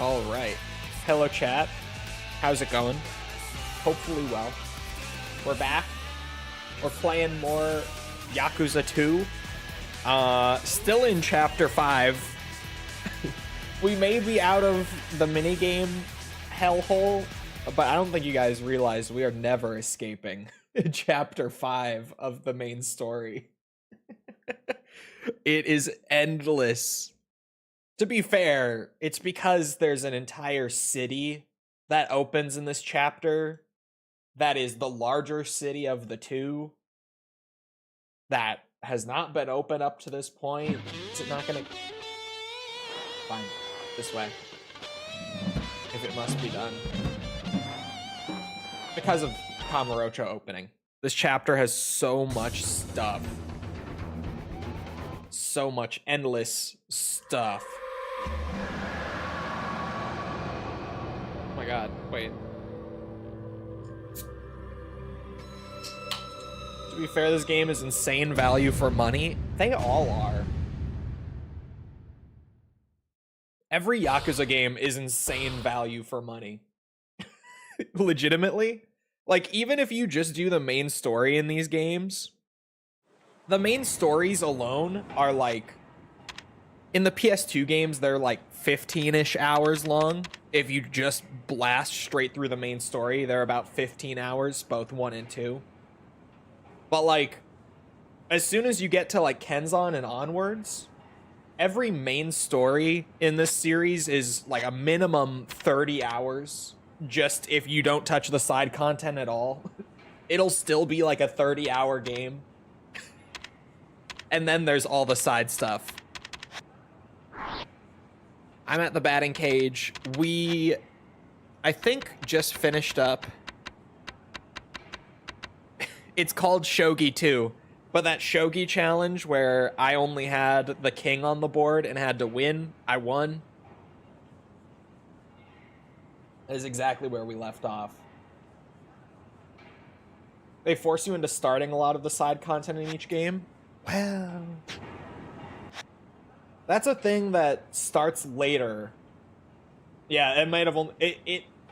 All right. Hello, chat. How's it going? Hopefully well. We're back. We're playing more Yakuza 2. Still in Chapter 5. We may be out of the minigame hellhole, but I don't think you guys realize we are never escaping Chapter 5 of the main story. It is endless. To be fair, it's because there's an entire city that opens in this chapter that is the larger city of the two that has not been open up to this point. Is it not gonna... Fine. This way. If it must be done. Because of Kamurocho opening. This chapter has so much stuff. So much endless stuff. Oh my god, wait. To be fair, this game is insane value for money. They all are. Every Yakuza game is insane value for money. Legitimately. Like, even if you just do the main story in these games, the main stories alone are like, in the PS2 games, they're like 15-ish hours long. If you just blast straight through the main story, they're about 15 hours, both 1 and 2. But like, as soon as you get to like Kenzan and onwards, every main story in this series is like a minimum 30 hours. Just if you don't touch the side content at all, it'll still be like a 30-hour game. And then there's all the side stuff. I'm at the batting cage. We, I think, just finished up. It's called Shogi 2, but that Shogi challenge where I only had the king on the board and had to win, I won. That is exactly where we left off. They force you into starting a lot of the side content in each game. Well, that's a thing that starts later. Yeah, it might have only...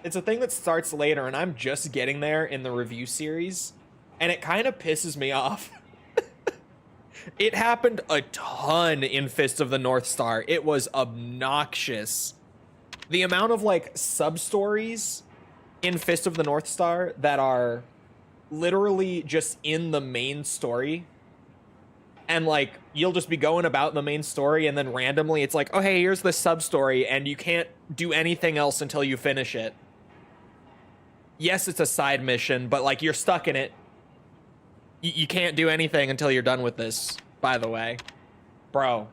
It's a thing that starts later, and I'm just getting there in the review series, and it kind of pisses me off. It happened a ton in Fist of the North Star. It was obnoxious. The amount of, like, sub-stories in Fist of the North Star that are literally just in the main story, and, like, you'll just be going about the main story, and then randomly it's like, oh, hey, here's the sub-story, and you can't do anything else until you finish it. Yes, it's a side mission, but, like, you're stuck in it. You can't do anything until you're done with this, by the way. Bro.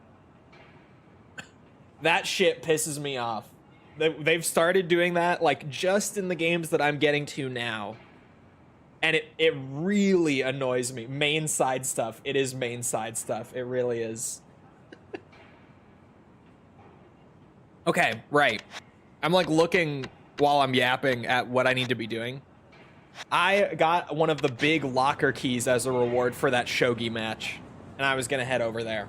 That shit pisses me off. They've started doing that, like, just in the games that I'm getting to now. And it really annoys me. Main side stuff. It is main side stuff. It really is. Okay, right. I'm, like, looking while I'm yapping at what I need to be doing. I got one of the big locker keys as a reward for that Shogi match. And I was gonna head over there.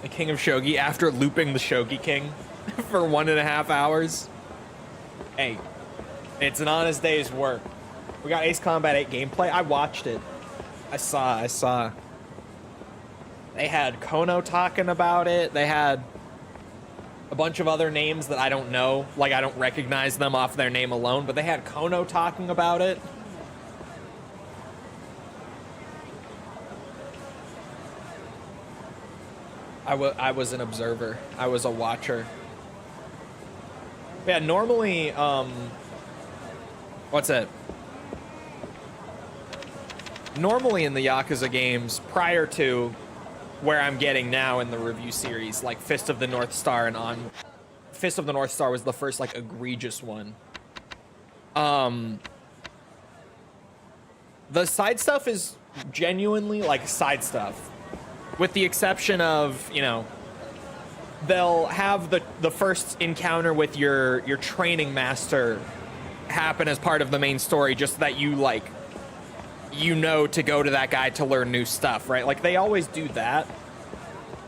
The King of Shogi, after looping the Shogi King for 1.5 hours. Hey, it's an honest day's work. We got Ace Combat 8 gameplay. I watched it. I saw. They had Kono talking about it. They had a bunch of other names that I don't know. Like, I don't recognize them off their name alone, but they had Kono talking about it. I was an observer. I was a watcher. Yeah, normally, what's it? Normally in the Yakuza games, prior to where I'm getting now in the review series, like Fist of the North Star and on... Fist of the North Star was the first, like, egregious one. The side stuff is genuinely, like, side stuff. With the exception of, you know, they'll have the first encounter with your training master happen as part of the main story, just that you, like, you know to go to that guy to learn new stuff, right? Like, they always do that.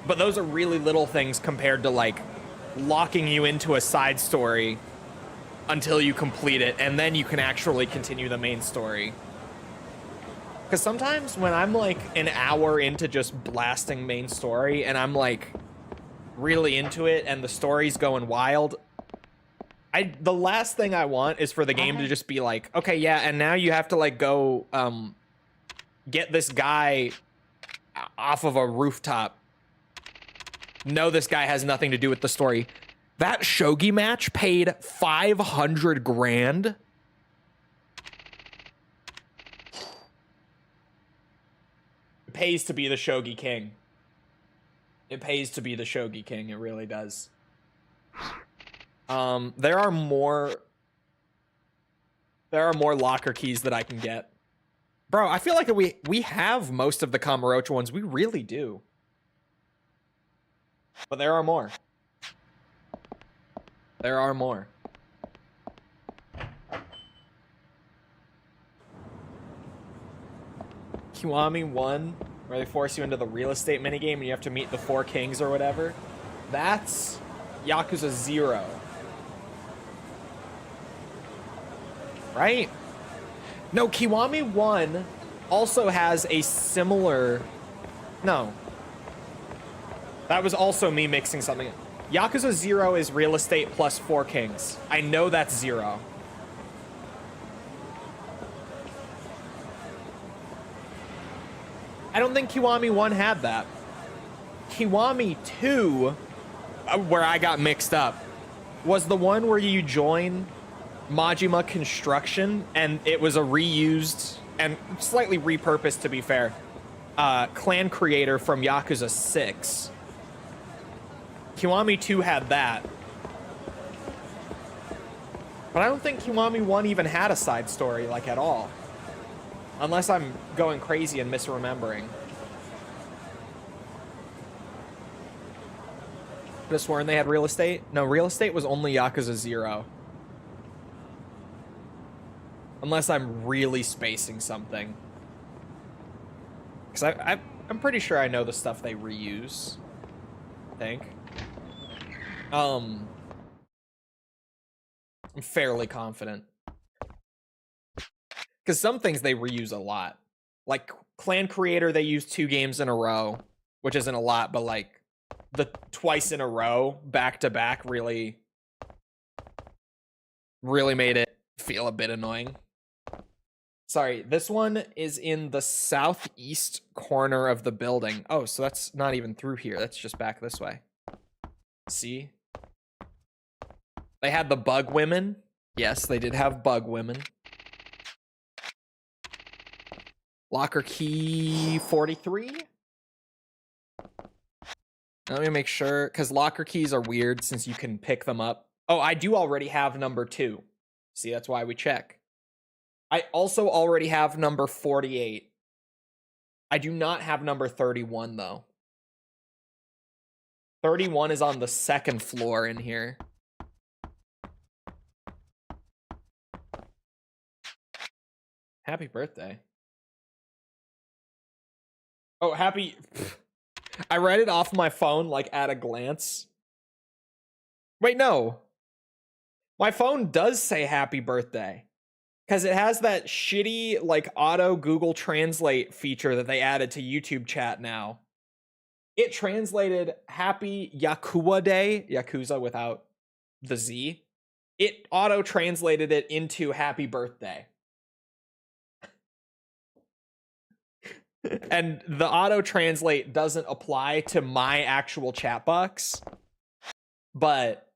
But those are really little things compared to like locking you into a side story until you complete it, and then you can actually continue the main story. Because sometimes when I'm like an hour into just blasting main story and I'm like really into it and the story's going wild, the last thing I want is for the game to just be like, okay, yeah, and now you have to like go get this guy off of a rooftop. No, this guy has nothing to do with the story. That shogi match paid 500 grand. It pays to be the shogi king. It pays to be the shogi king. It really does. There are more locker keys that I can get. Bro, I feel like we have most of the Kamurocho ones. We really do. But there are more. There are more. Kiwami 1, where they force you into the real estate minigame and you have to meet the 4 kings or whatever. That's Yakuza 0. Right? No, Kiwami 1 also has a similar... No. That was also me mixing something. Yakuza 0 is real estate plus 4 kings. I know that's 0. I don't think Kiwami 1 had that. Kiwami 2, where I got mixed up, was the one where you join Majima Construction, and it was a reused and slightly repurposed, to be fair, clan creator from Yakuza 6. Kiwami 2 had that. But I don't think Kiwami 1 even had a side story, like, at all. Unless I'm going crazy and misremembering. Could have sworn they had real estate. No, real estate was only Yakuza 0. Unless I'm really spacing something. Because I'm pretty sure I know the stuff they reuse. I think. I'm fairly confident. Because some things they reuse a lot. Like, Clan Creator, they use 2 games in a row. Which isn't a lot, but, like, the twice in a row, back-to-back, really made it feel a bit annoying. Sorry, this one is in the southeast corner of the building. Oh, so that's not even through here. That's just back this way. See? They had the bug women. Yes, they did have bug women. Locker key 43? Let me make sure, because locker keys are weird since you can pick them up. Oh, I do already have number 2. See, that's why we check. I also already have number 48. I do not have number 31, though. 31 is on the 2nd floor in here. Happy birthday. Oh, happy... I read it off my phone, like, at a glance. Wait, no. My phone does say happy birthday. Because it has that shitty, like, auto Google Translate feature that they added to YouTube chat now. It translated happy Yakuza Day, Yakuza without the Z. It auto-translated it into happy birthday. And the auto-translate doesn't apply to my actual chat box. But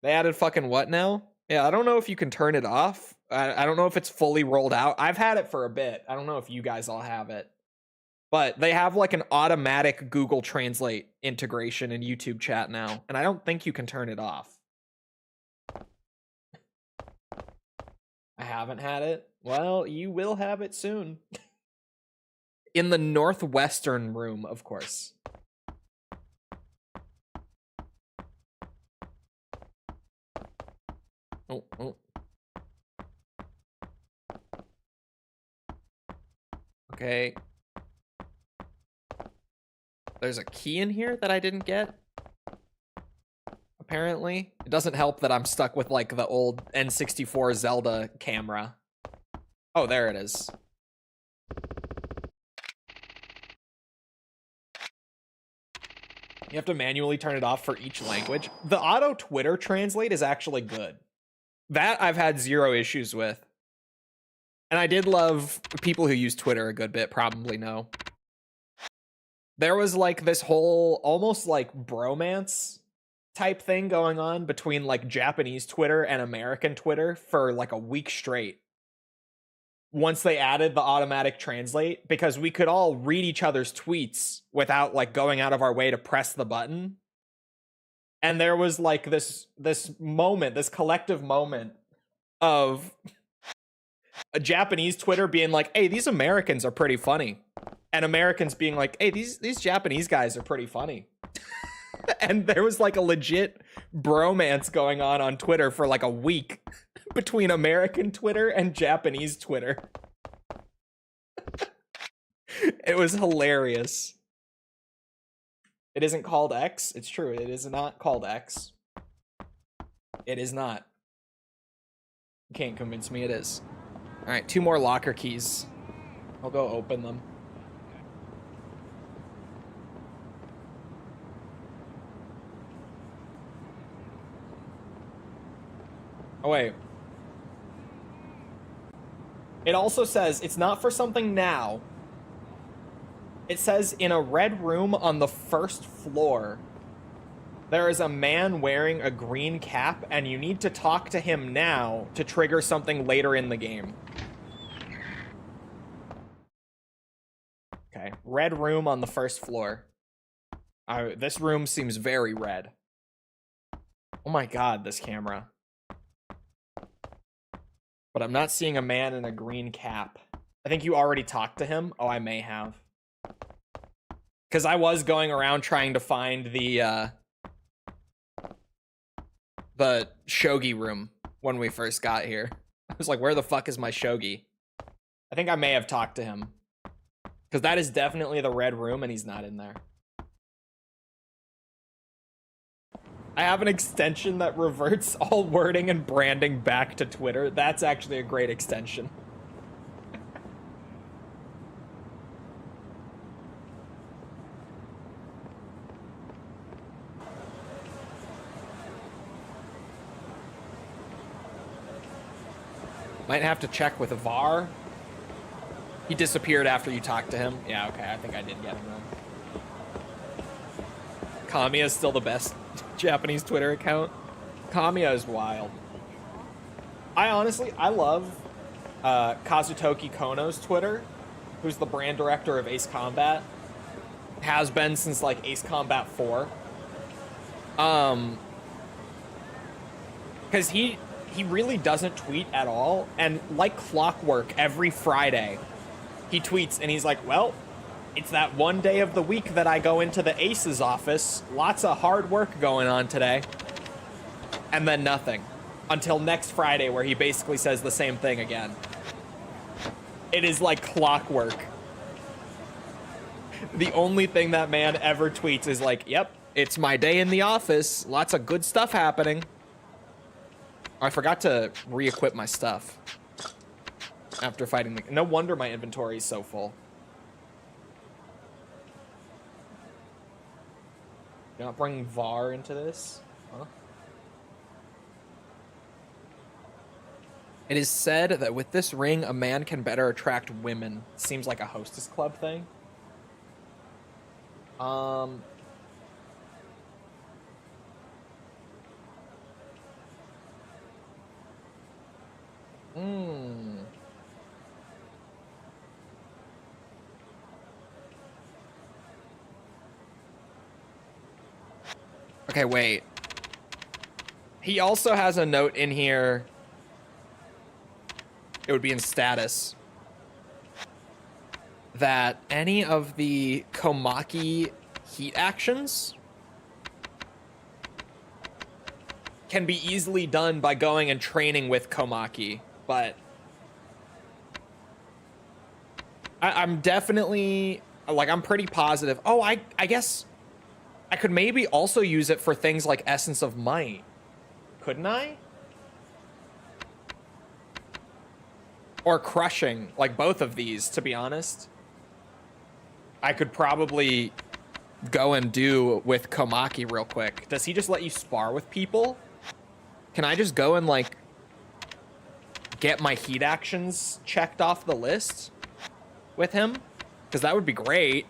they added fucking what now? Yeah, I don't know if you can turn it off. I don't know if it's fully rolled out. I've had it for a bit. I don't know if you guys all have it. But they have like an automatic Google Translate integration in YouTube chat now. And I don't think you can turn it off. I haven't had it. Well, you will have it soon. In the northwestern room, of course. Oh. Okay. There's a key in here that I didn't get. Apparently. It doesn't help that I'm stuck with like the old N64 Zelda camera. Oh, there it is. You have to manually turn it off for each language. The auto Twitter translate is actually good. That I've had zero issues with. And I did love people who use Twitter a good bit probably know. There was like this whole almost like bromance type thing going on between like Japanese Twitter and American Twitter for like a week straight. Once they added the automatic translate, because we could all read each other's tweets without like going out of our way to press the button. And there was like this moment, this collective moment of a Japanese Twitter being like, hey, these Americans are pretty funny. And Americans being like, hey, these Japanese guys are pretty funny. And there was like a legit bromance going on Twitter for like a week between American Twitter and Japanese Twitter. It was hilarious. It isn't called X. It's true. It is not called X. It is not. You can't convince me it is. All right, 2 more locker keys. I'll go open them. Oh, wait. It also says it's not for something now. It says in a red room on the 1st floor, there is a man wearing a green cap, and you need to talk to him now to trigger something later in the game. Okay, red room on the 1st floor. This room seems very red. Oh my god, this camera. But I'm not seeing a man in a green cap. I think you already talked to him. Oh, I may have. Because I was going around trying to find the shogi room when we first got here. I was like, where the fuck is my shogi? I think I may have talked to him. Because that is definitely the red room, and he's not in there. I have an extension that reverts all wording and branding back to Twitter. That's actually a great extension. Might have to check with VAR. He disappeared after you talked to him. Yeah, okay, I think I did get him then. Kamiya is still the best Japanese Twitter account. Kamiya is wild. I love Kazutoki Kono's Twitter, who's the brand director of Ace Combat. Has been since like Ace Combat 4. Because he really doesn't tweet at all, and like clockwork every Friday he tweets and he's like, well, it's that one day of the week that I go into the Ace's office. Lots of hard work going on today. And then nothing. Until next Friday, where he basically says the same thing again. It is like clockwork. The only thing that man ever tweets is like, yep, it's my day in the office. Lots of good stuff happening. Oh, I forgot to re-equip my stuff. After fighting the... No wonder my inventory is so full. You're not bringing VAR into this? Huh? It is said that with this ring, a man can better attract women. Seems like a hostess club thing. Okay, wait. He also has a note in here. It would be in status. That any of the Komaki heat actions can be easily done by going and training with Komaki. But I'm definitely Like, I'm pretty positive. Oh, I guess I could maybe also use it for things like Essence of Might. Couldn't I? Or Crushing, like both of these, to be honest. I could probably go and do with Komaki real quick. Does he just let you spar with people? Can I just go and, like, get my heat actions checked off the list with him? Because that would be great.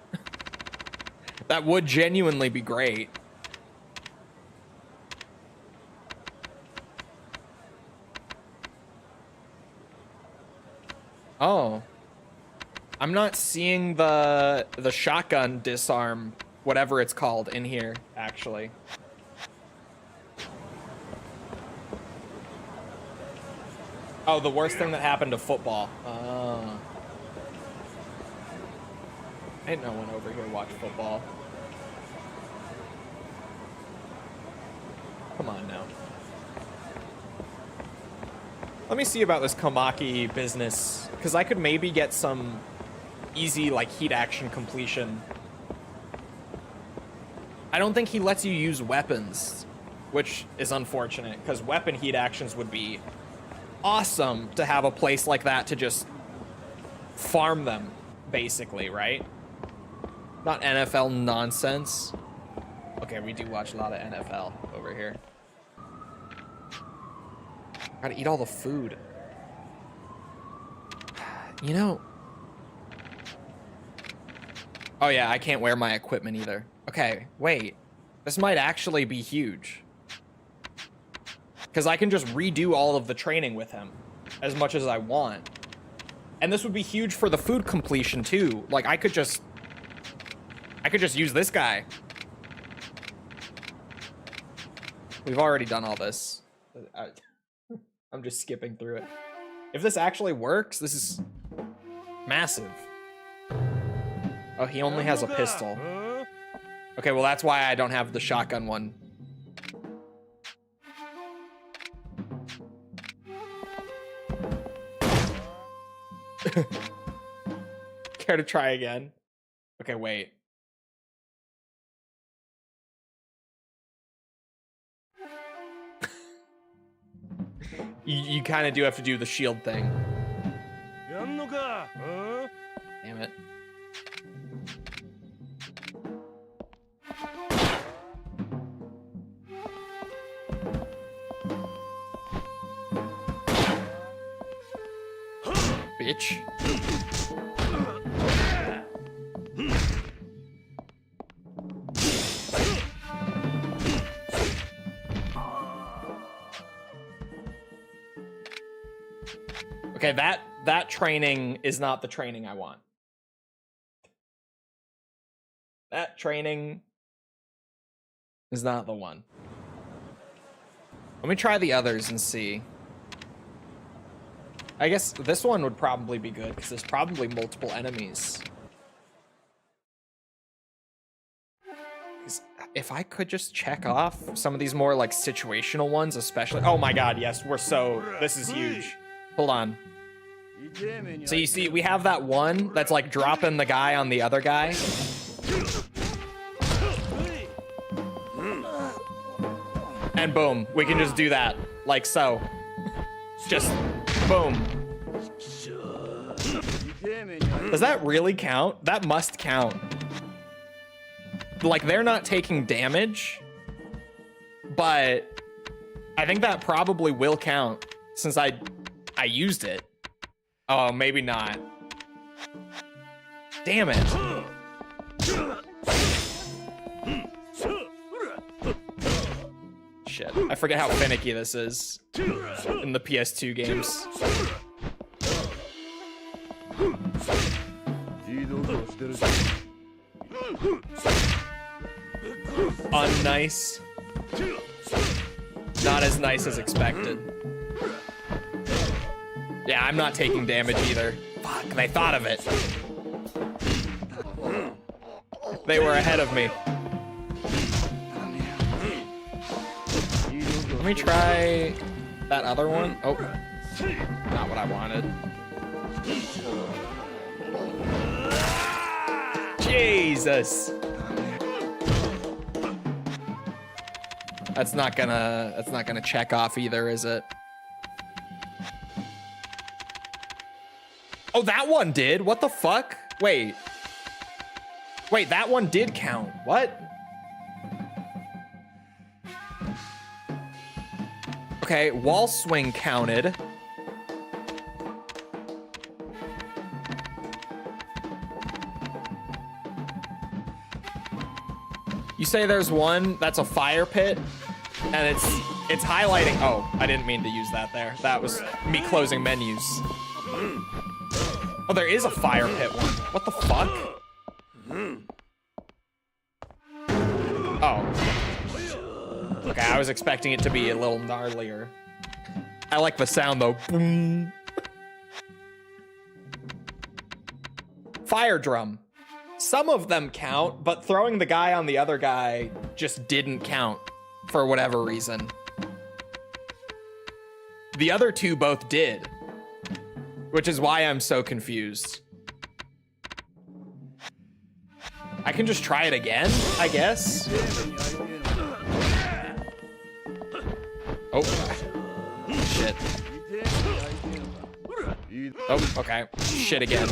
That would genuinely be great. Oh. I'm not seeing the shotgun disarm, whatever it's called, in here, actually. Oh, the worst thing that happened to football. Ain't no one over here watch football. Come on now. Let me see about this Komaki business, because I could maybe get some easy, like, heat action completion. I don't think he lets you use weapons, which is unfortunate, because weapon heat actions would be awesome to have a place like that to just farm them, basically, right? Not NFL nonsense. Okay, we do watch a lot of NFL over here. Gotta eat all the food. You know... Oh yeah, I can't wear my equipment either. Okay, wait. This might actually be huge. Because I can just redo all of the training with him as much as I want. And this would be huge for the food completion too. Like, I could just use this guy. We've already done all this. I'm just skipping through it. If this actually works, this is massive. Oh, he only has a pistol. Okay, well, that's why I don't have the shotgun one. Care to try again? Okay, wait. You kind of do have to do the shield thing. Damn it. Bitch. Okay, that training is not the training I want. That training is not the one. Let me try the others and see. I guess this one would probably be good because there's probably multiple enemies. If I could just check off some of these more like situational ones, especially. Oh my god, yes, this is huge. Hold on. So you see, we have that one that's like dropping the guy on the other guy. And boom, we can just do that, like so. Just boom. Does that really count? That must count. Like, they're not taking damage, but I think that probably will count since I used it. Oh, maybe not. Damn it. Shit, I forget how finicky this is in the PS2 games. Unnice. Not as nice as expected. Yeah, I'm not taking damage either. Fuck, they thought of it. They were ahead of me. Let me try that other one. Oh, not what I wanted. Jesus. That's not gonna check off either, is it? Oh, that one did. What the fuck? Wait, that one did count. What? Okay, wall swing counted. You say there's one that's a fire pit, and it's highlighting. Oh, I didn't mean to use that there. That was me closing menus. Oh, there is a fire pit one. What the fuck? Oh. Okay, I was expecting it to be a little gnarlier. I like the sound though. Boom. Fire drum. Some of them count, but throwing the guy on the other guy just didn't count for whatever reason. The other two both did, which is why I'm so confused. I can just try it again, I guess. Oh, shit. Oh, okay. Shit again.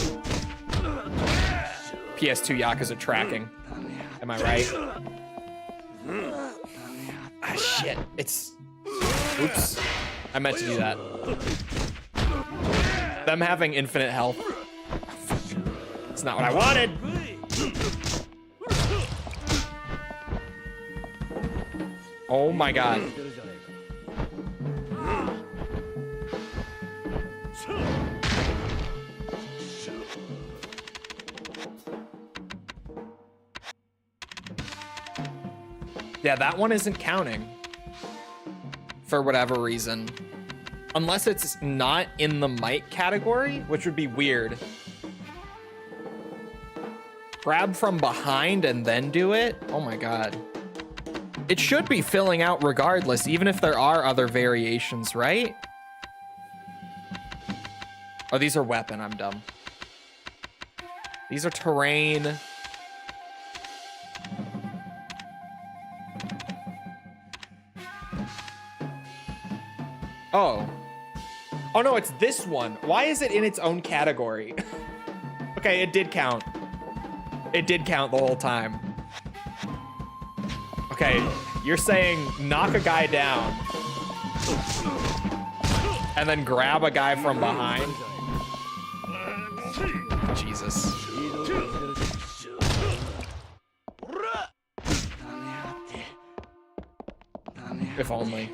PS2 Yakuza tracking. Am I right? Ah, shit. It's... Oops. I meant to do that. Them having infinite health. It's not what I wanted. Oh my god. Yeah, that one isn't counting for whatever reason. Unless it's not in the might category, which would be weird. Grab from behind and then do it? Oh my god. It should be filling out regardless, even if there are other variations, right? Oh, these are weapon, I'm dumb. These are terrain. Oh. Oh no, it's this one. Why is it in its own category? Okay, it did count. It did count the whole time. Okay, you're saying knock a guy down and then grab a guy from behind? Jesus. If only.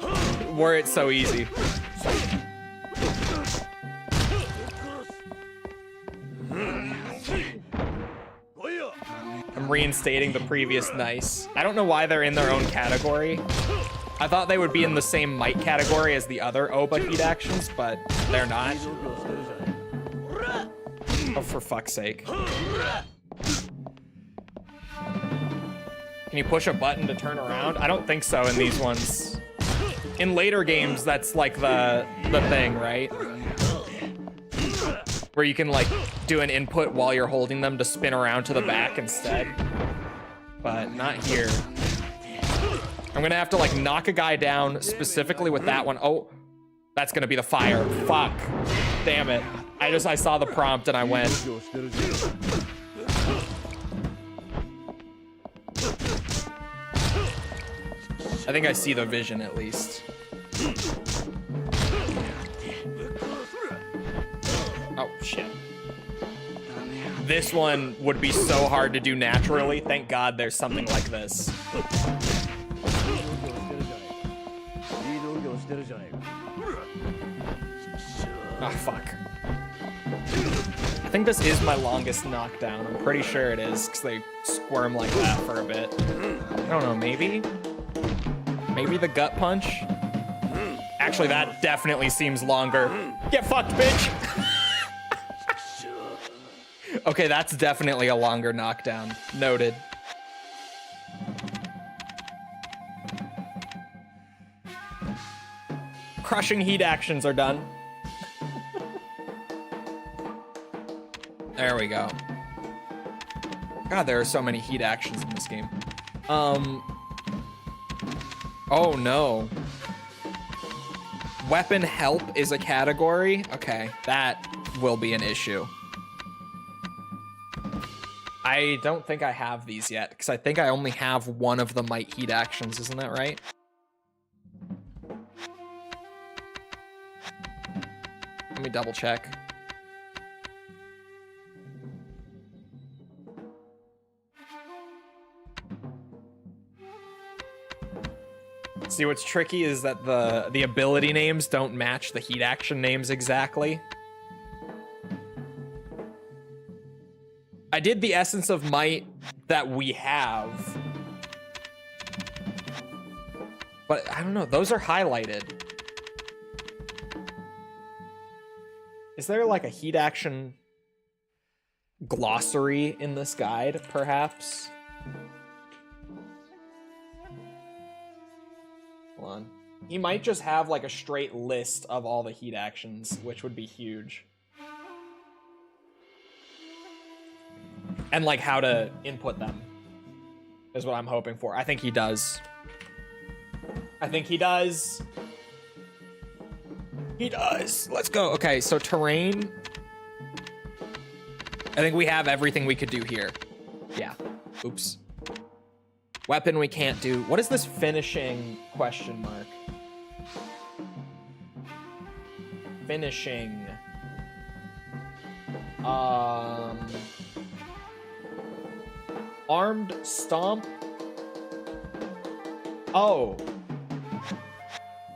Were it so easy. I'm reinstating the previous nice. I don't know why they're in their own category. I thought they would be in the same might category as the other Oba heat actions, but they're not. Oh, for fuck's sake. Can you push a button to turn around? I don't think so in these ones. In later games, that's like the thing, right? Where you can like do an input while you're holding them to spin around to the back instead. But not here. I'm gonna have to like knock a guy down specifically with that one. Oh, that's gonna be the fire. Fuck. Damn it. I saw the prompt and I went. I think I see the vision at least. Oh, shit. This one would be so hard to do naturally. Thank God there's something like this. Ah, fuck. I think this is my longest knockdown. I'm pretty sure it is, because they squirm like that for a bit. I don't know, maybe? Maybe the gut punch? Actually, that definitely seems longer. Get fucked, bitch! Okay, that's definitely a longer knockdown. Noted. Crushing heat actions are done. There we go. God, there are so many heat actions in this game. Oh no. Weapon help is a category? Okay, that will be an issue. I don't think I have these yet, because I think I only have one of the might heat actions, isn't that right? Let me double check. See, what's tricky is that the ability names don't match the heat action names exactly. I did the essence of might that we have. But I don't know, those are highlighted. Is there like a heat action glossary in this guide, perhaps? Hold on. He might just have like a straight list of all the heat actions, which would be huge. And like how to input them is what I'm hoping for. I think he does. I think he does. He does. Let's go. Okay, so terrain. I think we have everything we could do here. Yeah. Oops. Weapon we can't do. What is this finishing question mark? Finishing. Armed stomp. Oh.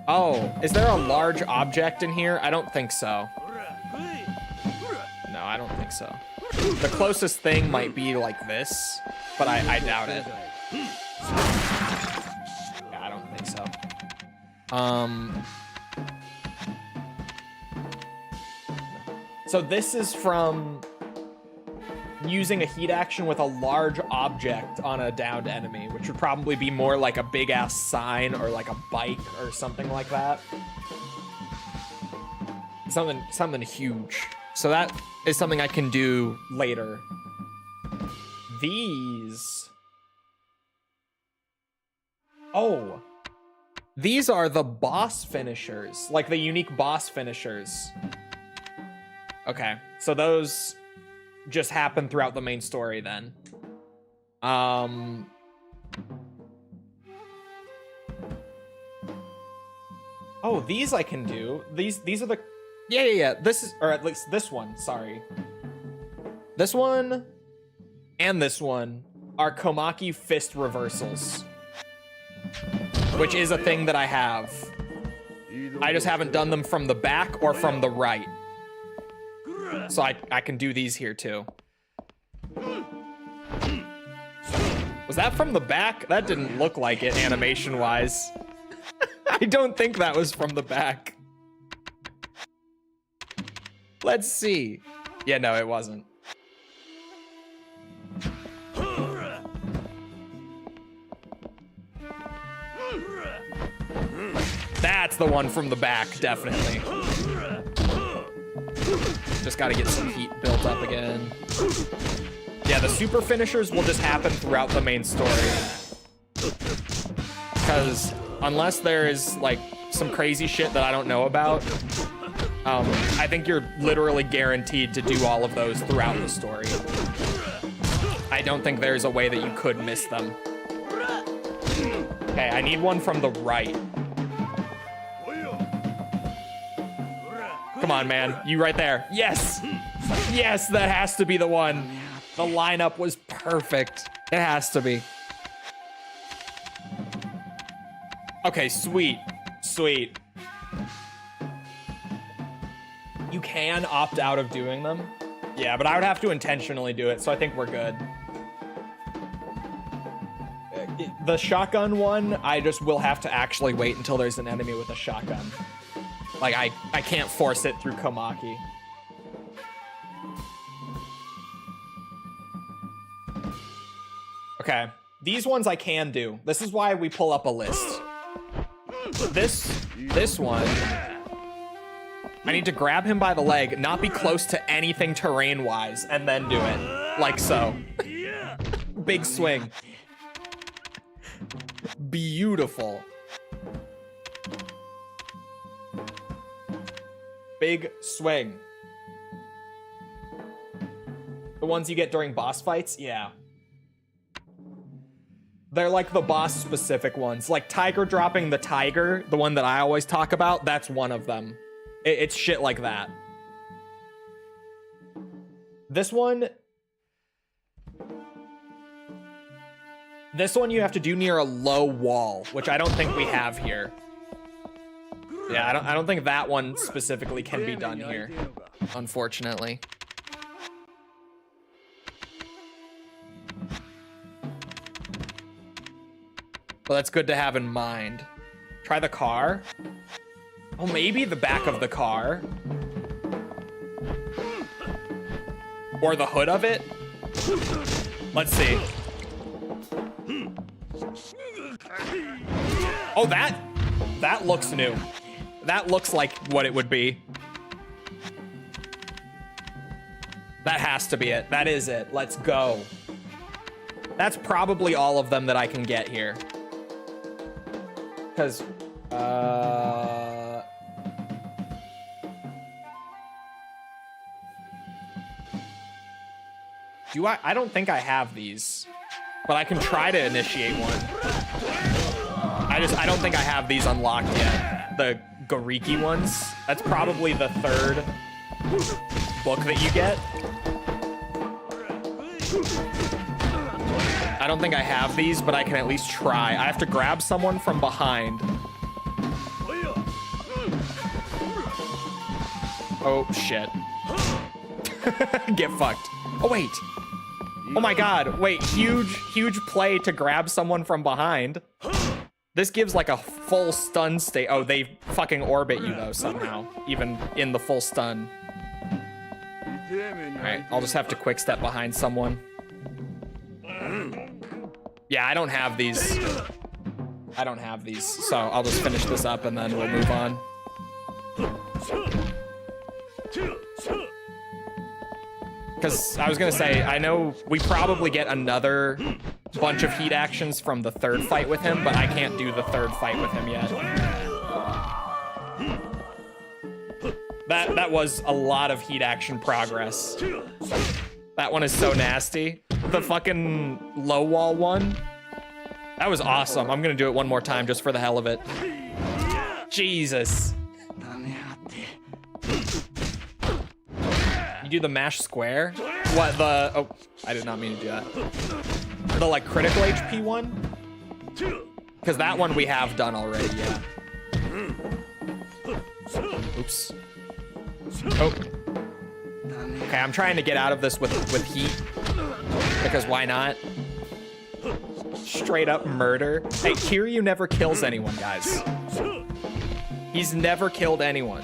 Oh, is there a large object in here? I don't think so. No, I don't think so. The closest thing might be like this, but I doubt it. Yeah, I don't think so. So this is from using a heat action with a large object on a downed enemy, which would probably be more like a big ass sign or like a bike or something like that. Something huge. So that is something I can do later. These. Oh. These are the boss finishers, like the unique boss finishers. Okay, so those just happen throughout the main story then. Oh, these I can do. These are the yeah. This is, or at least this one, sorry. This one and this one are Komaki fist reversals, which is a thing that I have. I just haven't done them from the back or from the right. So I can do these here too. Was that from the back? That didn't look like it animation-wise. I don't think that was from the back. Let's see. Yeah, no, it wasn't. That's the one from the back, definitely. Just gotta get some heat built up again. Yeah, the super finishers will just happen throughout the main story. Because unless there is like some crazy shit that I don't know about, I think you're literally guaranteed to do all of those throughout the story. I don't think there's a way that you could miss them. Okay, I need one from the right. Come on, man. You right there. Yes! Yes, that has to be the one. The lineup was perfect. It has to be. Okay, sweet. Sweet. You can opt out of doing them. Yeah, but I would have to intentionally do it, so I think we're good. The shotgun one, I just will have to actually wait until there's an enemy with a shotgun. Like, I can't force it through Komaki. Okay, these ones I can do. This is why we pull up a list. This one, I need to grab him by the leg, not be close to anything terrain-wise, and then do it. Like so. big swing. Beautiful. Big swing. The ones you get during boss fights? Yeah. They're like the boss-specific ones. Like Tiger dropping the tiger, the one that I always talk about, that's one of them. It's shit like that. This one you have to do near a low wall, which I don't think we have here. Yeah, I don't think that one specifically can be done here, unfortunately. Well, that's good to have in mind. Try the car. Oh, maybe the back of the car. Or the hood of it. Let's see. Oh, that looks new. That looks like what it would be. That has to be it. That is it. Let's go. That's probably all of them that I can get here. Because, I don't think I have these, but I can try to initiate one. I don't think I have these unlocked yet. The Goriki ones. That's probably the third book that you get. I don't think I have these, but I can at least try. I have to grab someone from behind. Oh, shit. Get fucked. Oh, wait. Oh my god. Wait, huge play to grab someone from behind. This gives like a full stun state. Oh, they fucking orbit you though somehow, even in the full stun. Alright, I'll just have to quick step behind someone. Yeah, I don't have these. I don't have these, so I'll just finish this up and then we'll move on. Because I was gonna say, I know we probably get another bunch of heat actions from the third fight with him, but I can't do the third fight with him yet. That was a lot of heat action progress. That one is so nasty. The fucking low wall one. That was awesome. I'm gonna do it one more time just for the hell of it. Jesus. You do the mash square? What, the... Oh, I did not mean to do that. The, like, critical HP one? Because that one we have done already, yeah. Oops. Oh. Okay, I'm trying to get out of this with heat. Because why not? Straight up murder. Hey, Kiryu never kills anyone, guys. He's never killed anyone.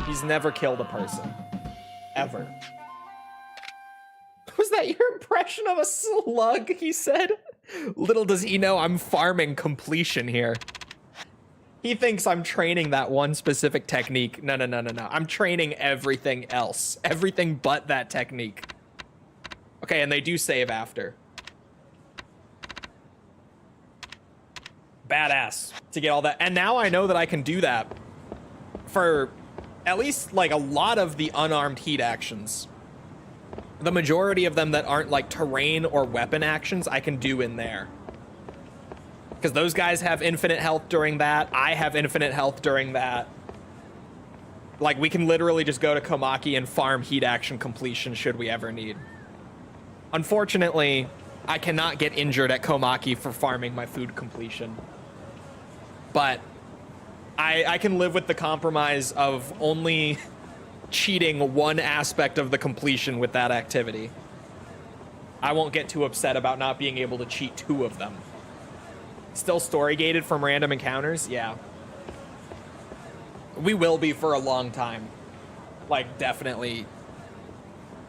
He's never killed a person. Ever. Was that your impression of a slug, he said? Little does he know I'm farming completion here. He thinks I'm training that one specific technique. No. I'm training everything else. Everything but that technique. Okay, and they do save after. Badass to get all that. And now I know that I can do that for at least like a lot of the unarmed heat actions. The majority of them that aren't like terrain or weapon actions, I can do in there. Because those guys have infinite health during that. I have infinite health during that. Like, we can literally just go to Komaki and farm heat action completion should we ever need. Unfortunately, I cannot get injured at Komaki for farming my food completion. But I can live with the compromise of only cheating one aspect of the completion with that activity. I won't get too upset about not being able to cheat two of them. Still story gated from random encounters? Yeah. We will be for a long time. Like, definitely.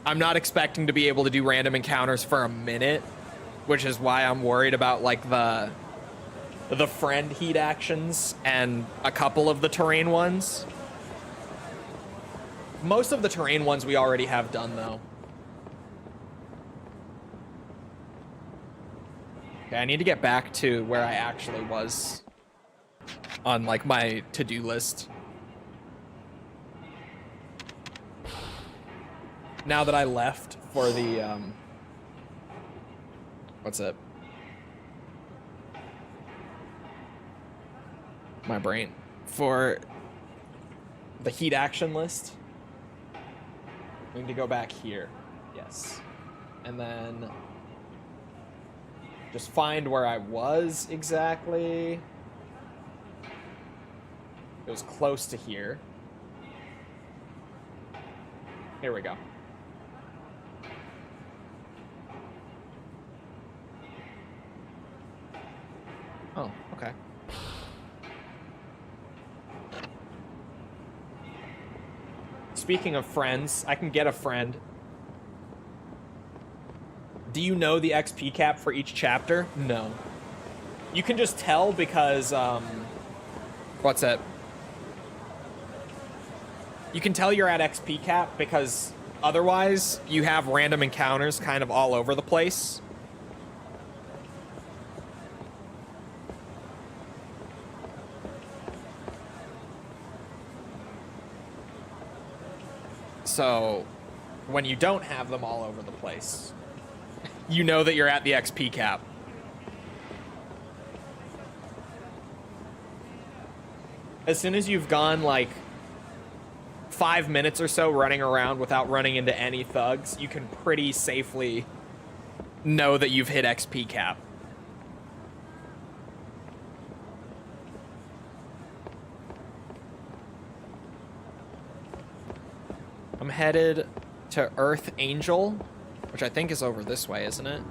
I'm not expecting to be able to do random encounters for a minute. which is why I'm worried about like the friend heat actions and a couple of the terrain ones. Most of the terrain ones we already have done though. Okay, I need to get back to where I actually was on like my to-do list. Now that I left for the what's it? My brain. For the heat action list. We need to go back here. Yes. And then just find where I was exactly. It was close to here. Here we go. Oh, okay. Speaking of friends, I can get a friend. Do you know the XP cap for each chapter? No. You can just tell because, what's that? You can tell you're at XP cap because otherwise you have random encounters kind of all over the place. So, when you don't have them all over the place, you know that you're at the XP cap. As soon as you've gone, like, 5 minutes or so running around without running into any thugs, you can pretty safely know that you've hit XP cap. I'm headed to Earth Angel, which I think is over this way, isn't it?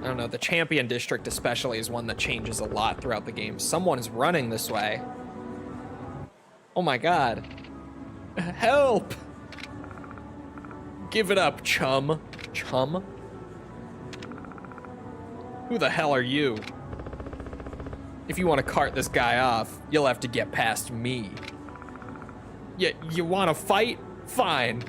I don't know, the Champion District especially is one that changes a lot throughout the game. Someone is running this way. Oh my god. Help! Give it up, chum. Chum? Who the hell are you? If you want to cart this guy off, you'll have to get past me. You want to fight? Fine.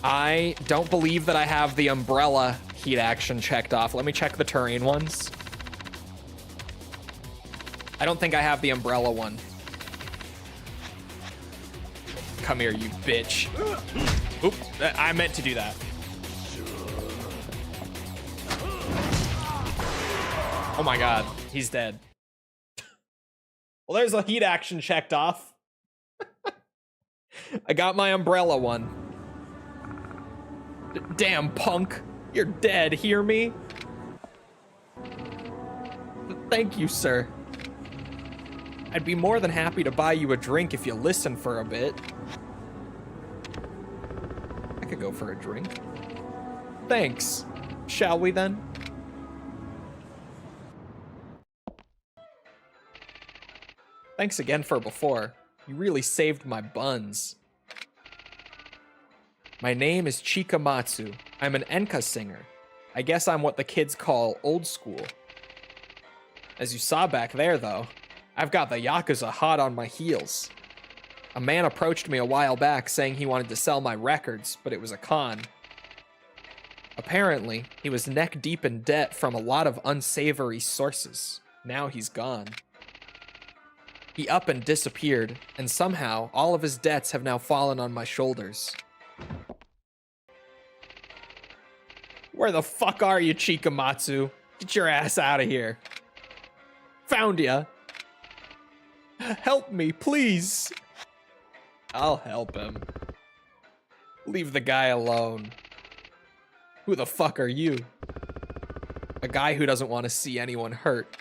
I don't believe that I have the umbrella heat action checked off. Let me check the terrain ones. I don't think I have the umbrella one. Come here, you bitch. Oop, I meant to do that. Oh my god, he's dead. Well, there's a heat action checked off. I got my umbrella one. Damn, punk. You're dead, hear me? Thank you, sir. I'd be more than happy to buy you a drink if you listen for a bit. I could go for a drink. Thanks. Shall we then? Thanks again for before. You really saved my buns. My name is Chikamatsu. I'm an enka singer. I guess I'm what the kids call old school. As you saw back there, though, I've got the Yakuza hot on my heels. A man approached me a while back saying he wanted to sell my records, but it was a con. Apparently, he was neck deep in debt from a lot of unsavory sources. Now he's gone. He up and disappeared, and somehow all of his debts have now fallen on my shoulders. Where the fuck are you, Chikamatsu? Get your ass out of here. Found ya. Help me, please. I'll help him. Leave the guy alone. Who the fuck are you? A guy who doesn't want to see anyone hurt.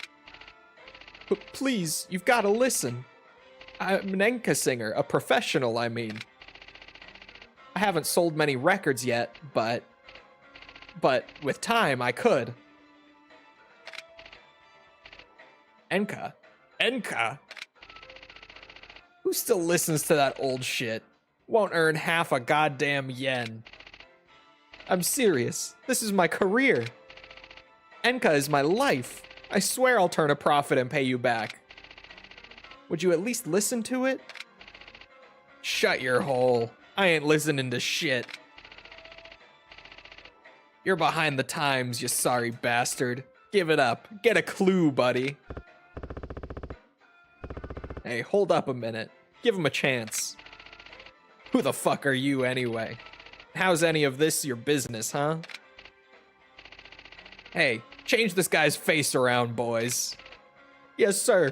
But please, you've got to listen. I'm an enka singer, a professional, I mean. I haven't sold many records yet, but with time, I could. Enka. Enka? Who still listens to that old shit? Won't earn half a goddamn yen. I'm serious. This is my career. Enka is my life. I swear I'll turn a profit and pay you back. Would you at least listen to it? Shut your hole. I ain't listening to shit. You're behind the times, you sorry bastard. Give it up. Get a clue, buddy. Hey, hold up a minute. Give him a chance. Who the fuck are you anyway? How's any of this your business, huh? Hey, change this guy's face around, boys. Yes, sir.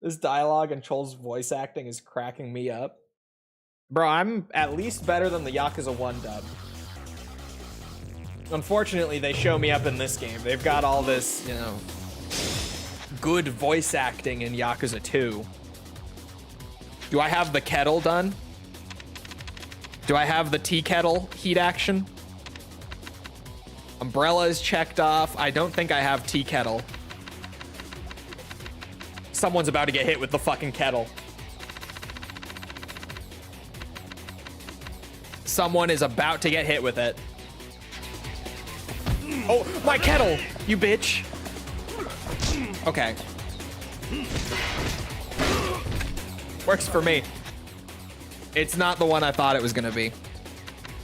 This dialogue and Chole's voice acting is cracking me up. Bro, I'm at least better than the Yakuza 1 dub. Unfortunately, they show me up in this game. They've got all this, you know, good voice acting in Yakuza 2. Do I have the kettle done? Do I have the tea kettle heat action? Umbrella is checked off. I don't think I have tea kettle. Someone's about to get hit with the fucking kettle. Someone is about to get hit with it. Oh, my kettle, you bitch. Okay. Works for me. It's not the one I thought it was gonna be.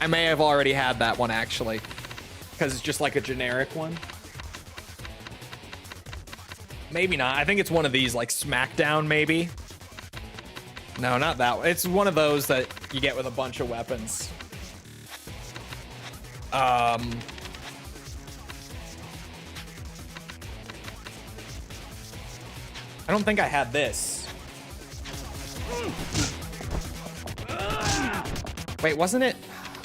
I may have already had that one actually, because it's just like a generic one. Maybe not. I think it's one of these, like Smackdown maybe. No, not that one. It's one of those that you get with a bunch of weapons. I don't think I had this. Wait, wasn't it?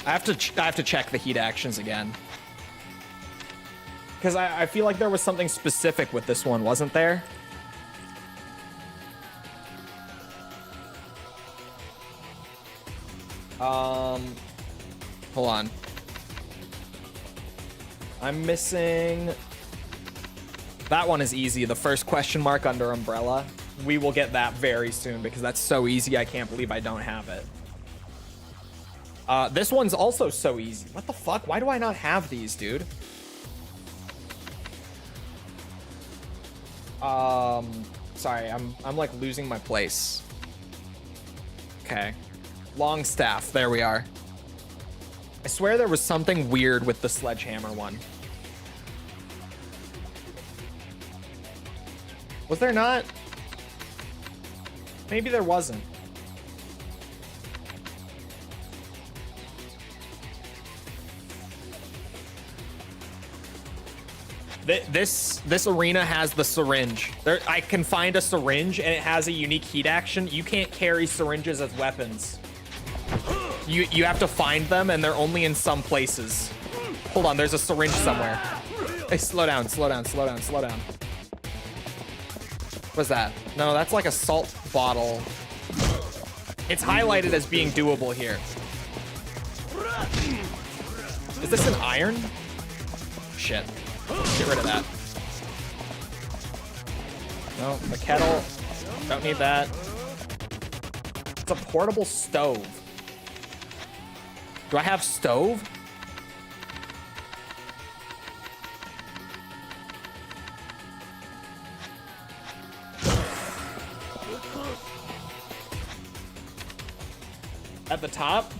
I have to check the heat actions again. Because I feel like there was something specific with this one, wasn't there? Hold on. I'm missing... That one is easy. The first question mark under Umbrella. We will get that very soon because that's so easy. I can't believe I don't have it. This one's also so easy. What the fuck? Why do I not have these, dude? Sorry, I'm like losing my place. Okay. Long staff. There we are. I swear there was something weird with the sledgehammer one. Was there not? Maybe there wasn't. This arena has the syringe. I can find a syringe and it has a unique heat action. You can't carry syringes as weapons. You have to find them and they're only in some places. Hold on, there's a syringe somewhere. Hey, slow down, slow down, slow down, slow down. What's that? No, that's like a salt bottle. It's highlighted as being doable here. Is this an iron? Shit. Get rid of that. No, the kettle. Don't need that. It's a portable stove. Do I have stove? At the top?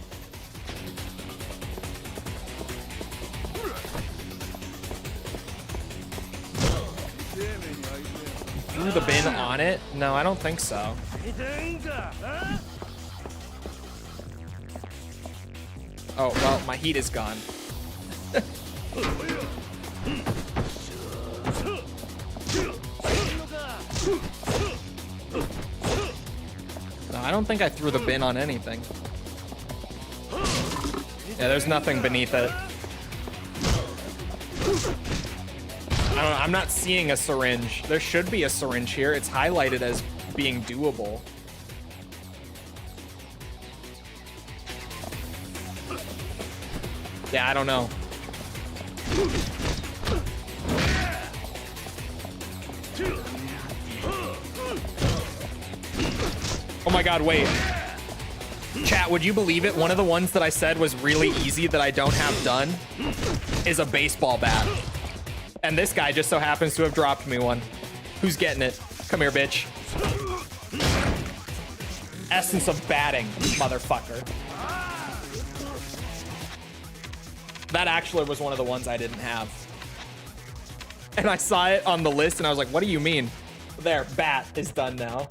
Threw the bin on it? No, I don't think so. Oh, well, my heat is gone. No, I don't think I threw the bin on anything. Yeah, there's nothing beneath it. I don't know, I'm not seeing a syringe. There should be a syringe here. It's highlighted as being doable. Yeah, I don't know. Oh my god, wait. Chat, would you believe it? One of the ones that I said was really easy that I don't have done is a baseball bat. And this guy just so happens to have dropped me one. Who's getting it? Come here, bitch. Essence of batting, motherfucker. That actually was one of the ones I didn't have. And I saw it on the list and I was like, what do you mean? There, bat is done now.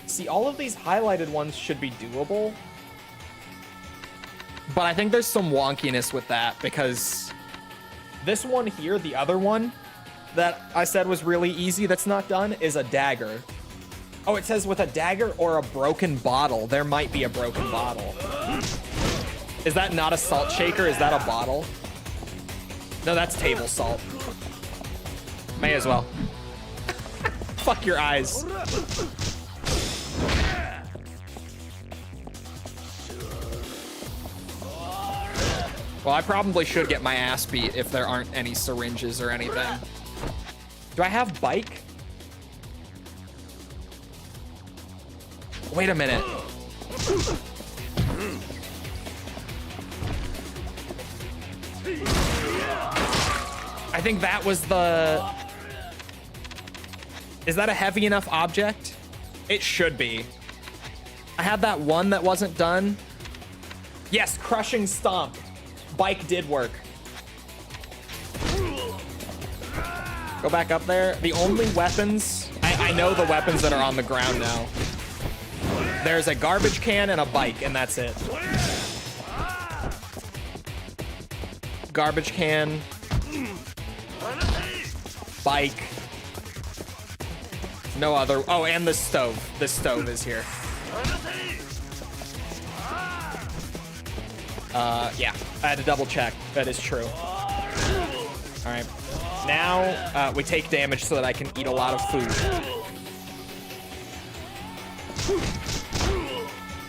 See, all of these highlighted ones should be doable. But I think there's some wonkiness with that because this one here, the other one that I said was really easy that's not done is a dagger. Oh, it says with a dagger or a broken bottle. There might be a broken bottle. Is that not a salt shaker? Is that a bottle? No, that's table salt. May as well. Fuck your eyes. Well, I probably should get my ass beat if there aren't any syringes or anything. Do I have bike? Wait a minute. I think that was the... Is that a heavy enough object? It should be. I had that one that wasn't done. Yes, crushing stomp. Bike did work. Go back up there. The only weapons... I know the weapons that are on the ground now. There's a garbage can and a bike, and that's it. Garbage can. Bike. No other... Oh, and the stove. The stove is here. Yeah. I had to double check. That is true. All right. Now, we take damage so that I can eat a lot of food.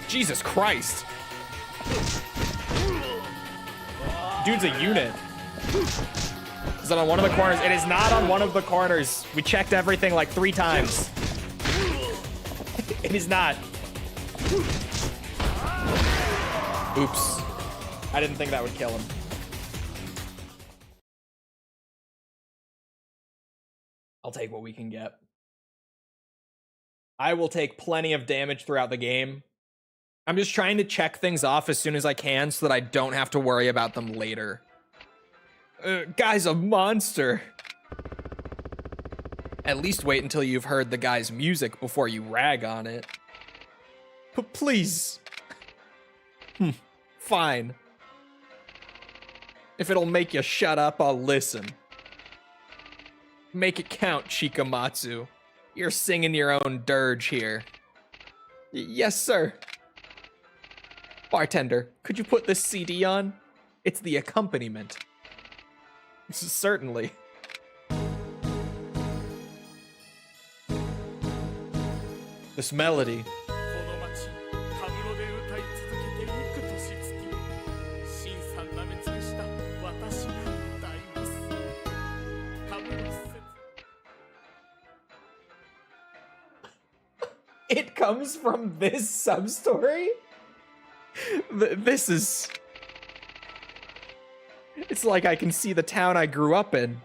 Jesus Christ. Dude's a unit. Is it on one of the corners? It is not on one of the corners. We checked everything like 3 times. It is not. Oops. I didn't think that would kill him. I'll take what we can get. I will take plenty of damage throughout the game. I'm just trying to check things off as soon as I can so that I don't have to worry about them later. Guy's a monster. At least wait until you've heard the guy's music before you rag on it. But please. Fine. If it'll make you shut up, I'll listen. Make it count, Chikamatsu. You're singing your own dirge here. Yes, sir. Bartender, could you put this CD on? It's the accompaniment. Certainly. This melody. It comes from this sub-story? This is... It's like I can see the town I grew up in.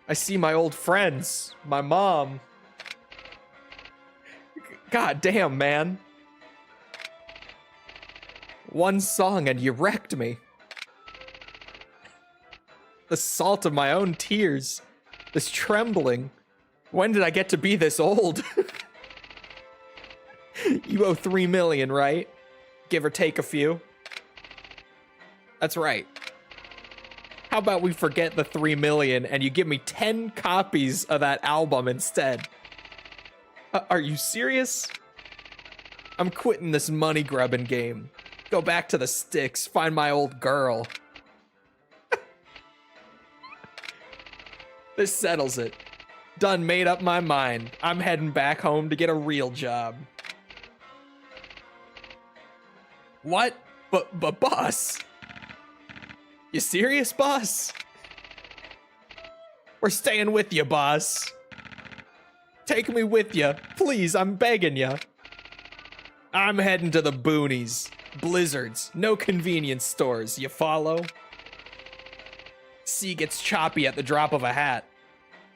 I see my old friends, my mom. God damn, man. One song and you wrecked me. The salt of my own tears. This trembling. When did I get to be this old? You owe 3 million, right? Give or take a few. That's right. How about we forget the 3 million and you give me 10 copies of that album instead? Are you serious? I'm quitting this money grubbing game. Go back to the sticks, find my old girl. This settles it. Done made up my mind. I'm heading back home to get a real job. What? But boss? You serious, boss? We're staying with you, boss. Take me with ya. Please, I'm begging ya. I'm heading to the boonies. Blizzards. No convenience stores. You follow? Sea gets choppy at the drop of a hat.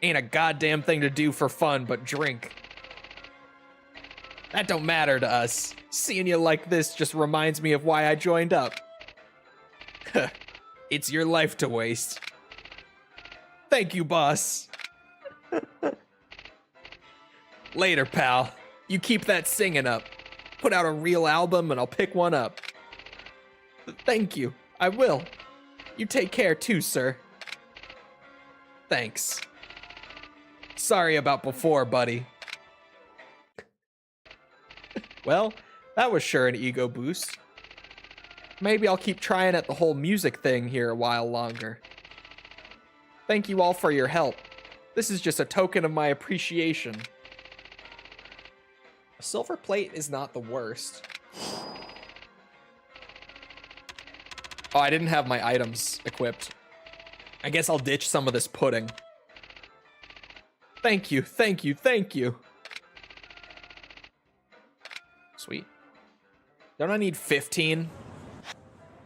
Ain't a goddamn thing to do for fun but drink. That don't matter to us. Seeing you like this just reminds me of why I joined up. It's your life to waste. Thank you, boss. Later, pal. You keep that singing up. Put out a real album and I'll pick one up. Thank you. I will. You take care too, sir. Thanks. Sorry about before, buddy. Well, that was sure an ego boost. Maybe I'll keep trying at the whole music thing here a while longer. Thank you all for your help. This is just a token of my appreciation. A silver plate is not the worst. Oh, I didn't have my items equipped. I guess I'll ditch some of this pudding. Thank you, thank you, thank you. Sweet. Don't I need 15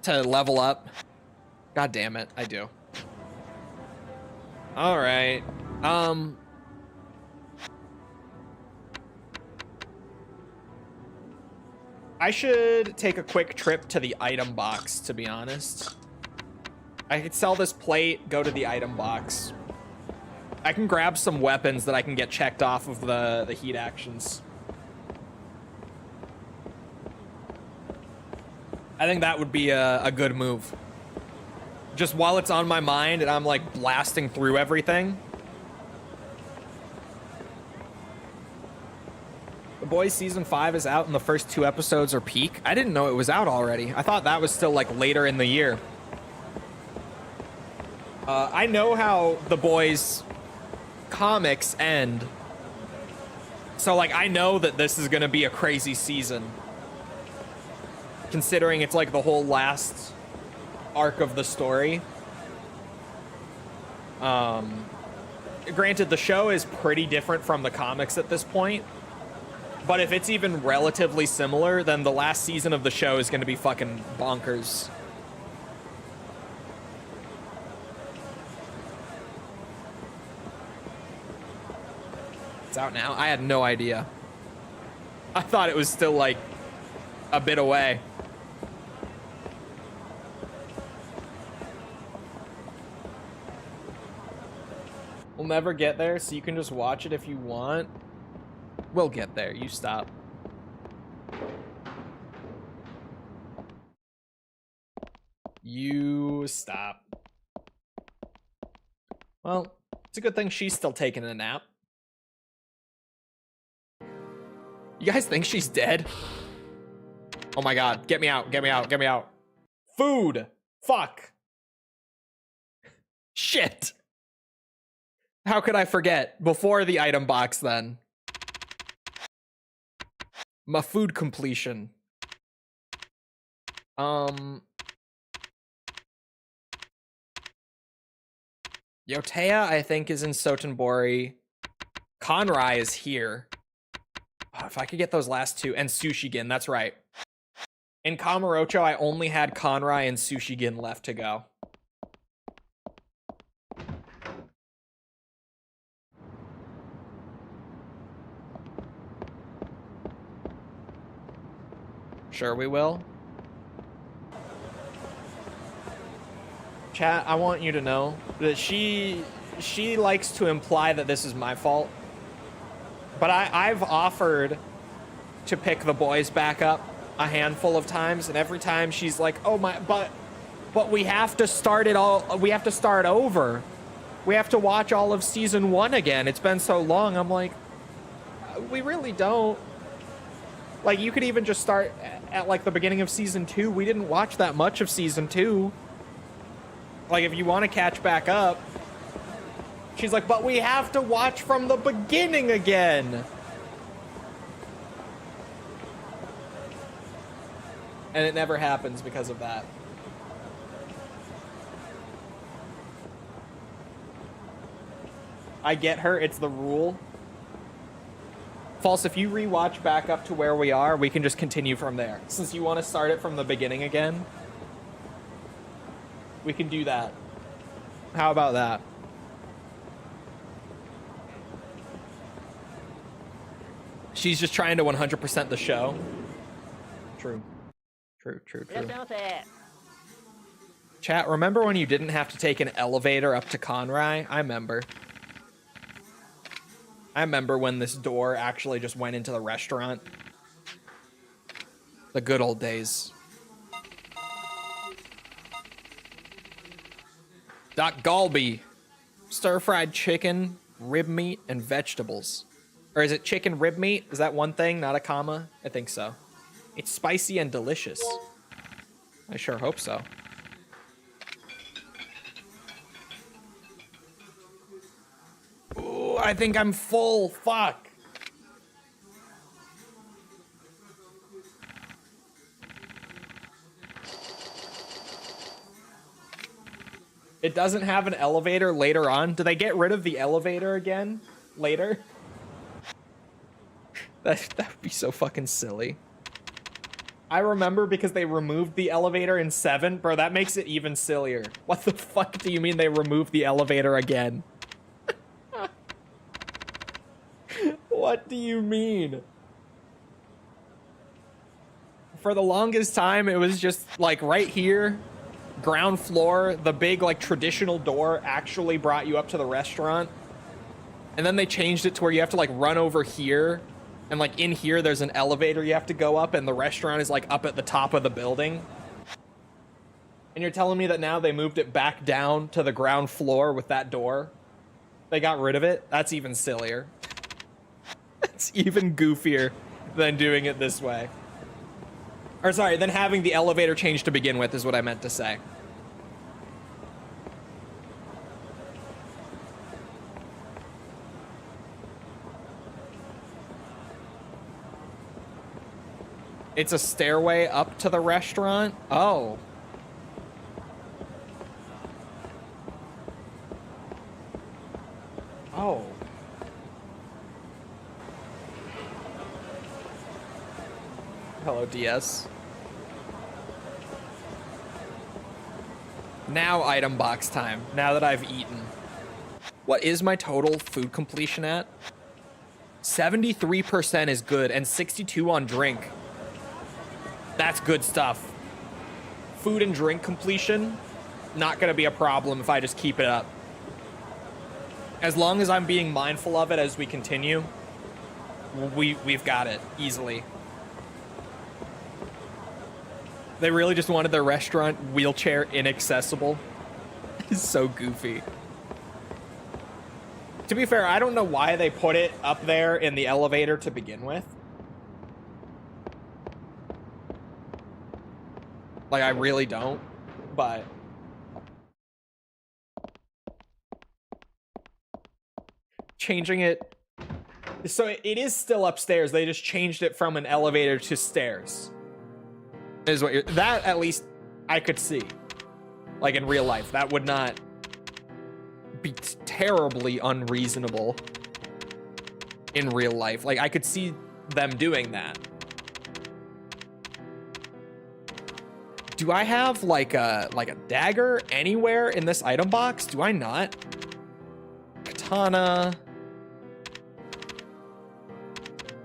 to level up? God damn it, I do. All right. I should take a quick trip to the item box, to be honest. I could sell this plate, go to the item box. I can grab some weapons that I can get checked off of the heat actions. I think that would be a good move. Just while it's on my mind and I'm like blasting through everything. The Boys season 5 is out and the first 2 episodes are peak. I didn't know it was out already. I thought that was still like later in the year. I know how The Boys comics end. So like I know that this is gonna be a crazy season. Considering it's like the whole last arc of the story. Granted, the show is pretty different from the comics at this point. But if it's even relatively similar, then the last season of the show is going to be fucking bonkers. It's out now? I had no idea. I thought it was still like a bit away. We'll never get there, so you can just watch it if you want. We'll get there. You stop. You stop. Well, it's a good thing she's still taking a nap. You guys think she's dead? Oh my god. Get me out. Get me out. Get me out. Food. Fuck. Shit. How could I forget? Before the item box, then. My food completion. Yoteya, I think, is in Sotenbori. Kanrai is here. Oh, if I could get those last 2. And Sushigin, that's right. In Kamurocho, I only had Kanrai and Sushigin left to go. Sure we will. Chat, I want you to know that she likes to imply that this is my fault. But I've offered to pick the boys back up a handful of times, and every time she's like, "Oh my, but we have to start it all. We have to start over. We have to watch all of season 1 again. It's been so long." I'm like, we really don't. Like, you could even just start at like the beginning of season 2. We didn't watch that much of season 2. Like, if you want to catch back up. She's like, but we have to watch from the beginning again. And it never happens because of that. I get her, it's the rule. False, if you rewatch back up to where we are, we can just continue from there. Since you want to start it from the beginning again, we can do that. How about that? She's just trying to 100% the show. True. True. Chat, remember when you didn't have to take an elevator up to Kanrai? I remember. I remember when this door actually just went into the restaurant. The good old days. Doc Galbi. Stir-fried chicken, rib meat, and vegetables. Or is it chicken rib meat? Is that one thing, not a comma? I think so. It's spicy and delicious. I sure hope so. Ooh, I think I'm full. Fuck. It doesn't have an elevator later on. Do they get rid of the elevator again later? That would be so fucking silly. I remember because they removed the elevator in 7. Bro, that makes it even sillier. What the fuck do you mean they removed the elevator again? What do you mean? For the longest time, it was just like right here, ground floor, the big like traditional door actually brought you up to the restaurant. And then they changed it to where you have to like run over here. And like in here, there's an elevator you have to go up and the restaurant is like up at the top of the building. And you're telling me that now they moved it back down to the ground floor with that door? They got rid of it? That's even sillier. It's even goofier than doing it this way. Or sorry, than having the elevator change to begin with is what I meant to say. It's a stairway up to the restaurant? Oh. Oh. Hello, DS. Now item box time, now that I've eaten. What is my total food completion at? 73% is good and 62 on drink. That's good stuff. Food and drink completion, not gonna be a problem if I just keep it up. As long as I'm being mindful of it as we continue, we've got it easily. They really just wanted their restaurant wheelchair inaccessible. It's so goofy. To be fair, I don't know why they put it up there in the elevator to begin with. Like, I really don't, but... Changing it... So it is still upstairs, they just changed it from an elevator to stairs. Is what you're... That, at least, I could see. Like, in real life. That would not be terribly unreasonable in real life. Like, I could see them doing that. Do I have, like a dagger anywhere in this item box? Do I not? Katana.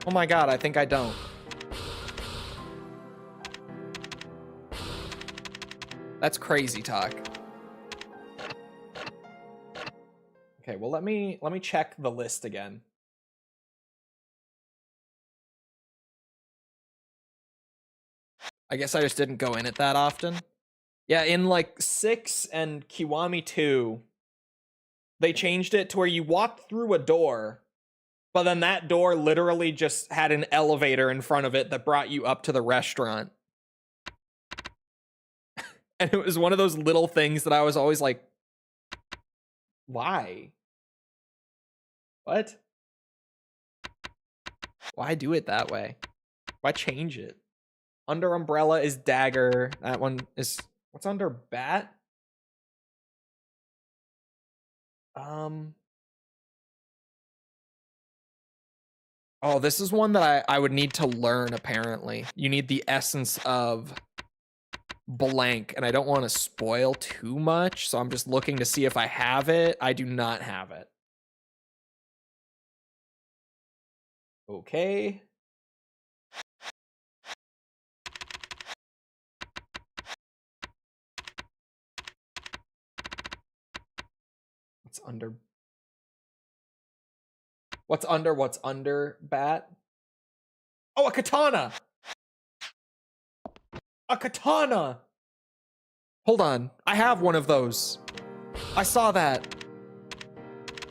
Oh my god, I think I don't. That's crazy talk. Okay, well let me check the list again. I guess I just didn't go in it that often. Yeah, in like 6 and Kiwami 2, they changed it to where you walked through a door, but then that door literally just had an elevator in front of it that brought you up to the restaurant. And it was one of those little things that I was always like, why? What? Why do it that way? Why change it? Under umbrella is dagger. That one is... What's under bat? Oh, Oh, this is one that I would need to learn, apparently. You need the essence of blank, and I don't want to spoil too much, so I'm just looking to see if I have it. I do not have it. Okay. What's under bat? Oh, a katana! A katana! Hold on. I have one of those. I saw that.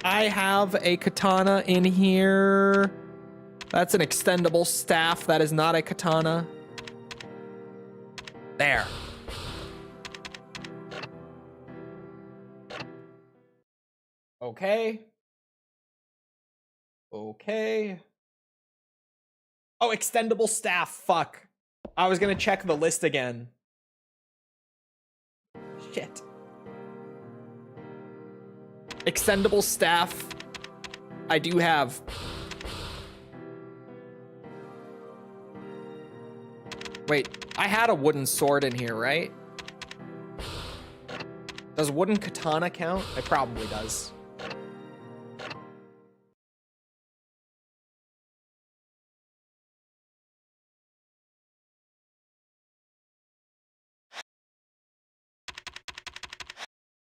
I have a katana in here. That's an extendable staff. That is not a katana. There. Okay. Okay. Oh, extendable staff. Fuck. I was gonna check the list again. Shit. Extendable staff. I do have. Wait, I had a wooden sword in here, right? Does wooden katana count? It probably does.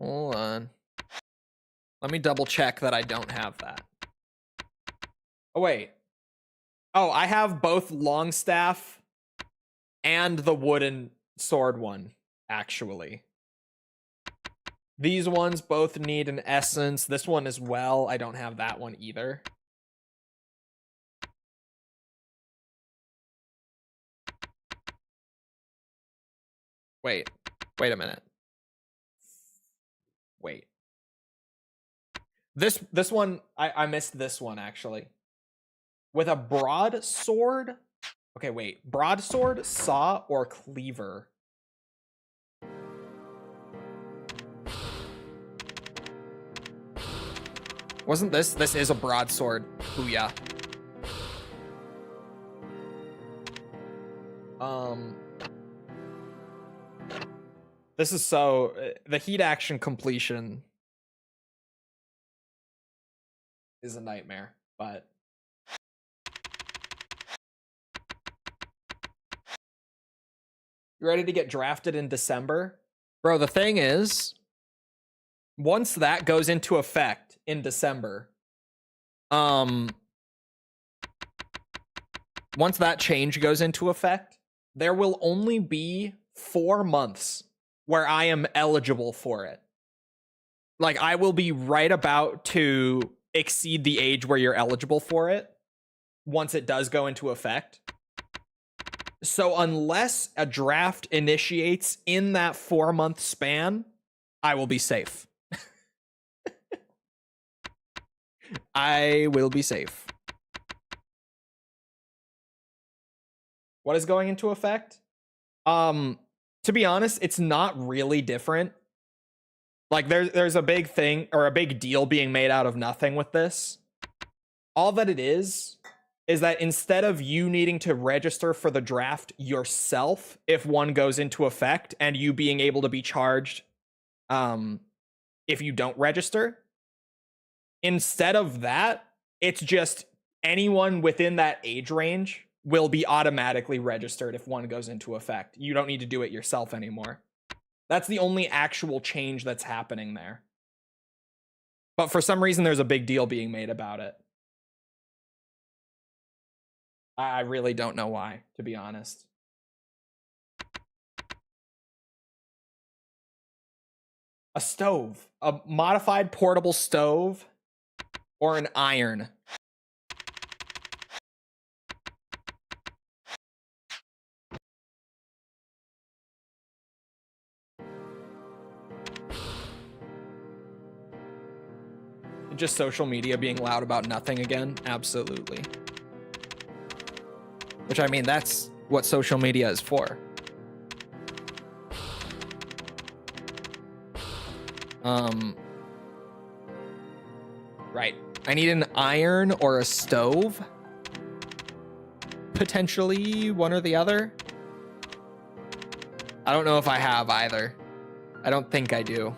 Hold on. Let me double check that I don't have that. Oh, wait. Oh, I have both long staff and the wooden sword one, actually. These ones both need an essence. This one as well. I don't have that one either. Wait a minute. Wait. This one, I missed this one, actually. With a broadsword? Okay, wait. Broadsword, saw, or cleaver? Wasn't this? This is a broadsword. Booyah. This is so... The heat action completion is a nightmare, but... You ready to get drafted in December? Bro, the thing is, once that goes into effect in December, once that change goes into effect, there will only be 4 months where I am eligible for it. Like, I will be right about to exceed the age where you're eligible for it once it does go into effect. So unless a draft initiates in that 4-month span, I will be safe. I will be safe. What is going into effect? To be honest, it's not really different. Like, there's a big thing or a big deal being made out of nothing with this. All that it is that instead of you needing to register for the draft yourself if one goes into effect and you being able to be charged if you don't register, instead of that, it's just anyone within that age range will be automatically registered if one goes into effect. You don't need to do it yourself anymore. That's the only actual change that's happening there. But for some reason, there's a big deal being made about it. I really don't know why, to be honest. A stove. A modified portable stove or an iron. Just social media being loud about nothing again? Absolutely. Which, I mean, that's what social media is for. Right. I need an iron or a stove. potentially one or the other. I don't know if I have either. I don't think I do.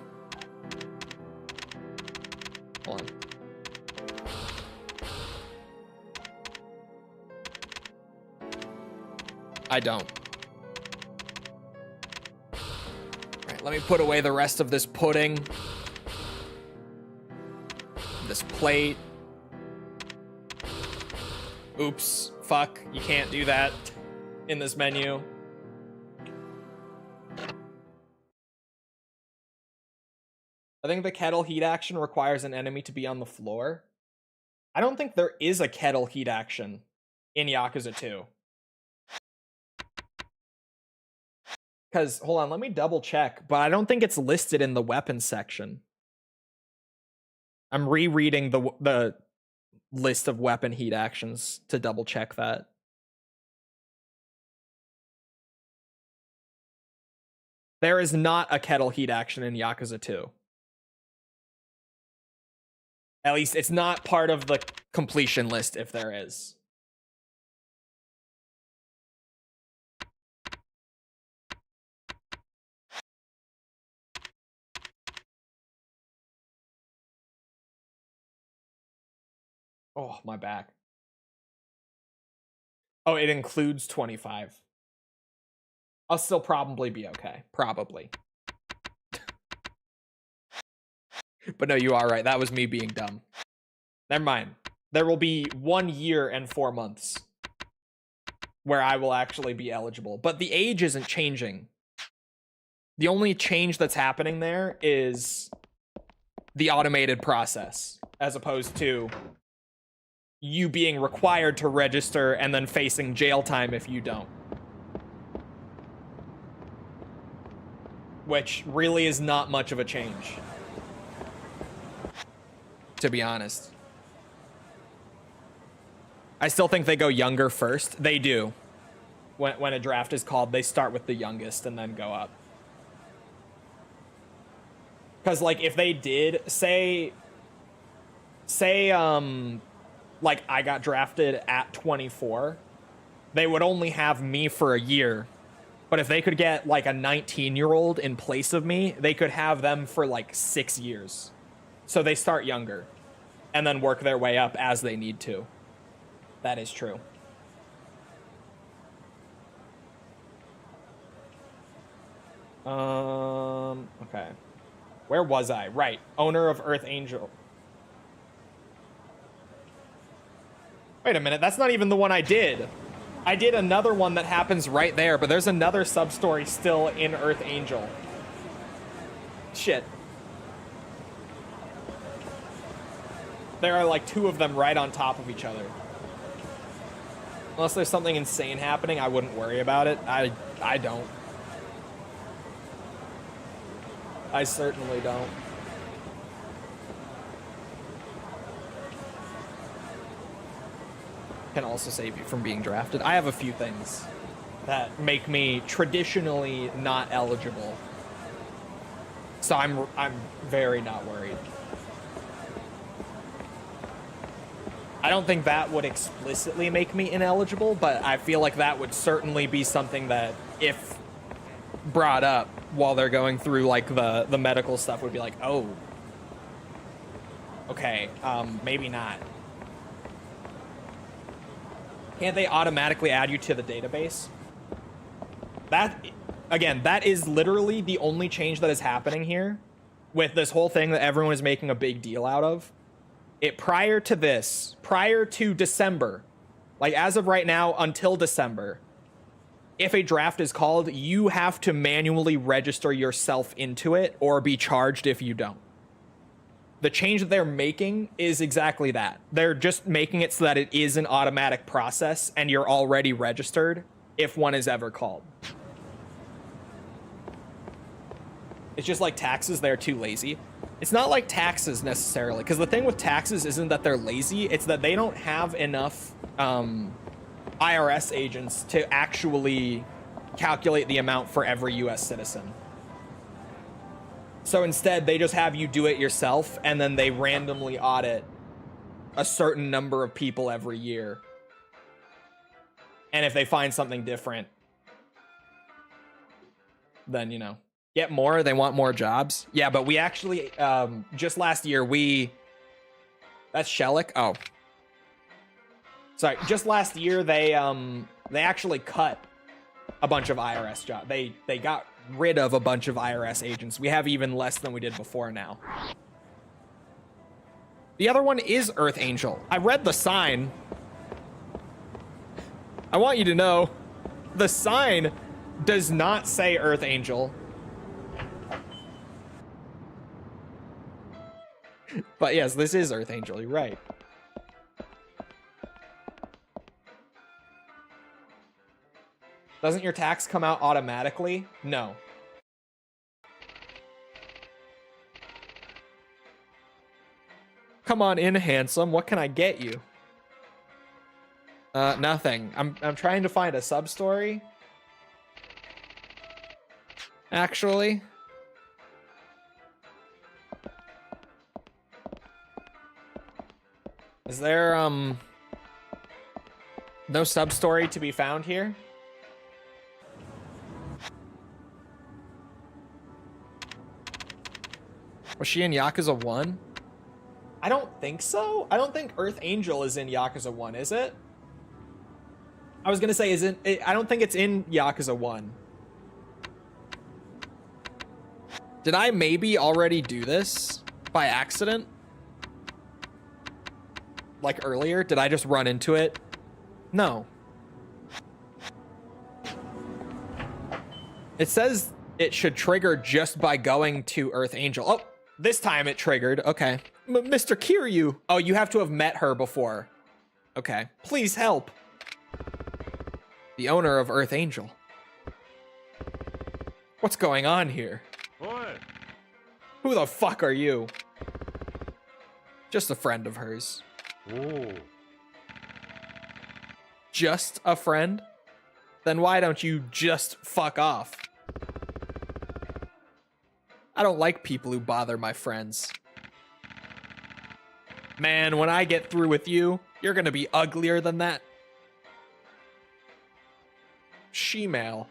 Hold on. I don't. All right, let me put away the rest of this pudding. This plate. Oops, fuck, you can't do that in this menu. I think the kettle heat action requires an enemy to be on the floor. I don't think there is a kettle heat action in Yakuza 2. Because, hold on, let me double check, but I don't think it's listed in the weapons section. I'm rereading the list of weapon heat actions to double check that. There is not a kettle heat action in Yakuza 2. At least it's not part of the completion list if there is. Oh, my back. Oh, it includes 25. I'll still probably be okay. Probably. But no, you are right. That was me being dumb. Never mind. There will be 1 year and 4 months where I will actually be eligible. But the age isn't changing. The only change that's happening there is the automated process, as opposed to you being required to register and then facing jail time if you don't. Which really is not much of a change, to be honest. I still think they go younger first. They do. When a draft is called, they start with the youngest and then go up. Because, like, if they did, say, like, I got drafted at 24, they would only have me for a year. But if they could get, like, a 19-year-old in place of me, they could have them for, like, 6 years. So they start younger and then work their way up as they need to. That is true. Okay. Where was I? Right. Owner of Earth Angel. Wait a minute. That's not even the one I did. I did another one that happens right there, but there's another sub-story still in Earth Angel. Shit. There are like 2 of them right on top of each other. Unless there's something insane happening, I wouldn't worry about it. I don't. I certainly don't. Can also save you from being drafted. I have a few things that make me traditionally not eligible. So I'm very not worried. I don't think that would explicitly make me ineligible, but I feel like that would certainly be something that, if brought up while they're going through like the medical stuff, would be like, oh, okay, maybe not. Can't they automatically add you to the database? That, again, that is literally the only change that is happening here with this whole thing that everyone is making a big deal out of. Prior to December, like as of right now until December, if a draft is called, you have to manually register yourself into it or be charged if you don't. The change that they're making is exactly that. They're just making it so that it is an automatic process and you're already registered if one is ever called. It's just like taxes, they're too lazy. It's not like taxes necessarily, because the thing with taxes isn't that they're lazy, it's that they don't have enough IRS agents to actually calculate the amount for every US citizen. So instead, they just have you do it yourself, and then they randomly audit a certain number of people every year. And if they find something different, then, you know, get more. They want more jobs. Yeah, but we actually, just last year, that's Shelik. Oh. Sorry, just last year, they actually cut a bunch of IRS jobs. They got rid of a bunch of IRS agents. We have even less than we did before now. The other one is Earth Angel. I read the sign. I want you to know, the sign does not say Earth Angel. But yes, this is Earth Angel, you're right. Doesn't your tax come out automatically? No. Come on in, handsome. What can I get you? Nothing. I'm trying to find a sub-story. Actually. Is there, no sub-story to be found here? Was she in Yakuza 1? I don't think so. I don't think Earth Angel is in Yakuza 1, is it? I was gonna say, I don't think it's in Yakuza 1. Did I maybe already do this by accident? Like earlier? Did I just run into it? No. It says it should trigger just by going to Earth Angel. Oh, this time it triggered. Okay. Mr. Kiryu. Oh, you have to have met her before. Okay. Please help. The owner of Earth Angel. What's going on here? Oi. Who the fuck are you? Just a friend of hers. Oh. Just a friend? Then why don't you just fuck off? I don't like people who bother my friends. Man, when I get through with you, you're gonna be uglier than that. Shemale.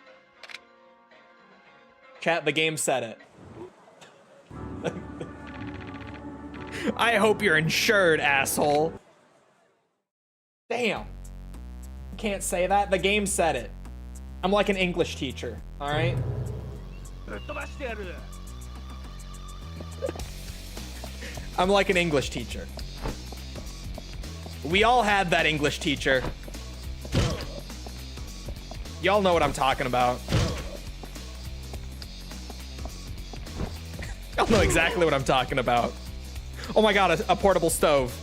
Chat, the game said it. I hope you're insured, asshole. Damn. Can't say that. The game said it. I'm like an English teacher, all right? I'm like an English teacher. We all had that English teacher. Y'all know what I'm talking about. Y'all know exactly what I'm talking about. Oh my god, a portable stove.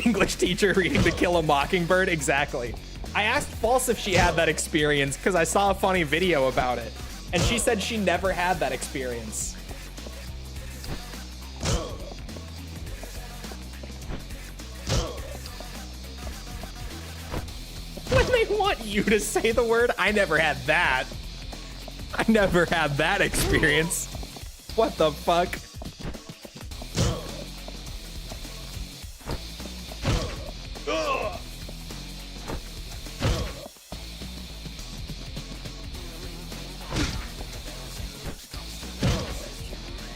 English teacher reading To Kill a Mockingbird, exactly. I asked False if she had that experience because I saw a funny video about it. And she said she never had that experience. When they want you to say the word, I never had that. I never had that experience. What the fuck?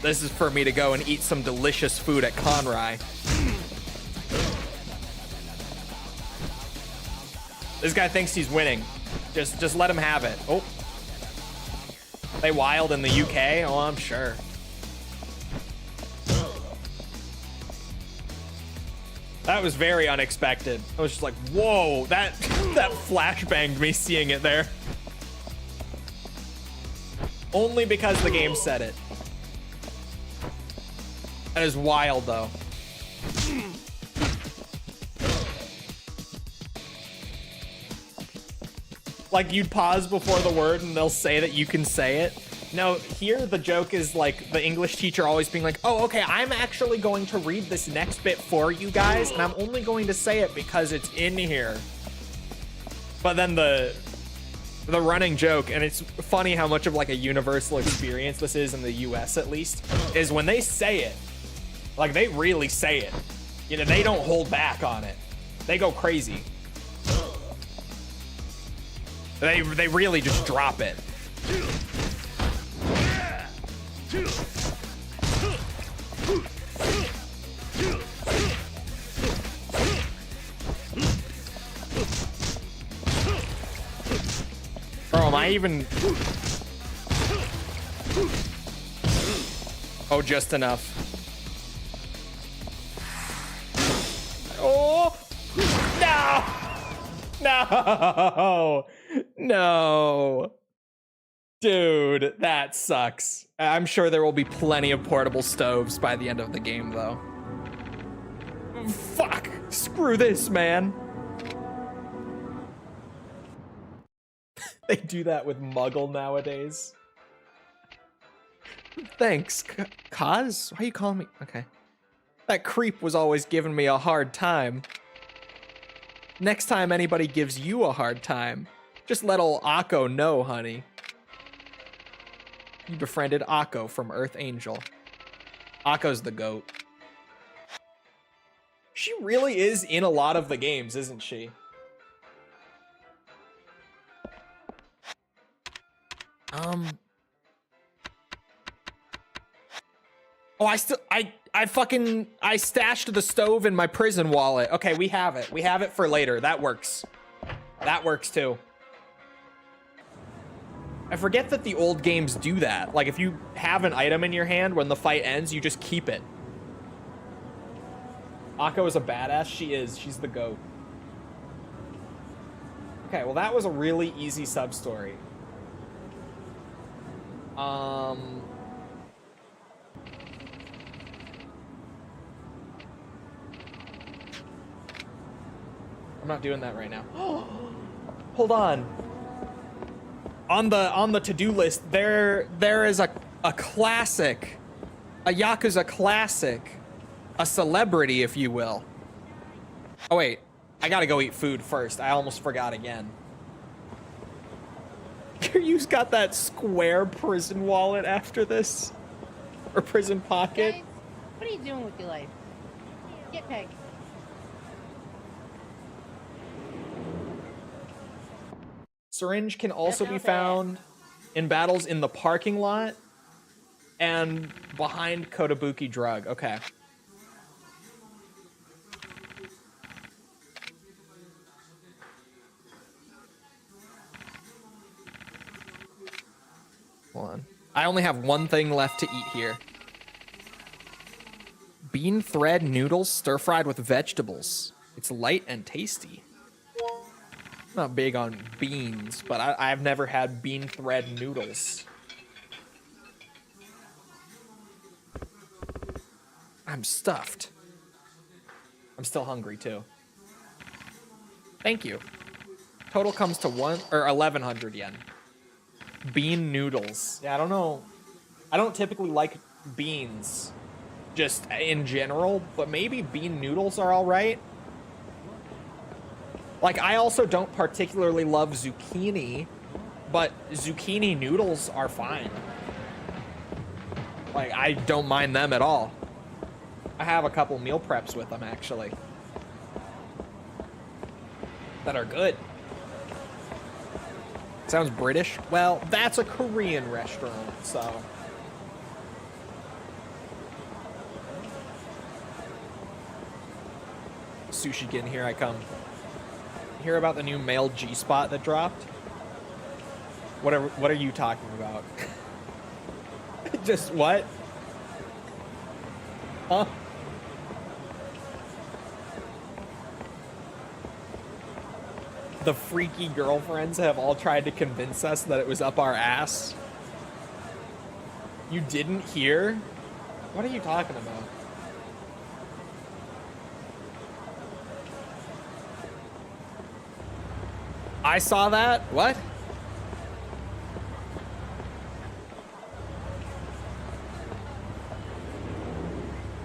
This is for me to go and eat some delicious food at Kanrai. This guy thinks he's winning. Just let him have it. Oh. They wild in the UK? Oh, I'm sure. That was very unexpected. I was just like, whoa, that flashbanged me seeing it there. Only because the game said it. That is wild, though. Like, you'd pause before the word and they'll say that you can say it. No, here the joke is like the English teacher always being like, oh, okay, I'm actually going to read this next bit for you guys, and I'm only going to say it because it's in here. But then the running joke, and it's funny how much of like a universal experience this is in the US at least, is when they say it, like they really say it. You know, they don't hold back on it. They go crazy. They really just drop it. Bro, am I even... Oh, just enough. Oh! No! No! No! Dude, that sucks. I'm sure there will be plenty of portable stoves by the end of the game, though. Fuck! Screw this, man. They do that with Muggle nowadays. Thanks, Kaz? Why are you calling me? Okay. That creep was always giving me a hard time. Next time anybody gives you a hard time, just let ol' Akko know, honey. You befriended Akko from Earth Angel. Akko's the GOAT. She really is in a lot of the games, isn't she? Oh, I stashed the stove in my prison wallet. Okay, we have it. We have it for later. That works. That works too. I forget that the old games do that. Like, if you have an item in your hand, when the fight ends, you just keep it. Akko is a badass. She is. She's the GOAT. Okay, well, that was a really easy sub-story. I'm not doing that right now. Hold on. On the to-do list, there is a classic, a Yakuza classic, a celebrity, if you will. Oh wait, I gotta go eat food first. I almost forgot again. Kiryu's got that square prison wallet after this, or prison pocket. Guys, what are you doing with your life? Get pegged. Syringe can also be found in battles in the parking lot and behind Kotobuki Drug. Okay. Hold on. I only have one thing left to eat here. Bean thread noodles stir-fried with vegetables. It's light and tasty. Not big on beans, but I've never had bean thread noodles. I'm stuffed. I'm still hungry too. Thank you. Total comes to 1,100 yen. Bean noodles. Yeah, I don't know. I don't typically like beans, just in general, but maybe bean noodles are all right. Like, I also don't particularly love zucchini, but zucchini noodles are fine. Like, I don't mind them at all. I have a couple meal preps with them, actually, that are good. Sounds British? Well, that's a Korean restaurant, so. Sushi-gin, here I come. Hear about the new male G-spot that dropped? What are you talking about? Just what? Huh? The freaky girlfriends have all tried to convince us that it was up our ass. You didn't hear? What are you talking about? I saw that? What?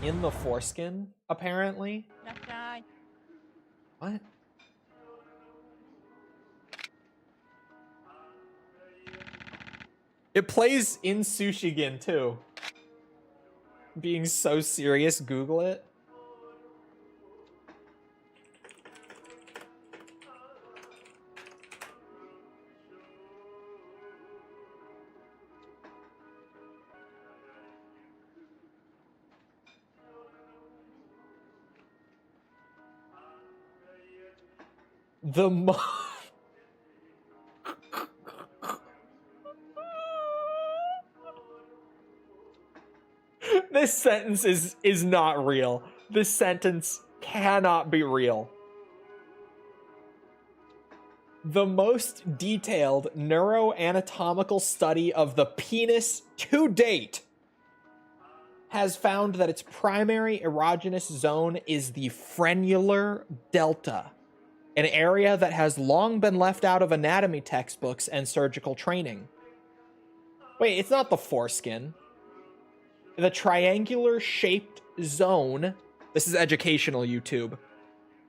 In the foreskin, apparently? What? It plays in Sushigin too. Being so serious, Google it. The mo- This sentence is not real. This sentence cannot be real. The most detailed neuroanatomical study of the penis to date has found that its primary erogenous zone is the frenular delta, an area that has long been left out of anatomy textbooks and surgical training. Wait, it's not the foreskin. The triangular-shaped zone, this is educational YouTube,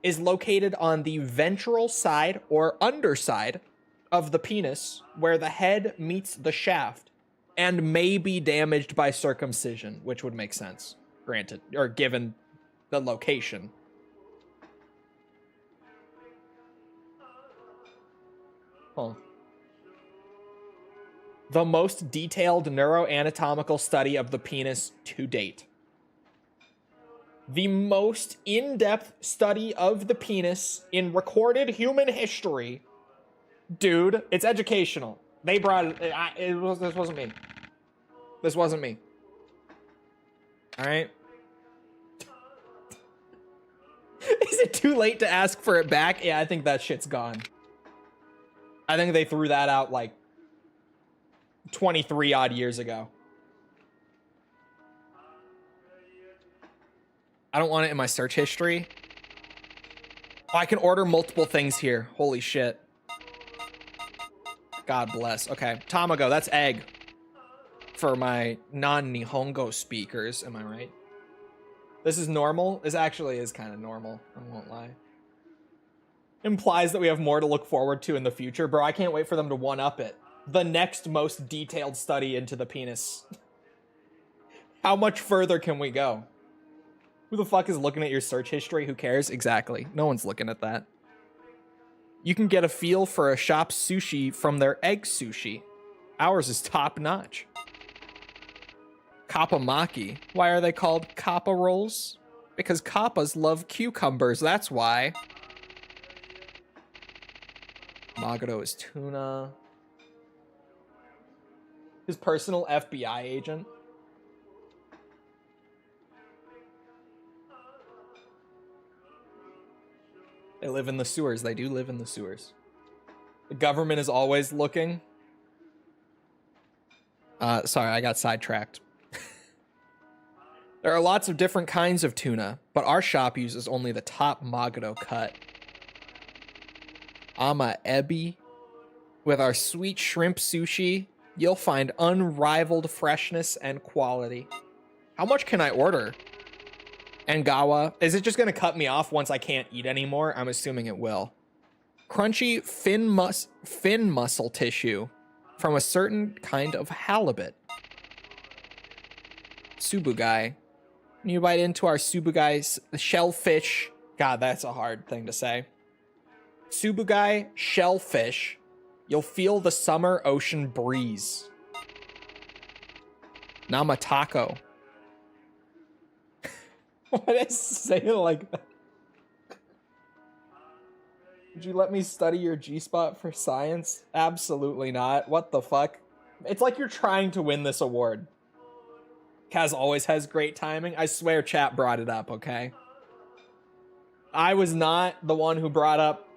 is located on the ventral side or underside of the penis where the head meets the shaft and may be damaged by circumcision, which would make sense, granted, or given the location. Huh. The most detailed neuroanatomical study of the penis to date. The most in-depth study of the penis in recorded human history. Dude, it's educational. They brought it. This wasn't me. This wasn't me. All right. Is it too late to ask for it back? Yeah, I think that shit's gone. I think they threw that out like 23 odd years ago. I don't want it in my search history. Oh, I can order multiple things here. Holy shit. God bless. Okay, tamago, that's egg. For my non-Nihongo speakers, am I right? This is normal? This actually is kind of normal, I won't lie. Implies that we have more to look forward to in the future. Bro, I can't wait for them to one-up it. The next most detailed study into the penis. How much further can we go? Who the fuck is looking at your search history? Who cares? Exactly. No one's looking at that. You can get a feel for a shop's sushi from their egg sushi. Ours is top notch. Kappamaki. Why are they called kappa rolls? Because kappas love cucumbers, that's why. Maguro is tuna. His personal FBI agent. They live in the sewers. They do live in the sewers. The government is always looking. Sorry, I got sidetracked. There are lots of different kinds of tuna, but our shop uses only the top Maguro cut. Ama Ebi. With our sweet shrimp sushi, you'll find unrivaled freshness and quality. How much can I order? Angawa. Is it just going to cut me off once I can't eat anymore? I'm assuming it will. Crunchy fin muscle tissue from a certain kind of halibut. Subugai. When you bite into our Subugai shellfish. God, that's a hard thing to say. Subugai shellfish. You'll feel the summer ocean breeze. Namatako. Why did I say it like that? Would you let me study your G-spot for science? Absolutely not. What the fuck? It's like you're trying to win this award. Kaz always has great timing. I swear chat brought it up, okay? I was not the one who brought up...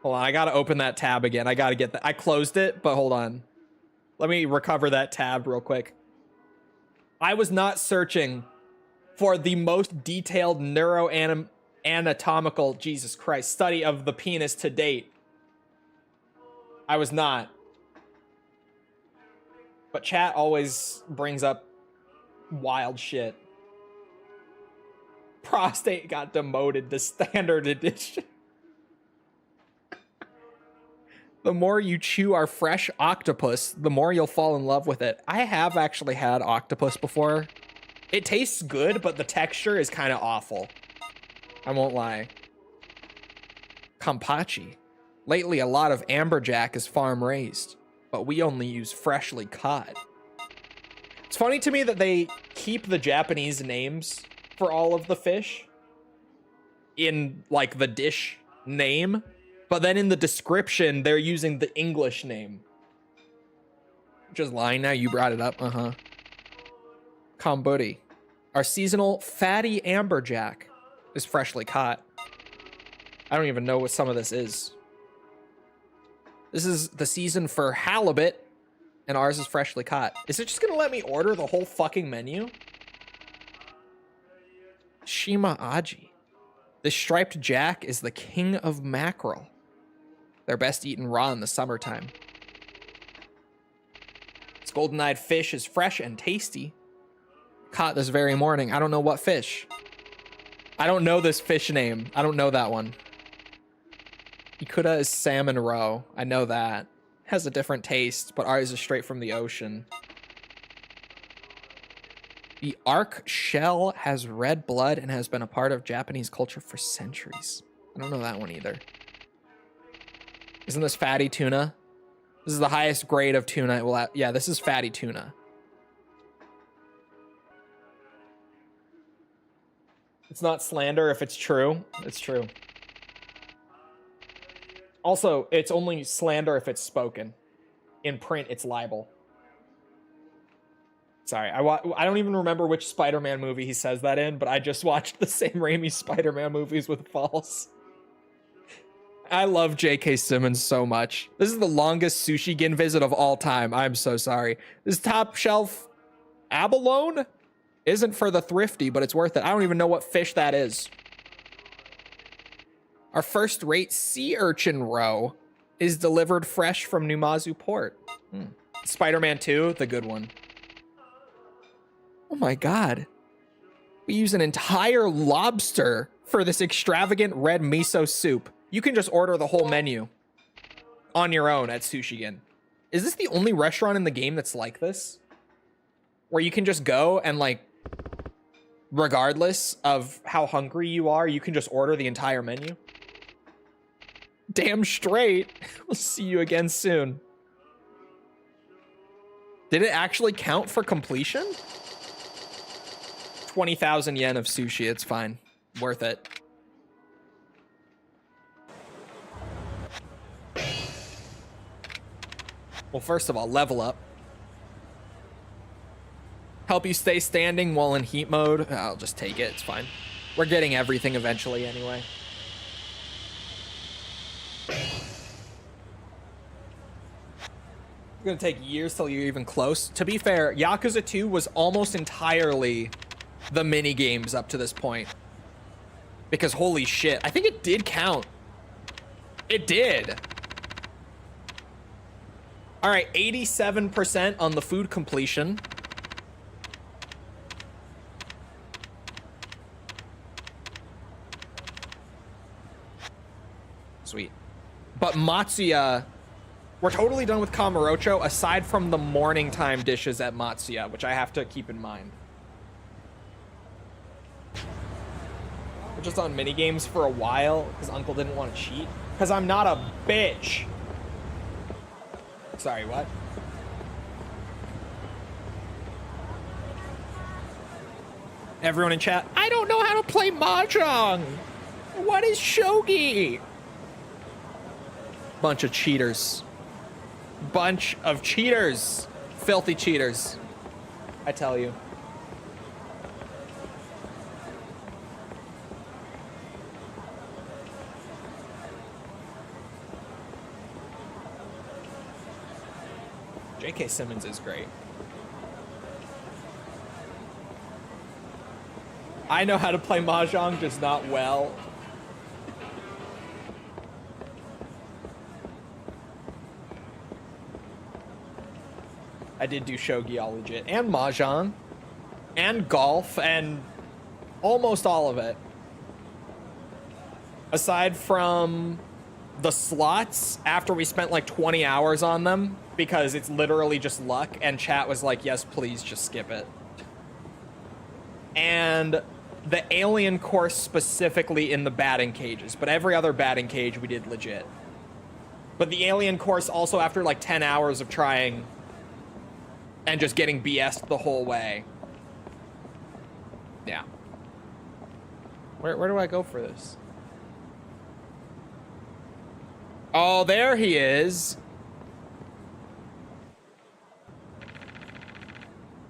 Hold on, I gotta open that tab again. I gotta get that. I closed it, but hold on. Let me recover that tab real quick. I was not searching for the most detailed neuroanatomical, Jesus Christ, study of the penis to date. I was not. But chat always brings up wild shit. Prostate got demoted to standard edition. The more you chew our fresh octopus, the more you'll fall in love with it. I have actually had octopus before. It tastes good, but the texture is kind of awful. I won't lie. Kampachi. Lately, a lot of amberjack is farm raised, but we only use freshly caught. It's funny to me that they keep the Japanese names for all of the fish in, like, the dish name, But then in the description, they're using the English name. Just lying now, you brought it up. Kombuti. Our seasonal fatty amberjack is freshly caught. I don't even know what some of this is. This is the season for halibut, and ours is freshly caught. Is it just gonna let me order the whole fucking menu? Shima Aji. This striped jack is the king of mackerel. They're best eaten raw in the summertime. This golden-eyed fish is fresh and tasty. Caught this very morning. I don't know what fish. I don't know this fish name. I don't know that one. Ikuda is salmon roe. I know that. Has a different taste, but ours is straight from the ocean. The arc shell has red blood and has been a part of Japanese culture for centuries. I don't know that one either. Isn't this fatty tuna? This is the highest grade of tuna. Well, yeah, this is fatty tuna. It's not slander if it's true. It's true. Also, it's only slander if it's spoken. In print, it's libel. Sorry, I don't even remember which Spider-Man movie he says that in, but I just watched the Sam Raimi Spider-Man movies with False. I love J.K. Simmons so much. This is the longest Sushi-Gin visit of all time. I'm so sorry. This top shelf abalone isn't for the thrifty, but it's worth it. I don't even know what fish that is. Our first-rate sea urchin roe is delivered fresh from Numazu Port. Spider-Man 2, the good one. Oh my god. We use an entire lobster for this extravagant red miso soup. You can just order the whole menu on your own at Sushi-Gin. Is this the only restaurant in the game that's like this? Where you can just go and, like, regardless of how hungry you are, you can just order the entire menu? Damn straight. We'll see you again soon. Did it actually count for completion? 20,000 yen of sushi. It's fine. Worth it. Well, first of all, level up. Help you stay standing while in heat mode. I'll just take it. It's fine. We're getting everything eventually anyway. It's gonna take years till you're even close. To be fair, Yakuza 2 was almost entirely the mini games up to this point. Because holy shit, I think it did count. It did. All right, 87% on the food completion. Sweet. But Matsuya, we're totally done with Kamurocho aside from the morning time dishes at Matsuya, which I have to keep in mind. We're just on minigames for a while because Uncle didn't want to cheat. Because I'm not a bitch. Sorry, what? Everyone in chat, I don't know how to play Mahjong. What is shogi? Bunch of cheaters. Bunch of cheaters. Filthy cheaters. I tell you. J.K. Simmons is great. I know how to play Mahjong, just not well. I did do shogi all legit, and Mahjong, and golf, and almost all of it. Aside from the slots, after we spent like 20 hours on them, because it's literally just luck, and chat was like, yes, please, just skip it. And the alien course specifically in the batting cages, but every other batting cage we did legit. But the alien course also after like 10 hours of trying and just getting BS'd the whole way. Yeah. Where do I go for this? Oh, there he is.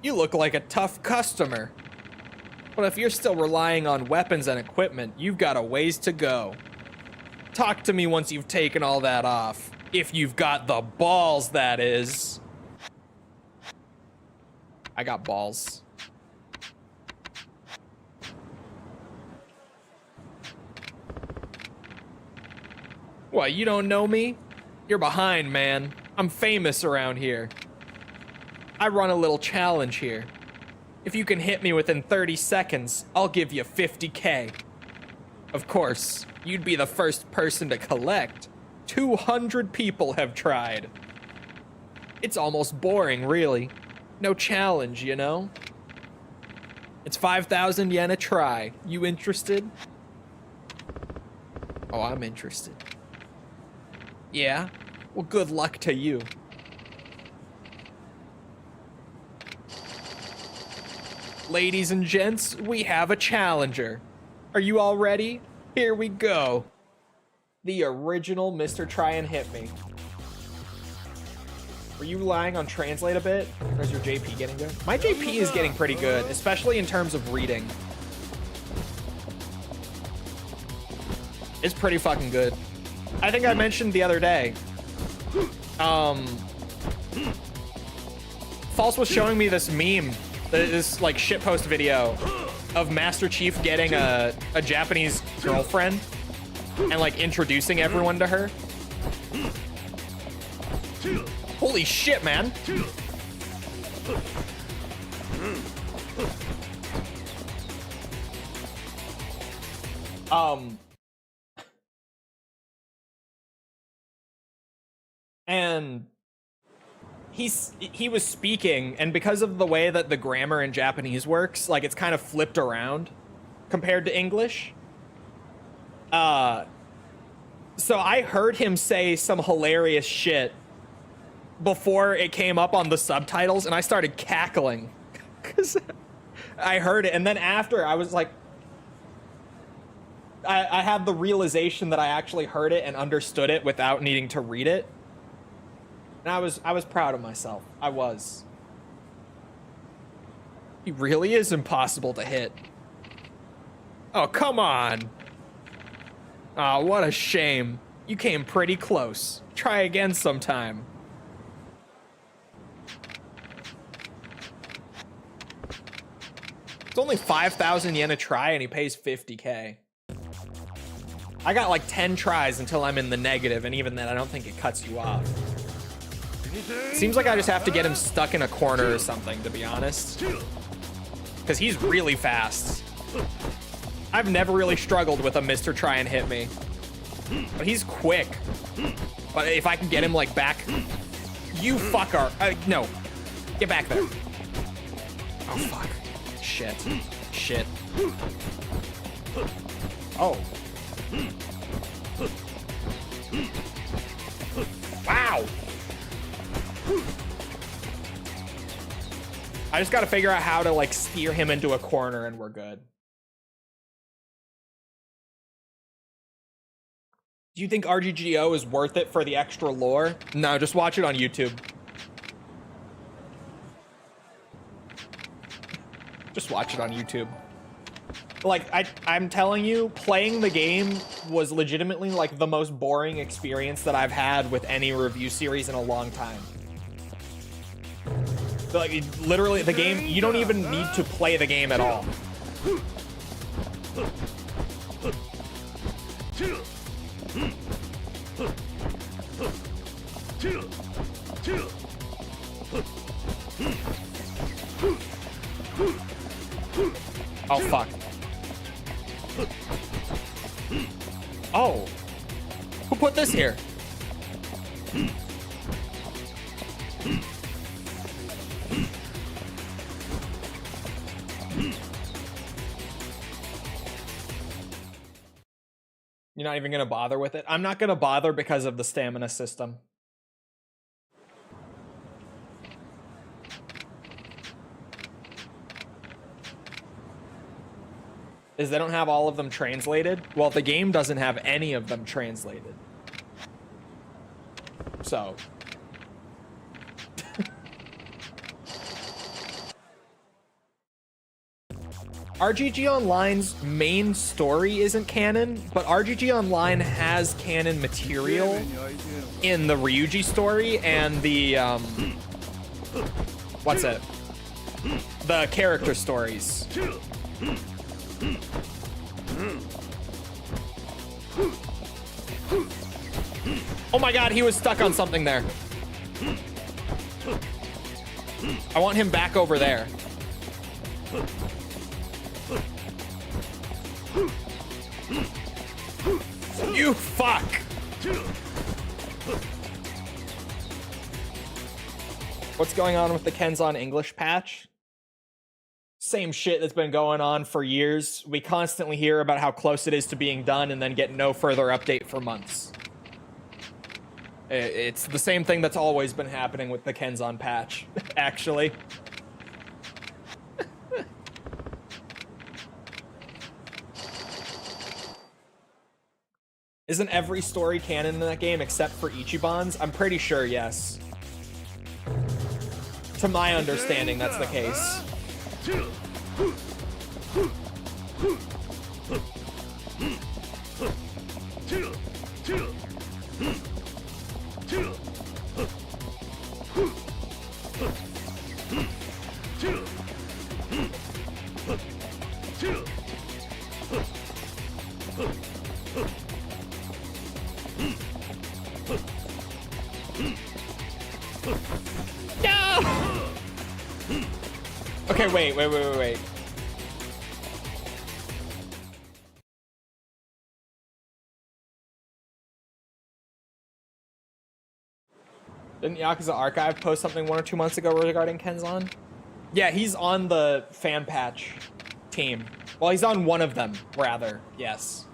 You look like a tough customer. But if you're still relying on weapons and equipment, you've got a ways to go. Talk to me once you've taken all that off. If you've got the balls, that is. I got balls. What, you don't know me? You're behind, man. I'm famous around here. I run a little challenge here. If you can hit me within 30 seconds, I'll give you 50K. Of course, you'd be the first person to collect. 200 people have tried. It's almost boring, really. No challenge, you know? It's 5,000 yen a try. You interested? Oh, I'm interested. Yeah? Well, good luck to you. Ladies and gents, we have a challenger. Are you all ready? Here we go. The original Mr. Try and Hit Me. Were you relying on translate a bit? Or is your JP getting good? My JP is getting pretty good, especially in terms of reading. It's pretty fucking good. I think I mentioned the other day. False was showing me this meme, this like shitpost video of Master Chief getting a Japanese girlfriend and like introducing everyone to her. Holy shit, man. And he was speaking, and because of the way that the grammar in Japanese works, like it's kind of flipped around compared to English. So I heard him say some hilarious shit before it came up on the subtitles, and I started cackling because I heard it, and then after I was like, I had the realization that I actually heard it and understood it without needing to read it. And I was proud of myself. I was. He really is impossible to hit. Oh, come on. Oh, what a shame. You came pretty close. Try again sometime. It's only 5,000 yen a try and he pays 50K. I got like 10 tries until I'm in the negative, and even then I don't think it cuts you off. Seems like I just have to get him stuck in a corner or something, to be honest. Because he's really fast. I've never really struggled with a Mr. Try and Hit Me. But he's quick. But if I can get him, like, back... You fucker. No. Get back there. Oh, fuck. Shit. Shit. Oh. Wow. I just gotta figure out how to, like, steer him into a corner and we're good. Do you think RGGO is worth it for the extra lore? No, just watch it on YouTube. Just watch it on YouTube. Like, I'm telling you, playing the game was legitimately, like, the most boring experience that I've had with any review series in a long time. Like, literally, the game, you don't even need to play the game at all. Oh, fuck. Oh. Who put this here? You're not even gonna bother with it? I'm not gonna bother because of the stamina system. Is they don't have all of them translated? Well, the game doesn't have any of them translated. So. RGG Online's main story isn't canon, but RGG Online has canon material in the Ryuji story and the, what's it? The character stories. Oh my god, he was stuck on something there. I want him back over there. You fuck! What's going on with the Kenzan English patch? Same shit that's been going on for years. We constantly hear about how close it is to being done and then get no further update for months. It's the same thing that's always been happening with the Kenzan patch, actually. Isn't every story canon in that game except for Ichiban's? I'm pretty sure, yes. To my understanding, that's the case. No! Okay, wait. Didn't Yakuza Archive post something 1 or 2 months ago regarding Kenzan? Yeah, he's on the fan patch team. Well, he's on one of them, rather. Yes.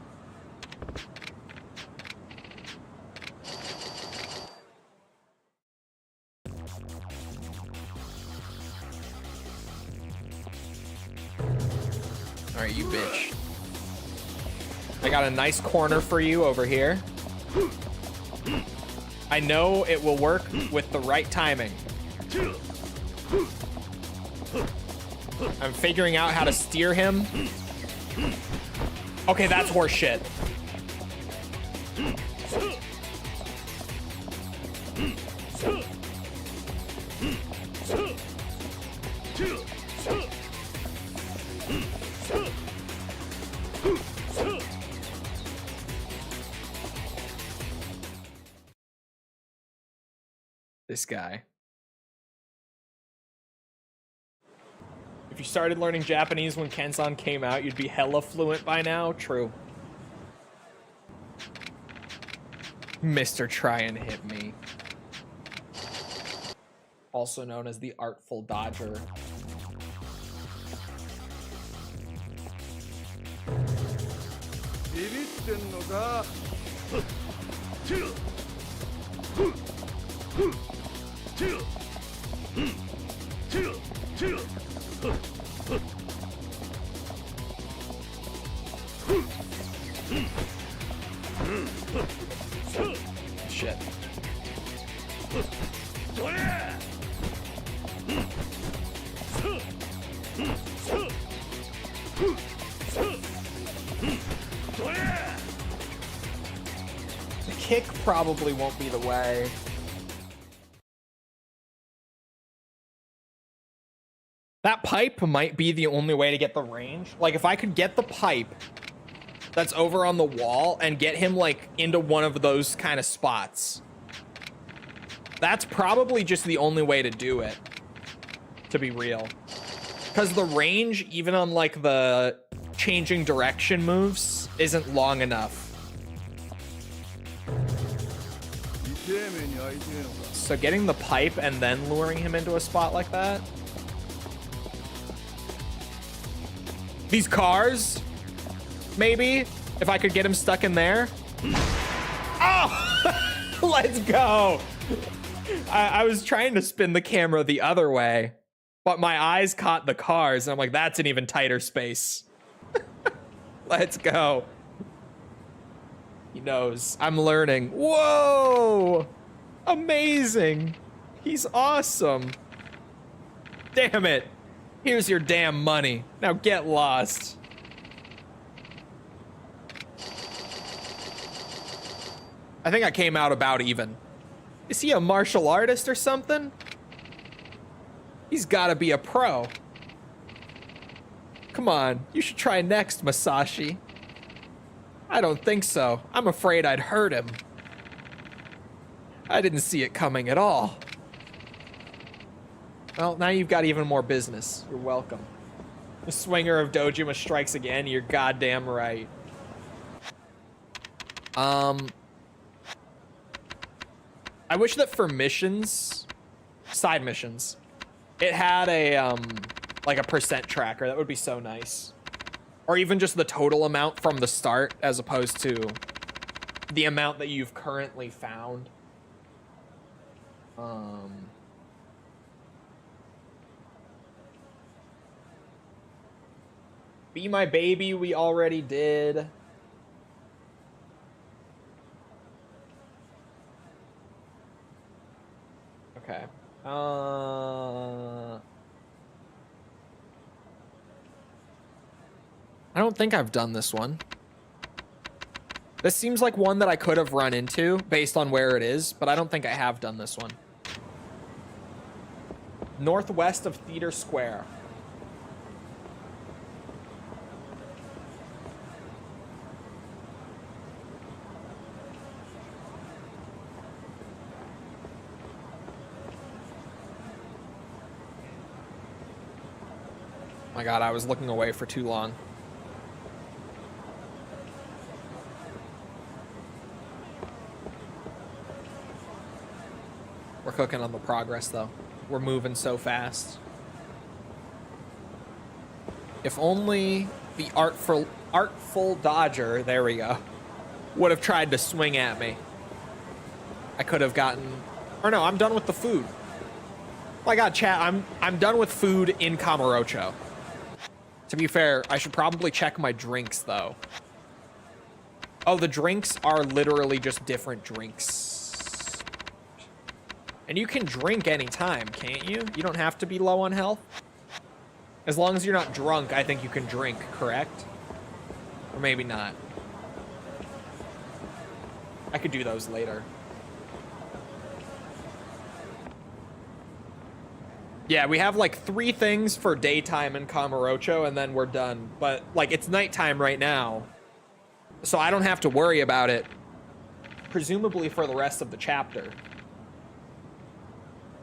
All right, you bitch. I got a nice corner for you over here. I know it will work with the right timing. I'm figuring out how to steer him. Okay, that's horse shit. This guy. If you started learning Japanese when Kenzan came out, you'd be hella fluent by now. True. Mr. Try and Hit Me. Also known as the Artful Dodger. Shit. The kick probably won't be the way. That pipe might be the only way to get the range. Like, if I could get the pipe that's over on the wall and get him, like, into one of those kind of spots. That's probably just the only way to do it, to be real. Because the range, even on, like, the changing direction moves, isn't long enough. So getting the pipe and then luring him into a spot like that. These cars, maybe, if I could get him stuck in there. Oh, let's go. I was trying to spin the camera the other way, but my eyes caught the cars, and I'm like, that's an even tighter space. Let's go. He knows. I'm learning. Whoa. Amazing. He's awesome. Damn it. Here's your damn money. Now get lost. I think I came out about even. Is he a martial artist or something? He's gotta be a pro. Come on, you should try next, Masashi. I don't think so. I'm afraid I'd hurt him. I didn't see it coming at all. Well, now you've got even more business. You're welcome. The swinger of Dojima strikes again. You're goddamn right. I wish that for missions, side missions, it had a, like a percent tracker. That would be so nice. Or even just the total amount from the start as opposed to the amount that you've currently found. Be My Baby, we already did. Okay. I don't think I've done this one. This seems like one that I could have run into based on where it is, but I don't think I have done this one. Northwest of Theater Square. My God, I was looking away for too long. We're cooking on the progress, though. We're moving so fast. If only the artful dodger, there we go, would have tried to swing at me. I could have gotten, or no, I'm done with the food. My God, chat, I'm done with food in Kamurocho. To be fair, I should probably check my drinks, though. Oh, the drinks are literally just different drinks. And you can drink anytime, can't you? You don't have to be low on health. As long as you're not drunk, I think you can drink, correct? Or maybe not. I could do those later. Yeah, we have like 3 things for daytime in Kamurocho, and then we're done. But, like, it's nighttime right now, so I don't have to worry about it, presumably for the rest of the chapter.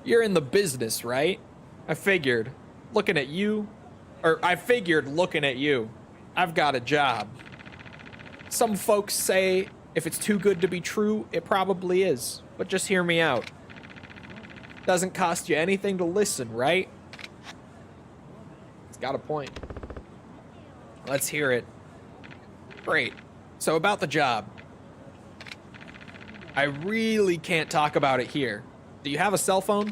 You're in the business, right? I figured looking at you. I've got a job. Some folks say if it's too good to be true, it probably is. But just hear me out. Doesn't cost you anything to listen, right? It's got a point. Let's hear it. Great. So about the job. I really can't talk about it here. Do you have a cell phone?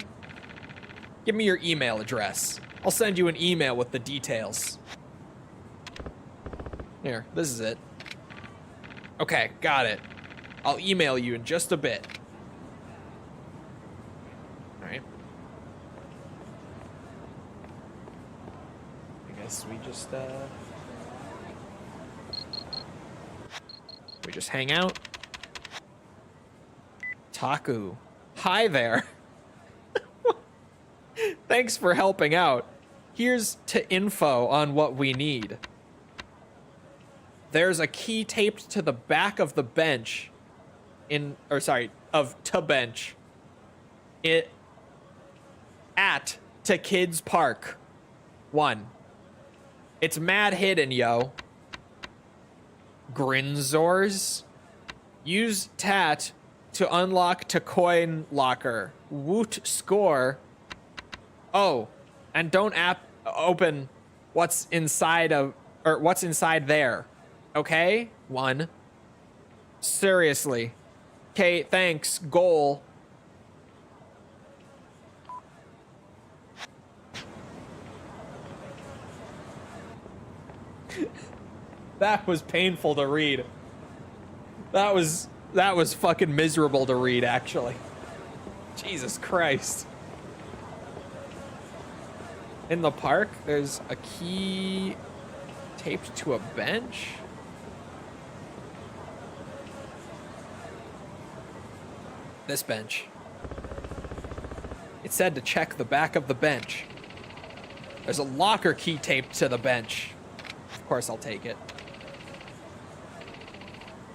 Give me your email address. I'll send you an email with the details. Here, this is it. Okay, got it. I'll email you in just a bit. We just hang out. Taku. Hi there. Thanks for helping out. Here's to info on what we need. There's a key taped to the back of the bench to bench. At to Kids Park. 1. It's mad hidden, yo. Grinzors. Use tat to unlock to coin locker. Woot score. Oh, and don't open what's inside there. Okay? 1. Seriously. Okay, thanks. Goal. That was painful to read. That was fucking miserable to read, actually. Jesus Christ. In the park, there's a key taped to a bench. This bench. It said to check the back of the bench. There's a locker key taped to the bench. Of course, I'll take it.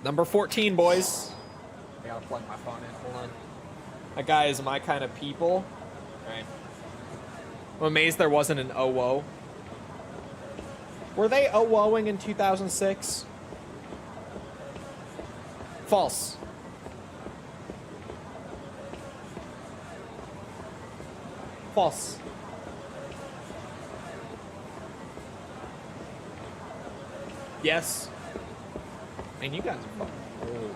Number 14, boys. I gotta plug my phone in. Hold on. That guy is my kind of people. All right. I'm amazed there wasn't an OWO. Were they OWOing in 2006? False. False. Yes. Man, you guys are fucking old.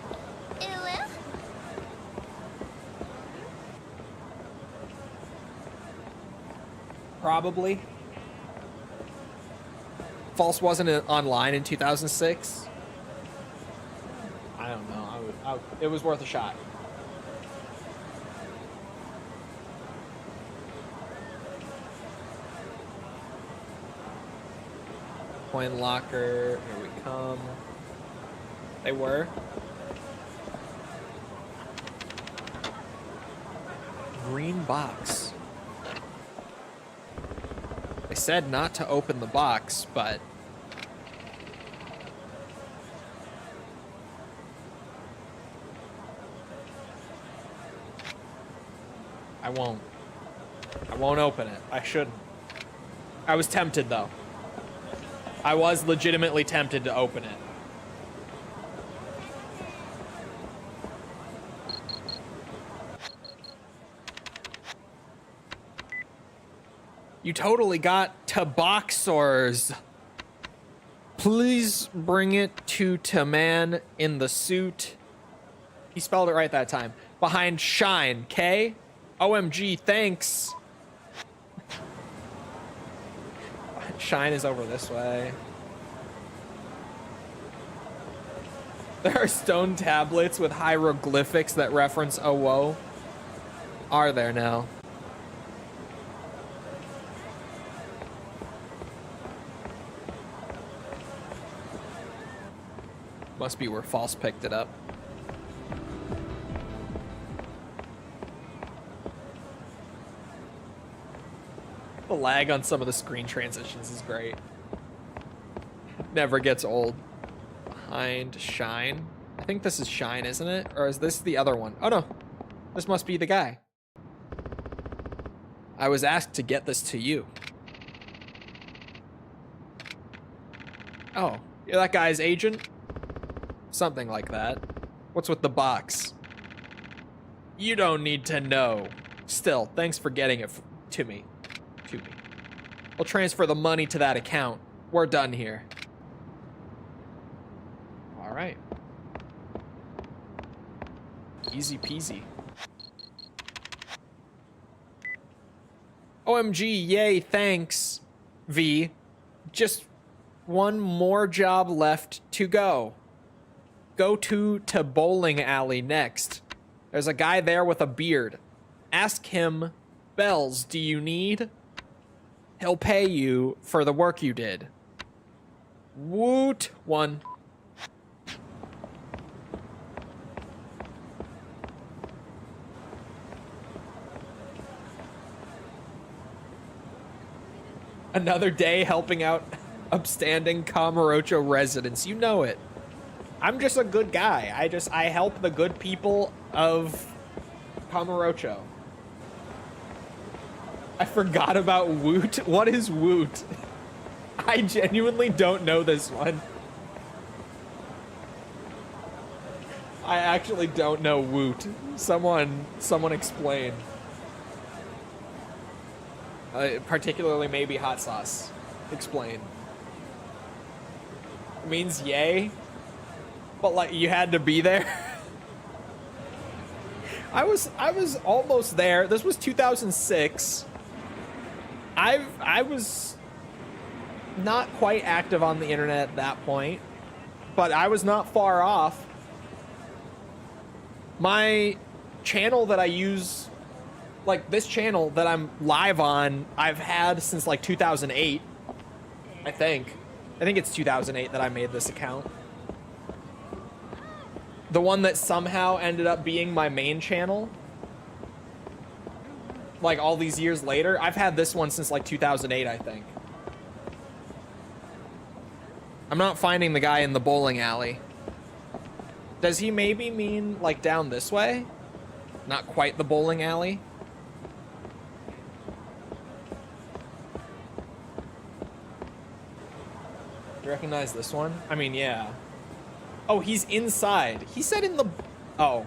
Probably. False wasn't online in 2006. I don't know. It was worth a shot. Coin locker. Here we come. They were. Green box. They said not to open the box, but I won't open it. I shouldn't. I was tempted though. I was legitimately tempted to open it. You totally got Taboxors. Please bring it to man in the suit. He spelled it right that time. Behind Shine, K. OMG, thanks. Shine is over this way. There are stone tablets with hieroglyphics that reference OWO. Are there now? Must be where False picked it up. The lag on some of the screen transitions is great. Never gets old. Behind Shine. I think this is Shine, isn't it? Or is this the other one? Oh no. This must be the guy. I was asked to get this to you. Oh, you're that guy's agent? Something like that. What's with the box? You don't need to know. Still, thanks for getting it to me. I'll transfer the money to that account. We're done here. All right. Easy peasy. OMG, yay, thanks, V. Just one more job left to go. Go to bowling alley next. There's a guy there with a beard. Ask him, bells do you need? He'll pay you for the work you did. Woot one. Another day helping out upstanding Kamurocho residents. You know it. I'm just a good guy. I help the good people of Kamurocho. I forgot about Woot. What is Woot? I genuinely don't know this one. I actually don't know Woot. Someone explain. Particularly maybe hot sauce. Explain. It means yay, but like you had to be there. I was almost there. This was 2006. I was not quite active on the internet at that point, but I was not far off. My channel that I use like this channel that I'm live on, I've had since like 2008, I think. I think it's 2008 that I made this account. The one that somehow ended up being my main channel. Like all these years later, I've had this one since like 2008, I think. I'm not finding the guy in the bowling alley. Does he maybe mean like down this way? Not quite the bowling alley. You recognize this one? I mean, yeah. Oh, he's inside. He said in the... Oh.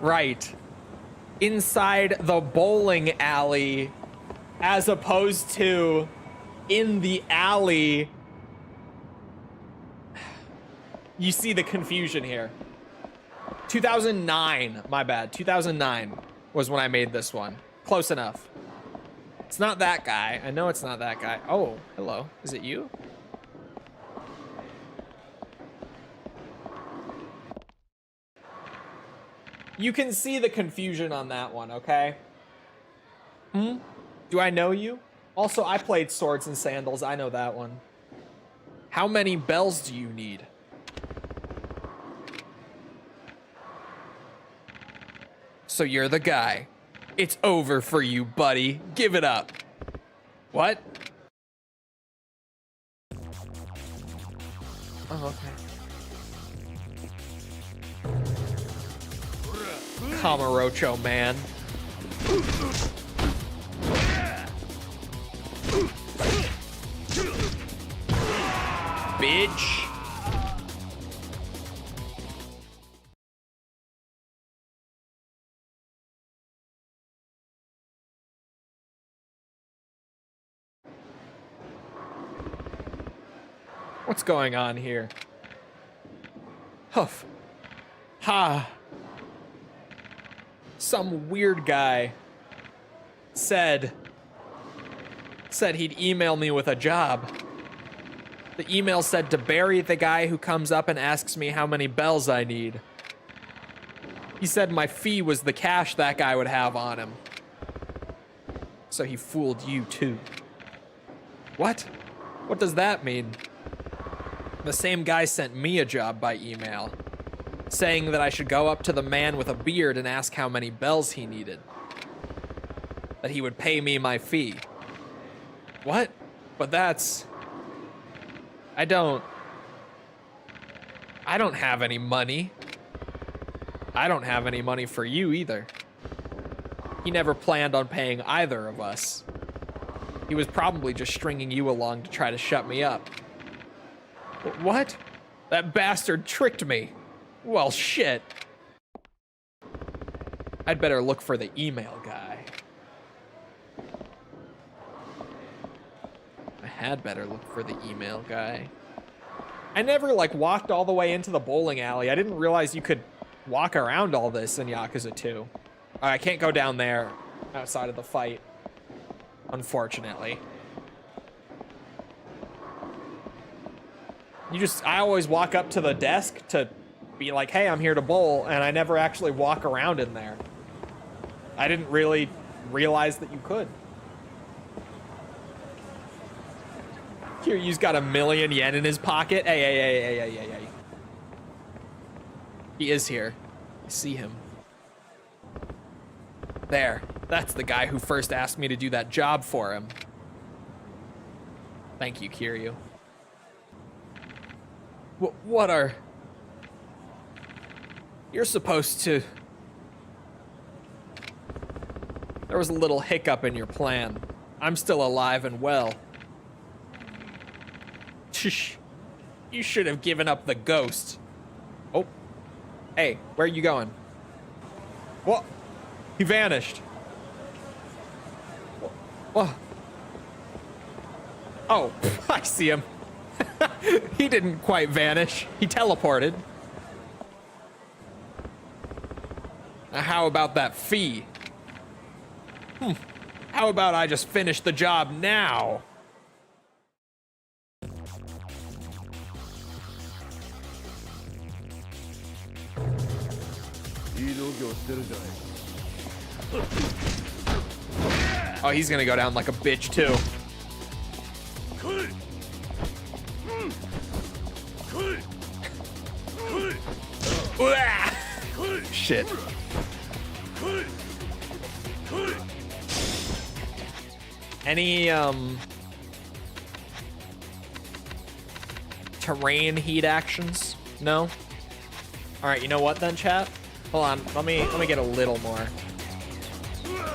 Right. Inside the bowling alley, as opposed to in the alley. You see the confusion here. 2009, my bad. 2009 was when I made this one. Close enough. It's not that guy. I know it's not that guy. Oh, hello. Is it you? You can see the confusion on that one, okay? Do I know you? Also, I played Swords and Sandals. I know that one. How many bells do you need? So you're the guy. It's over for you, buddy. Give it up. What? Oh, okay. Kamarocho, man. Bitch. What's going on here? Huff. Ha. Some weird guy said he'd email me with a job. The email said to bury the guy who comes up and asks me how many bells I need. He said my fee was the cash that guy would have on him. So he fooled you too. What? What does that mean? The same guy sent me a job by email, saying that I should go up to the man with a beard and ask how many bells he needed. That he would pay me my fee. What? But that's... I don't have any money. I don't have any money for you either. He never planned on paying either of us. He was probably just stringing you along to try to shut me up. What? That bastard tricked me. Well, shit. I'd better look for the email guy. I had better look for the email guy. I never, like, walked all the way into the bowling alley. I didn't realize you could walk around all this in Yakuza 2. I can't go down there outside of the fight, unfortunately. I always walk up to the desk to be like, hey, I'm here to bowl, and I never actually walk around in there. I didn't really realize that you could. Kiryu's got 1,000,000 yen in his pocket. Hey. He is here. I see him. There. That's the guy who first asked me to do that job for him. Thank you, Kiryu. What are... You're supposed to... There was a little hiccup in your plan. I'm still alive and well. Shh. You should have given up the ghost. Oh. Hey, where are you going? What? He vanished. What? Oh, I see him. He didn't quite vanish. He teleported. Now, how about that fee? How about I just finish the job now? Oh, he's gonna go down like a bitch too. Shit. Any terrain heat actions? No? Alright, you know what then, chat? Hold on, let me get a little more.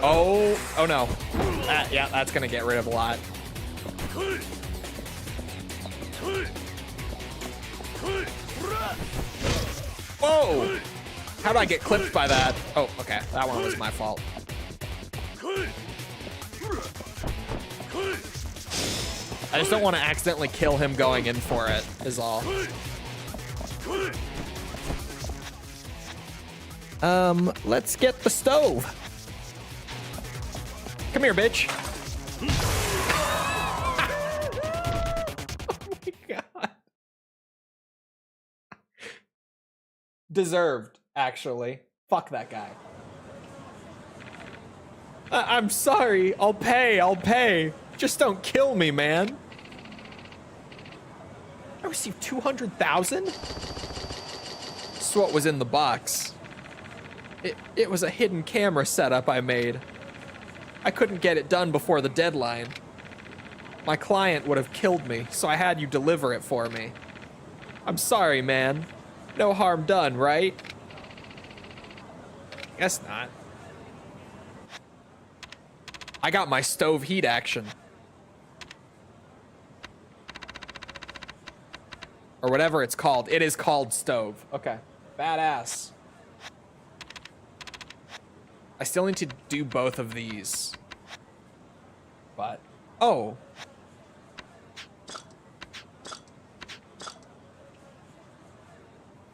Oh no. Yeah, that's gonna get rid of a lot. Whoa! How did I get clipped by that? Oh, okay, that one was my fault. I just don't want to accidentally kill him going in for it, is all. Let's get the stove. Come here, bitch. Oh my god. Deserved, actually. Fuck that guy. I'm sorry. I'll pay. Just don't kill me, man. I received 200,000? That's what was in the box. It was a hidden camera setup I made. I couldn't get it done before the deadline. My client would have killed me, so I had you deliver it for me. I'm sorry, man. No harm done, right? Guess not. I got my stove heat action. Or whatever it's called. It is called stove. Okay. Badass. I still need to do both of these. But, oh.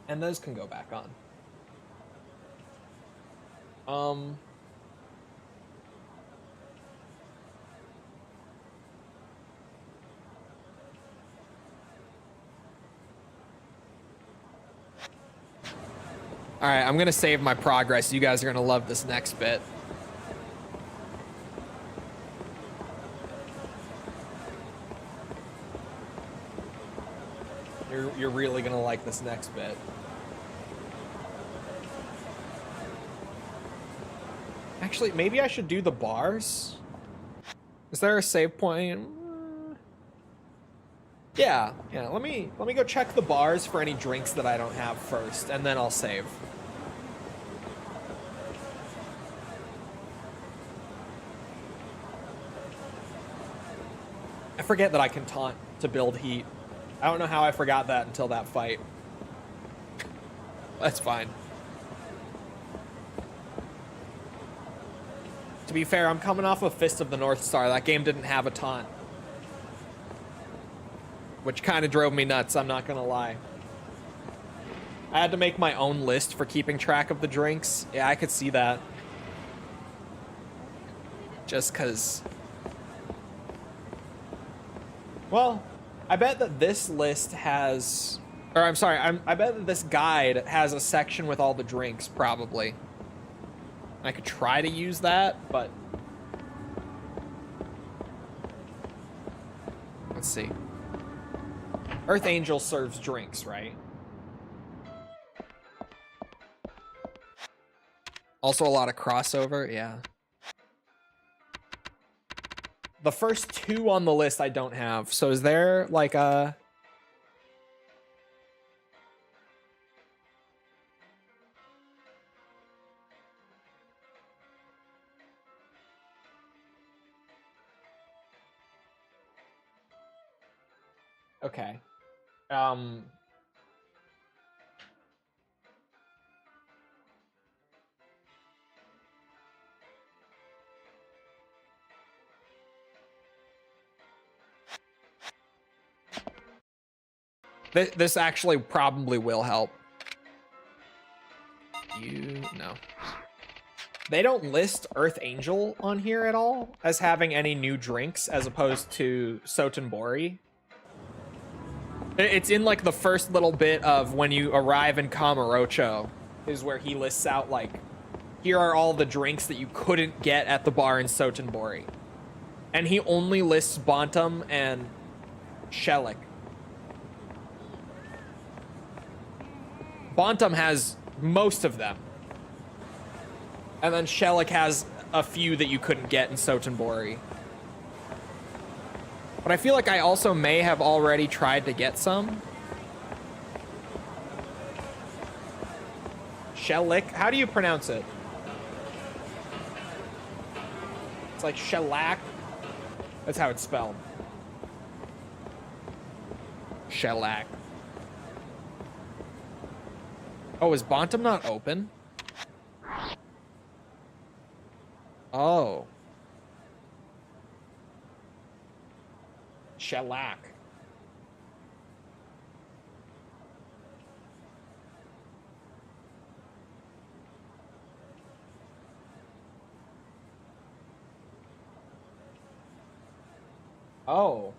And those can go back on. All right, I'm gonna save my progress. You guys are gonna love this next bit. You're really gonna like this next bit. Actually, maybe I should do the bars. Is there a save point? Yeah. Let me go check the bars for any drinks that I don't have first, and then I'll save. I forget that I can taunt to build heat. I don't know how I forgot that until that fight. That's fine. To be fair, I'm coming off of Fist of the North Star. That game didn't have a taunt. Which kind of drove me nuts, I'm not gonna lie. I had to make my own list for keeping track of the drinks. Yeah, I could see that. Just cause... Well, I bet that this list has... Or I'm sorry, I bet that this guide has a section with all the drinks, probably. I could try to use that, but... Let's see. Earth Angel serves drinks, right? Also a lot of crossover, yeah. The first two on the list I don't have. So is there like a... Okay. This actually probably will help. No. They don't list Earth Angel on here at all as having any new drinks as opposed to Sotenbori. It's in like the first little bit of when you arrive in Kamurocho. is where he lists out, like, here are all the drinks that you couldn't get at the bar in Sotenbori. And he only lists Bantam and Shelik. Bantam has most of them. And then Shelik has a few that you couldn't get in Sotenbori. But I feel like I also may have already tried to get some. Shelik? How do you pronounce it? It's like shellac. That's how it's spelled. Shellac. Oh, is Bantam not open? Oh. Shellac. Oh.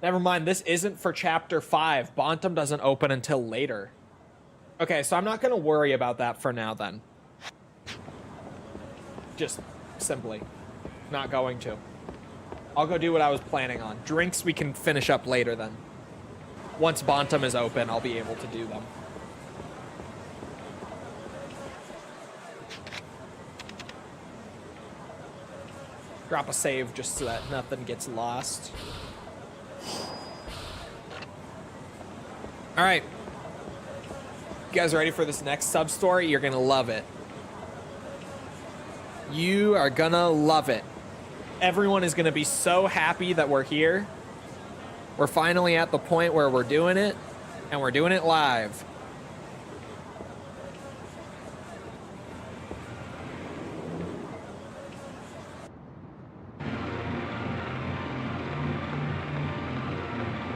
Never mind, this isn't for chapter 5. Bantam doesn't open until later. Okay, so I'm not gonna worry about that for now then. Just simply not going to. I'll go do what I was planning on. Drinks we can finish up later then. Once Bantam is open, I'll be able to do them. Drop a save just so that nothing gets lost. All right. You guys ready for this next sub-story? You're gonna love it. You are gonna love it. Everyone is gonna be so happy that we're here. We're finally at the point where we're doing it, and we're doing it live.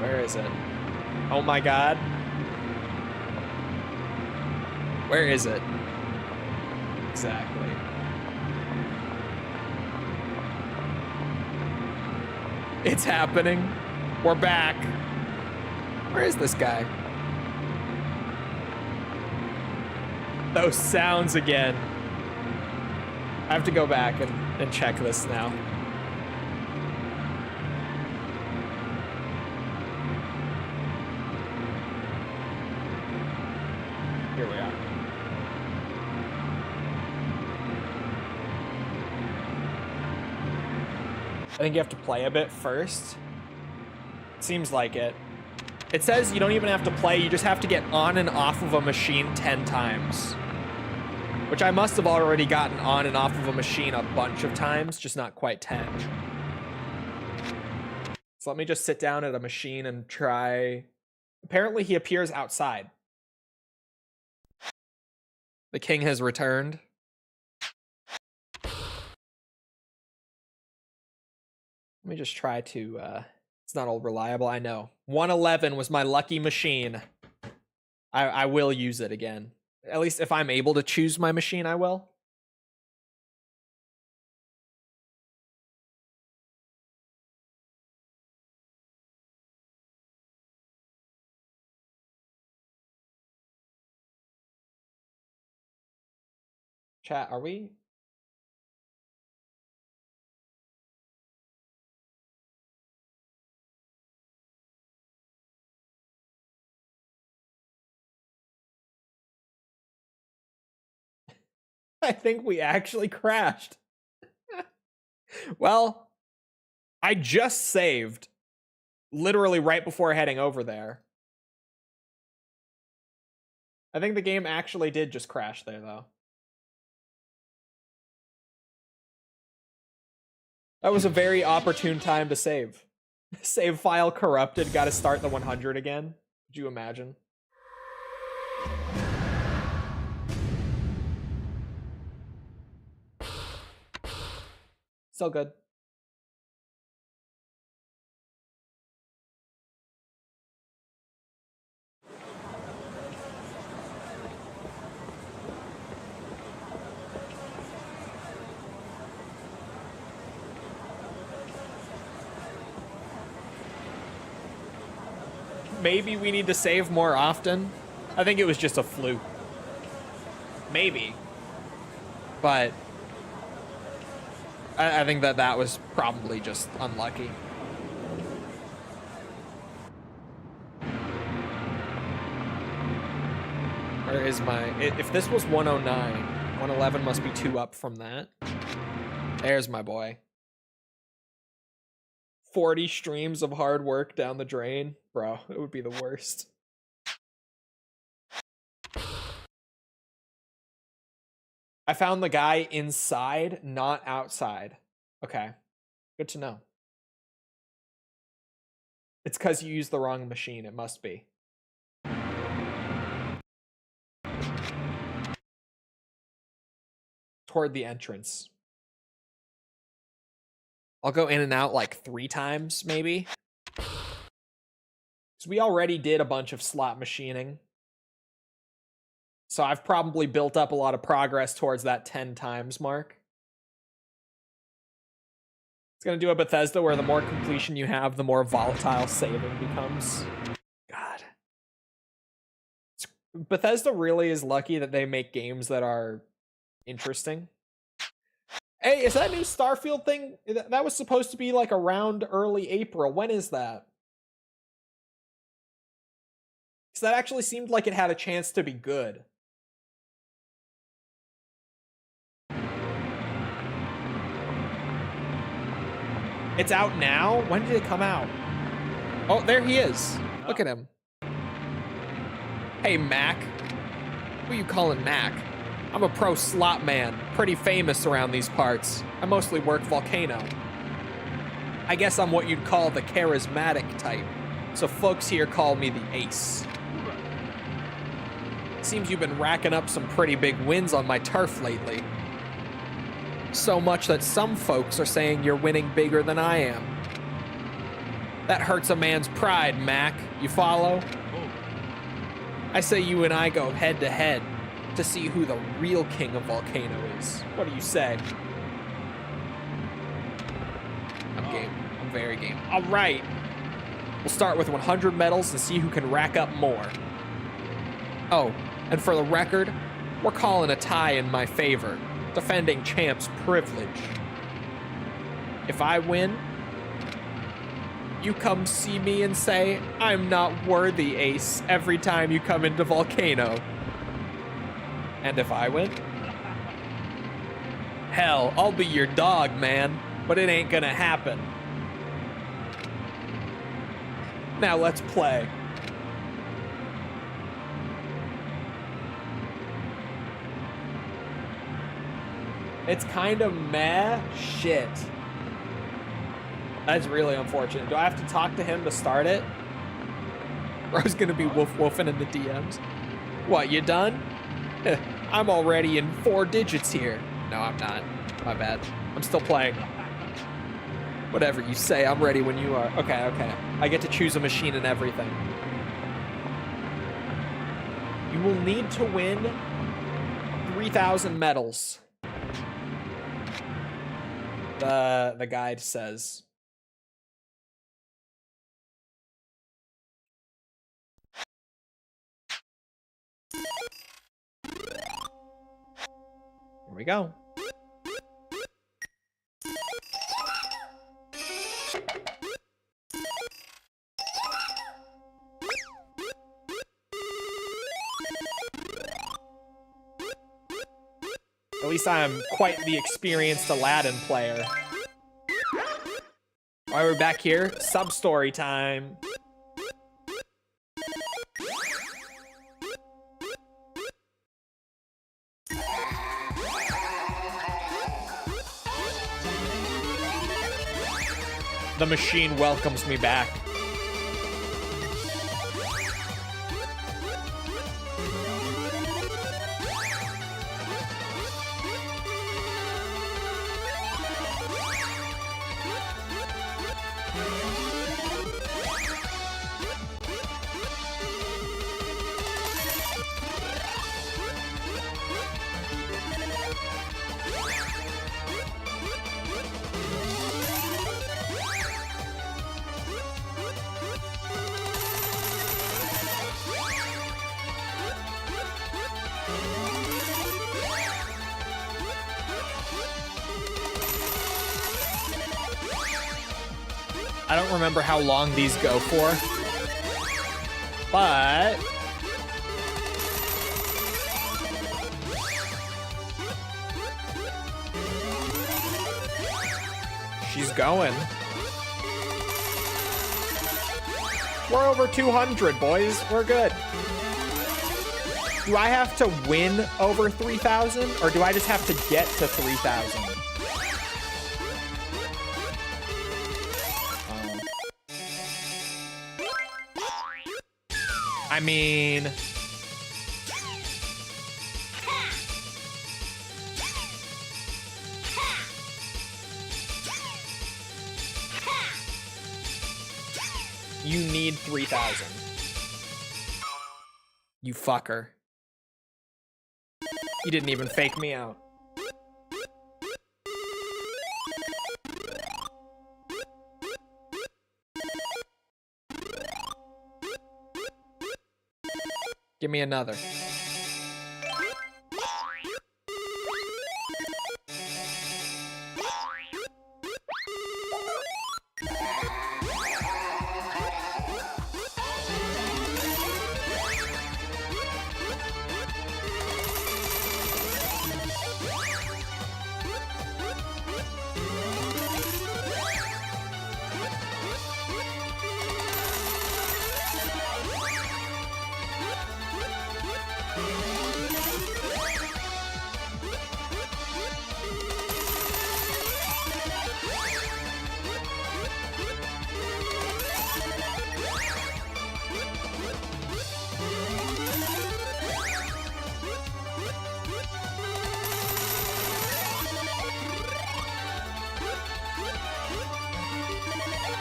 Where is it? Oh my god. Where is it? Exactly. It's happening. We're back. Where is this guy? Those sounds again. I have to go back and check this now. Here we are. I think you have to play a bit first. Seems like it. It says you don't even have to play, you just have to get on and off of a machine 10 times. Which I must have already gotten on and off of a machine a bunch of times, just not quite 10. So let me just sit down at a machine and try. Apparently he appears outside. The king has returned. Let me just try to, it's not all reliable, I know. 111 was my lucky machine. I will use it again. At least if I'm able to choose my machine, I will. Chat, are we? I think we actually crashed. Well, I just saved literally right before heading over there. I think the game actually did just crash there, though. That was a very opportune time to save. Save file corrupted, gotta start the 100 again. Could you imagine? Still good. maybe we need to save more often. I think it was just a fluke. Maybe. But I think that was probably just unlucky. Where is my... If this was 109, 111 must be 2 up from that. There's my boy. 40 streams of hard work down the drain. Bro, it would be the worst. I found the guy inside, not outside. Okay. Good to know. It's because you used the wrong machine. It must be. Toward the entrance. I'll go in and out like 3 times, maybe. Because we already did a bunch of slot machining. So I've probably built up a lot of progress towards that 10 times mark. It's going to do a Bethesda where the more completion you have, the more volatile saving becomes. God. Bethesda really is lucky that they make games that are interesting. Hey, is that new Starfield thing? That was supposed to be like around early April. When is that? Because that actually seemed like it had a chance to be good. It's out now? When did it come out? Oh, there he is. Look at him. Hey, Mac. Who you calling Mac? I'm a pro slot man, pretty famous around these parts. I mostly work Volcano. I guess I'm what you'd call the charismatic type, so folks here call me the Ace. Seems you've been racking up some pretty big wins on my turf lately. So much that some folks are saying you're winning bigger than I am. That hurts a man's pride, Mac. You follow? I say you and I go head to head to see who the real king of Volcano is. What do you say? I'm game. I'm very game. All right. We'll start with 100 medals and see who can rack up more. Oh, and for the record, we're calling a tie in my favor. Defending champ's privilege. If I win, you come see me and say, I'm not worthy, Ace, every time you come into Volcano. And if I win? Hell, I'll be your dog, man, but it ain't gonna happen. Now let's play. It's kind of meh shit. That's really unfortunate. Do I have to talk to him to start it? Bro's gonna be woof-woofing in the DMs. What, you done? I'm already in 4 digits here. No, I'm not. My bad. I'm still playing. Whatever you say, I'm ready when you are. Okay, okay. I get to choose a machine and everything. You will need to win 3,000 medals. The guide says. Here we go. At least I'm quite the experienced Aladdin player. Alright, we're back here. Substory time. The machine welcomes me back. I don't remember how long these go for, but she's going. We're over 200, boys. We're good. Do I have to win over 3,000, or do I just have to get to 3,000? I mean, you need 3,000. You fucker. You didn't even fake me out. Give me another.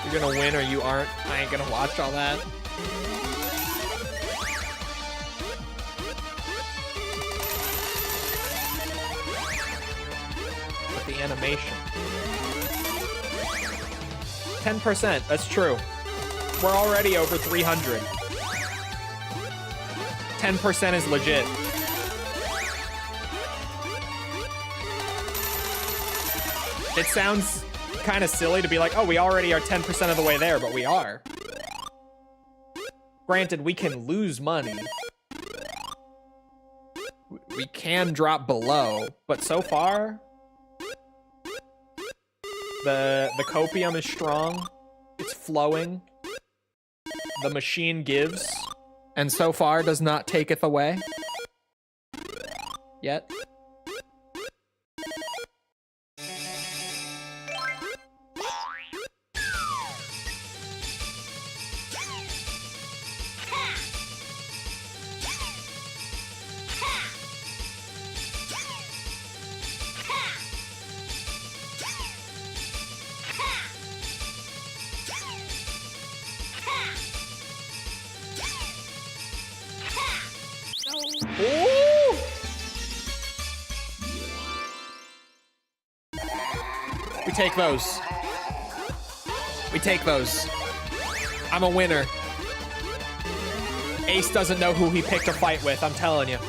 You're gonna win or you aren't. I ain't gonna watch all that. But the animation. 10%, that's true. We're already over 300. 10% is legit. It sounds kind of silly to be like, oh, we already are 10% of the way there, but we are. Granted, we can lose money. We can drop below, but so far, the copium is strong. It's flowing. The machine gives, and so far does not taketh away. Yet. We take those. We take those. I'm a winner. Ace doesn't know who he picked a fight with, I'm telling you.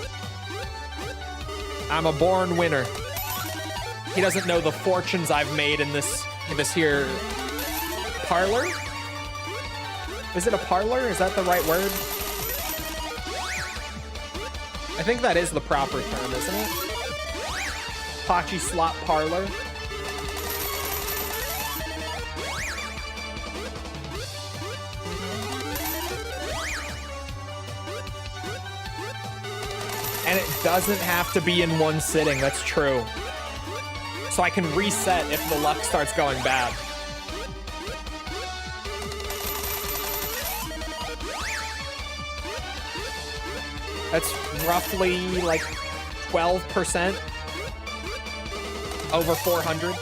I'm a born winner. He doesn't know the fortunes I've made in this here parlor. Is it a parlor? Is that the right word? I think that is the proper term, isn't it? Pachi slot parlor. And it doesn't have to be in one sitting, that's true. So I can reset if the luck starts going bad. That's roughly like 12% over 400.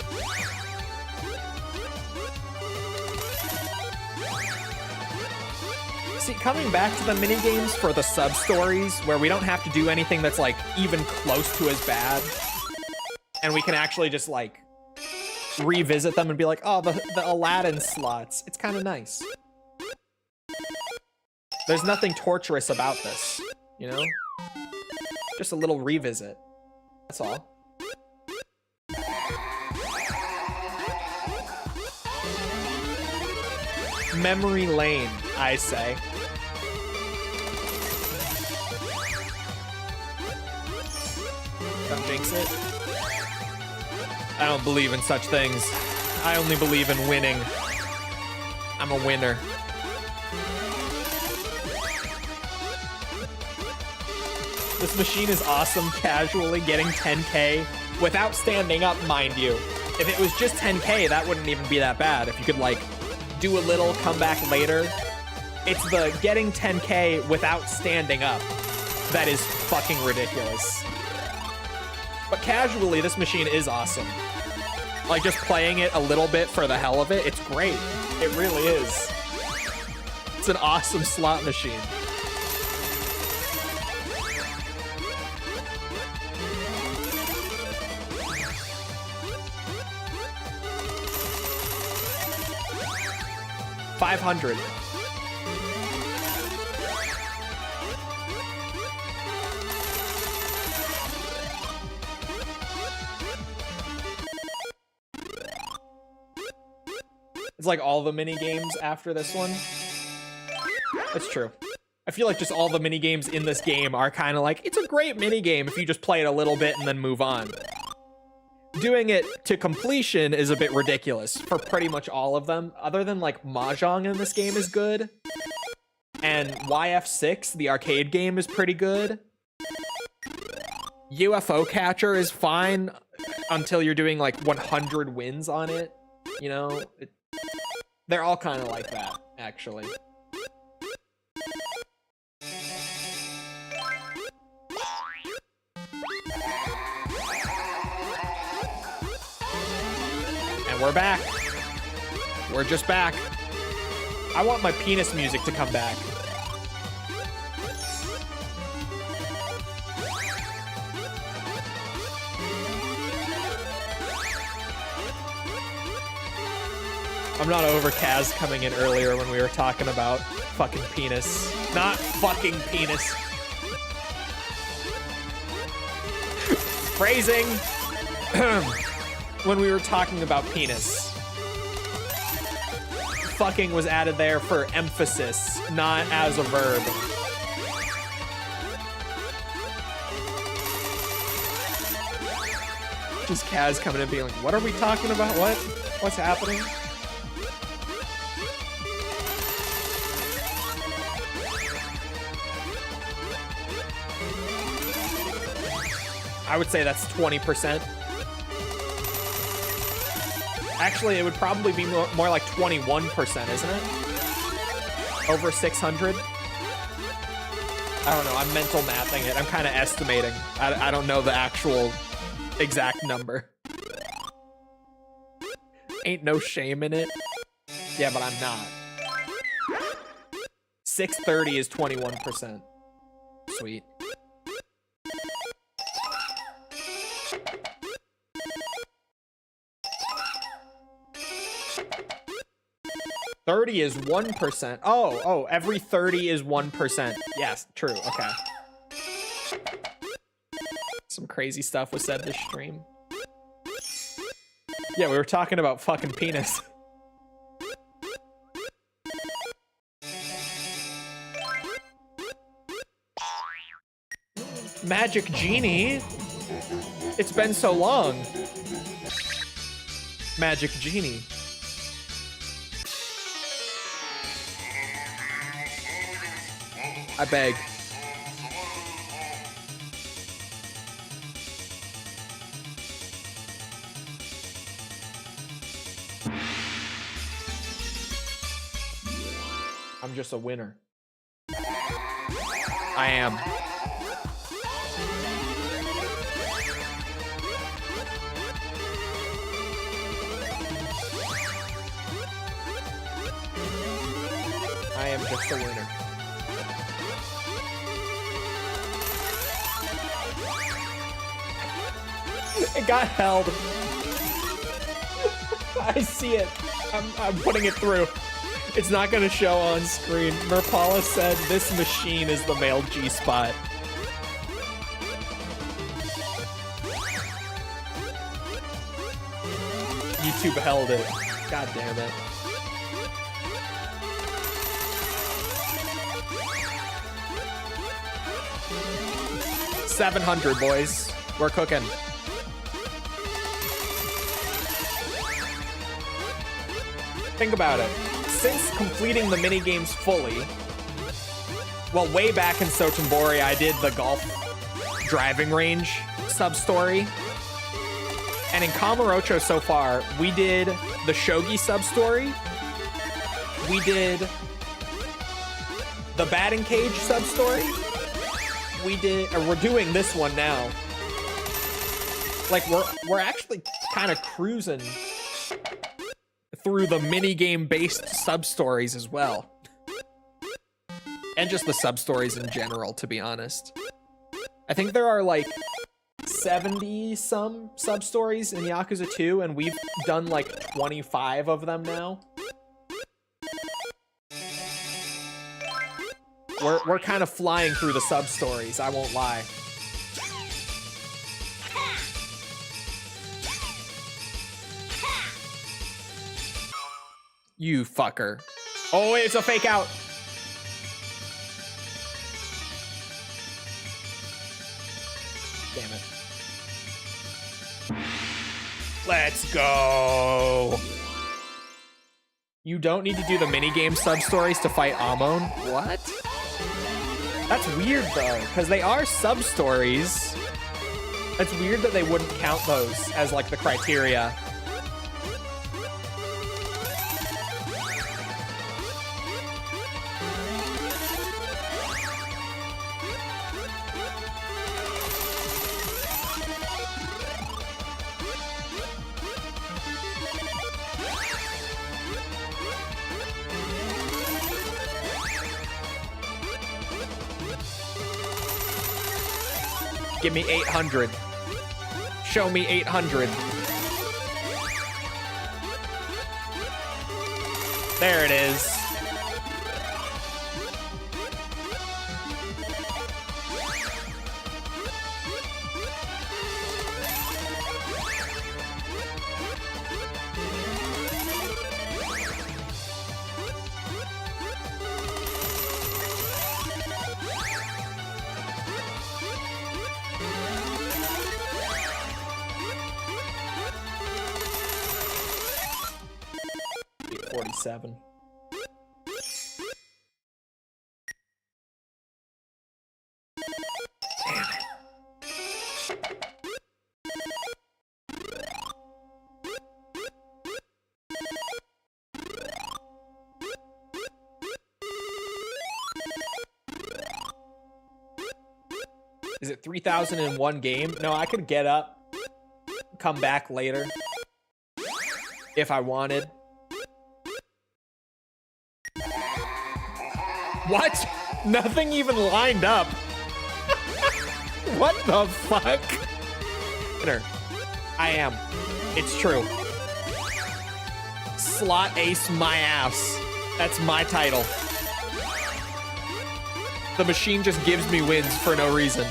See, coming back to the minigames for the sub-stories where we don't have to do anything that's like even close to as bad. And we can actually just like revisit them and be like, oh, the Aladdin slots. It's kind of nice. There's nothing torturous about this, you know? Just a little revisit. That's all. Memory lane, I say. Don't jinx it. I don't believe in such things. I only believe in winning. I'm a winner. This machine is awesome, casually getting 10K without standing up, mind you. If it was just 10K, that wouldn't even be that bad. If you could, like, do a little, come back later. It's the getting 10K without standing up that is fucking ridiculous. But casually, this machine is awesome. Like, just playing it a little bit for the hell of it, it's great. It really is. It's an awesome slot machine. $500. It's like all the mini games after this one. That's true. I feel like just all the mini games in this game are kind of like, it's a great mini game if you just play it a little bit and then move on. Doing it to completion is a bit ridiculous for pretty much all of them, other than like Mahjong in this game is good. And YF6, the arcade game, is pretty good. UFO Catcher is fine until you're doing like 100 wins on it. You know, they're all kind of like that, actually. And we're back. We're just back. I want my penis music to come back. I'm not over Kaz coming in earlier when we were talking about fucking penis. Not fucking penis. Phrasing. When we were talking about penis. Fucking was added there for emphasis, not as a verb. Just Kaz coming in being like, what are we talking about? What? What's happening? I would say that's 20%. Actually, it would probably be more like 21%, isn't it? Over 600? I don't know, I'm mental mathing it. I'm kind of estimating. I don't know the actual exact number. Ain't no shame in it. Yeah, but I'm not. 630 is 21%. Sweet. $30 is 1%. Oh, every 30 is 1%. Yes, true, okay. Some crazy stuff was said this stream. Yeah, we were talking about fucking penis. Magic Genie? It's been so long. Magic Genie. I beg. I'm just a winner. I am. I am just a winner. It got held. I see it. I'm putting it through. It's not gonna show on screen. Merpala said this machine is the male G-spot. YouTube held it. God damn it. 700, boys. We're cooking. Think about it. Since completing the minigames fully, well, way back in Sotenbori, I did the golf driving range sub-story. And in Kamurocho so far, we did the Shogi sub-story. We did the batting cage sub-story. We're doing this one now. Like, we're actually kind of cruising through the minigame-based sub-stories as well. And just the sub-stories in general, to be honest. I think there are, like, 70-some sub-stories in Yakuza 2, and we've done, like, 25 of them now. We're kind of flying through the sub-stories, I won't lie. You fucker. Oh, it's a fake out. Damn it. Let's go. You don't need to do the minigame sub-stories to fight Amon? What? That's weird, though, because they are sub-stories. It's weird that they wouldn't count those as, like, the criteria. Give me 800. Show me 800. There it is. Seven. Damn it. Is it 3,001 game? No, I could get up, come back later if I wanted. What? Nothing even lined up. What the fuck? Winner. I am. It's true. Slot ace my ass. That's my title. The machine just gives me wins for no reason.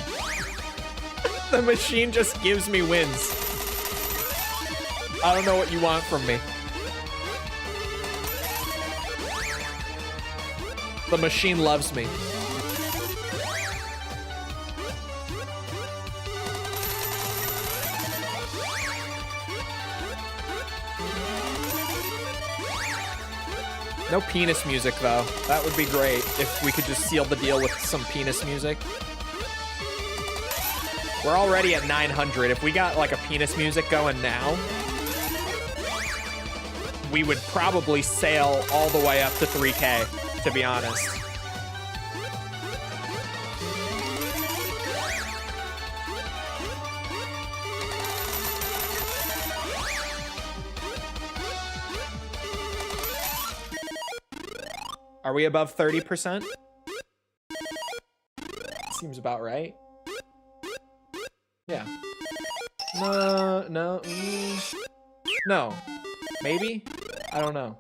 The machine just gives me wins. I don't know what you want from me. The machine loves me. No penis music, though. That would be great if we could just seal the deal with some penis music. We're already at 900. If we got, like, a penis music going now, we would probably sail all the way up to 3K. To be honest. Are we above 30%? Seems about right. Yeah. No. No. Maybe? I don't know.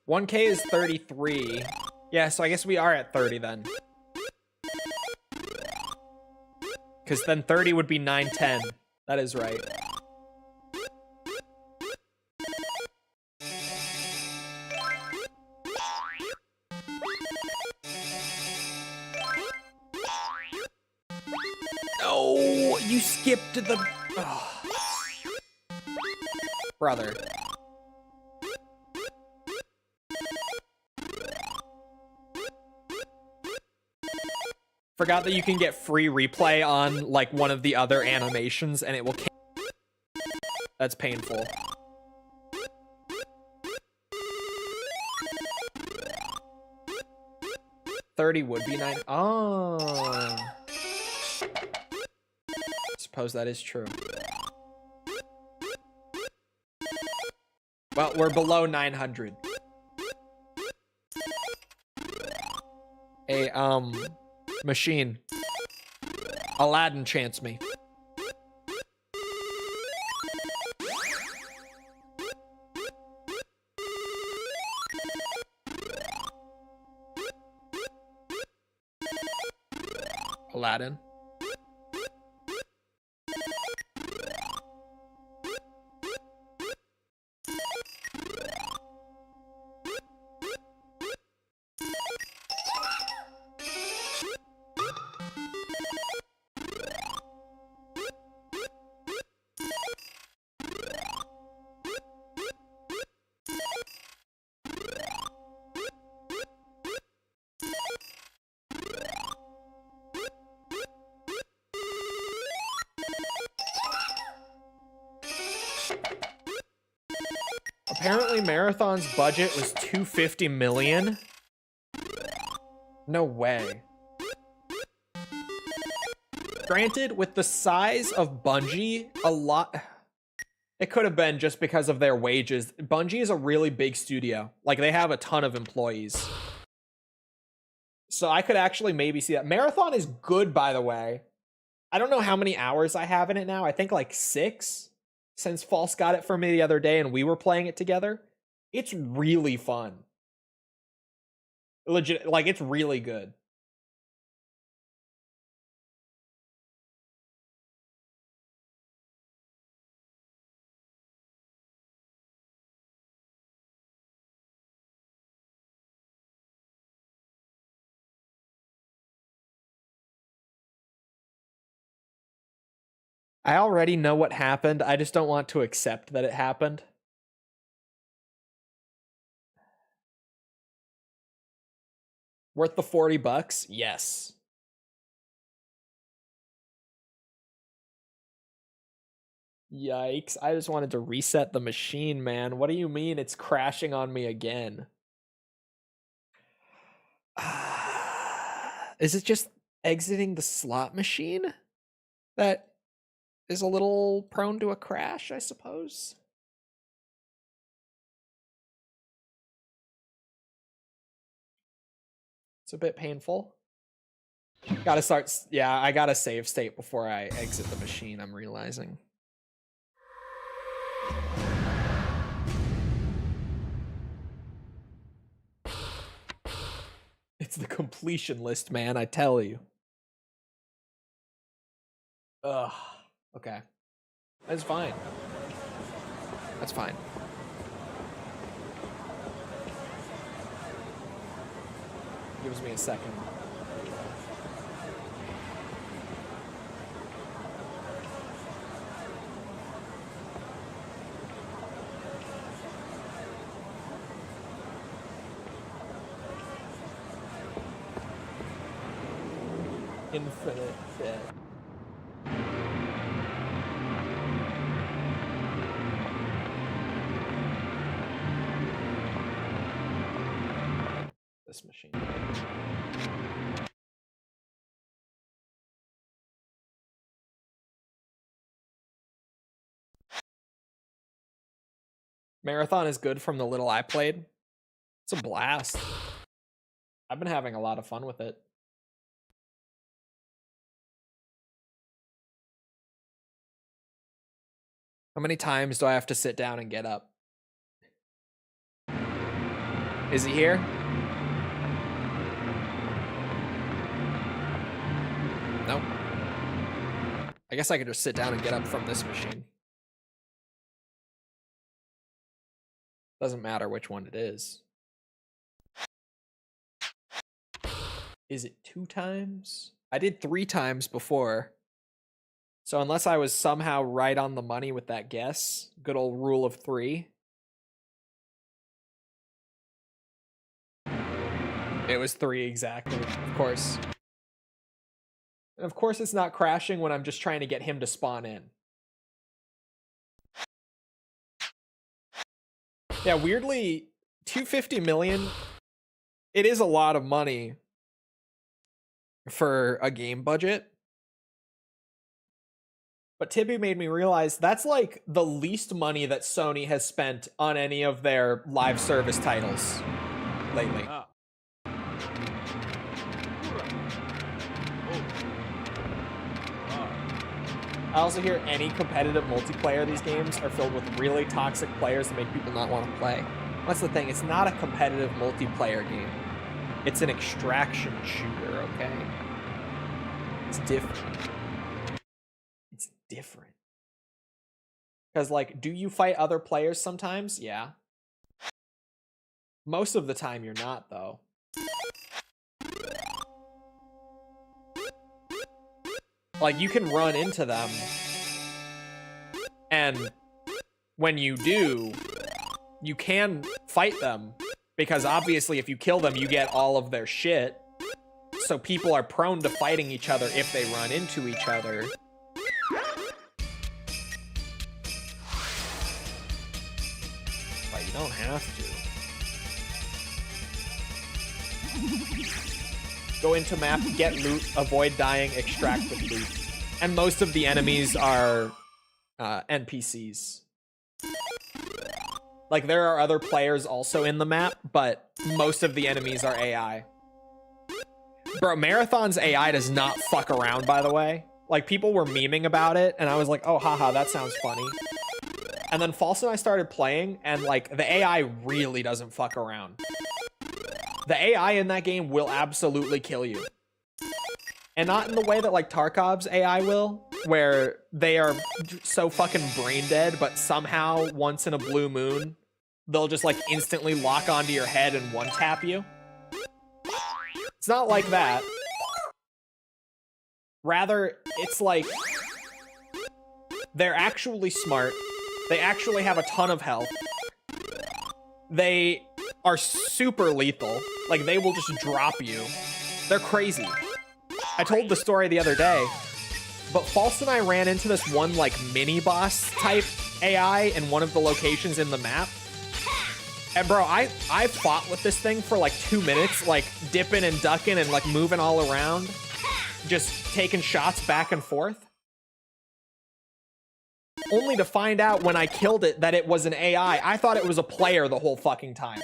$1K is 33. Yeah, so I guess we are at 30 then. Because then 30 would be 910. That is right. No, you skipped the... Oh. Brother. Forgot that you can get free replay on, like, one of the other animations, and it will... That's painful. $30 would be 9... Oh. Suppose that is true. Well, we're below 900. Machine. Aladdin chants me. Aladdin. Apparently Marathon's budget was $250 million. No way. Granted, with the size of Bungie, a lot... It could have been just because of their wages. Bungie is a really big studio. Like, they have a ton of employees. So I could actually maybe see that. Marathon is good, by the way. I don't know how many hours I have in it now. I think like 6. Since False got it for me the other day and we were playing it together. It's really fun. Legit, like, it's really good. I already know what happened. I just don't want to accept that it happened. Worth the $40? Yes. Yikes. I just wanted to reset the machine, man. What do you mean it's crashing on me again? Is it just exiting the slot machine that is a little prone to a crash, I suppose? It's a bit painful. Gotta start... Yeah, I gotta save state before I exit the machine, I'm realizing. It's the completion list, man, I tell you. Ugh. Okay. That's fine. That's fine. Gives me a second. Infinite death. This machine. Marathon is good from the little I played. It's a blast. I've been having a lot of fun with it. How many times do I have to sit down and get up? Is he here? Nope. I guess I could just sit down and get up from this machine. Doesn't matter which one it is. Is it 2 times? I did 3 times before. So unless I was somehow right on the money with that guess, good old rule of 3. It was 3 exactly, of course. And of course it's not crashing when I'm just trying to get him to spawn in. Yeah, weirdly, 250 million, it is a lot of money for a game budget. But Tibby made me realize that's like the least money that Sony has spent on any of their live service titles lately. I also hear any competitive multiplayer of these games are filled with really toxic players that make people not want to play. That's the thing, it's not a competitive multiplayer game. It's an extraction shooter, okay? It's different. It's different. Because, like, do you fight other players sometimes? Yeah. Most of the time you're not, though. Like, you can run into them, and when you do, you can fight them, because obviously if you kill them, you get all of their shit. So people are prone to fighting each other if they run into each other. But you don't have to. Go into map, get loot, avoid dying, extract the loot. And most of the enemies are NPCs. Like, there are other players also in the map, but most of the enemies are AI. Bro, Marathon's AI does not fuck around, by the way. Like, people were memeing about it, and I was like, oh, haha, that sounds funny. And then False and I started playing, and, like, the AI really doesn't fuck around. The AI in that game will absolutely kill you. And not in the way that, like, Tarkov's AI will, where they are so fucking brain dead, but somehow, once in a blue moon, they'll just, like, instantly lock onto your head and one-tap you. It's not like that. Rather, it's like, they're actually smart. They actually have a ton of health. They are super lethal. Like, they will just drop you. They're crazy. I told the story the other day, but False and I ran into this one, like, mini-boss type AI in one of the locations in the map. And, bro, I fought with this thing for, like, 2 minutes, like, dipping and ducking and, like, moving all around. Just taking shots back and forth. Only to find out when I killed it that it was an AI. I thought it was a player the whole fucking time.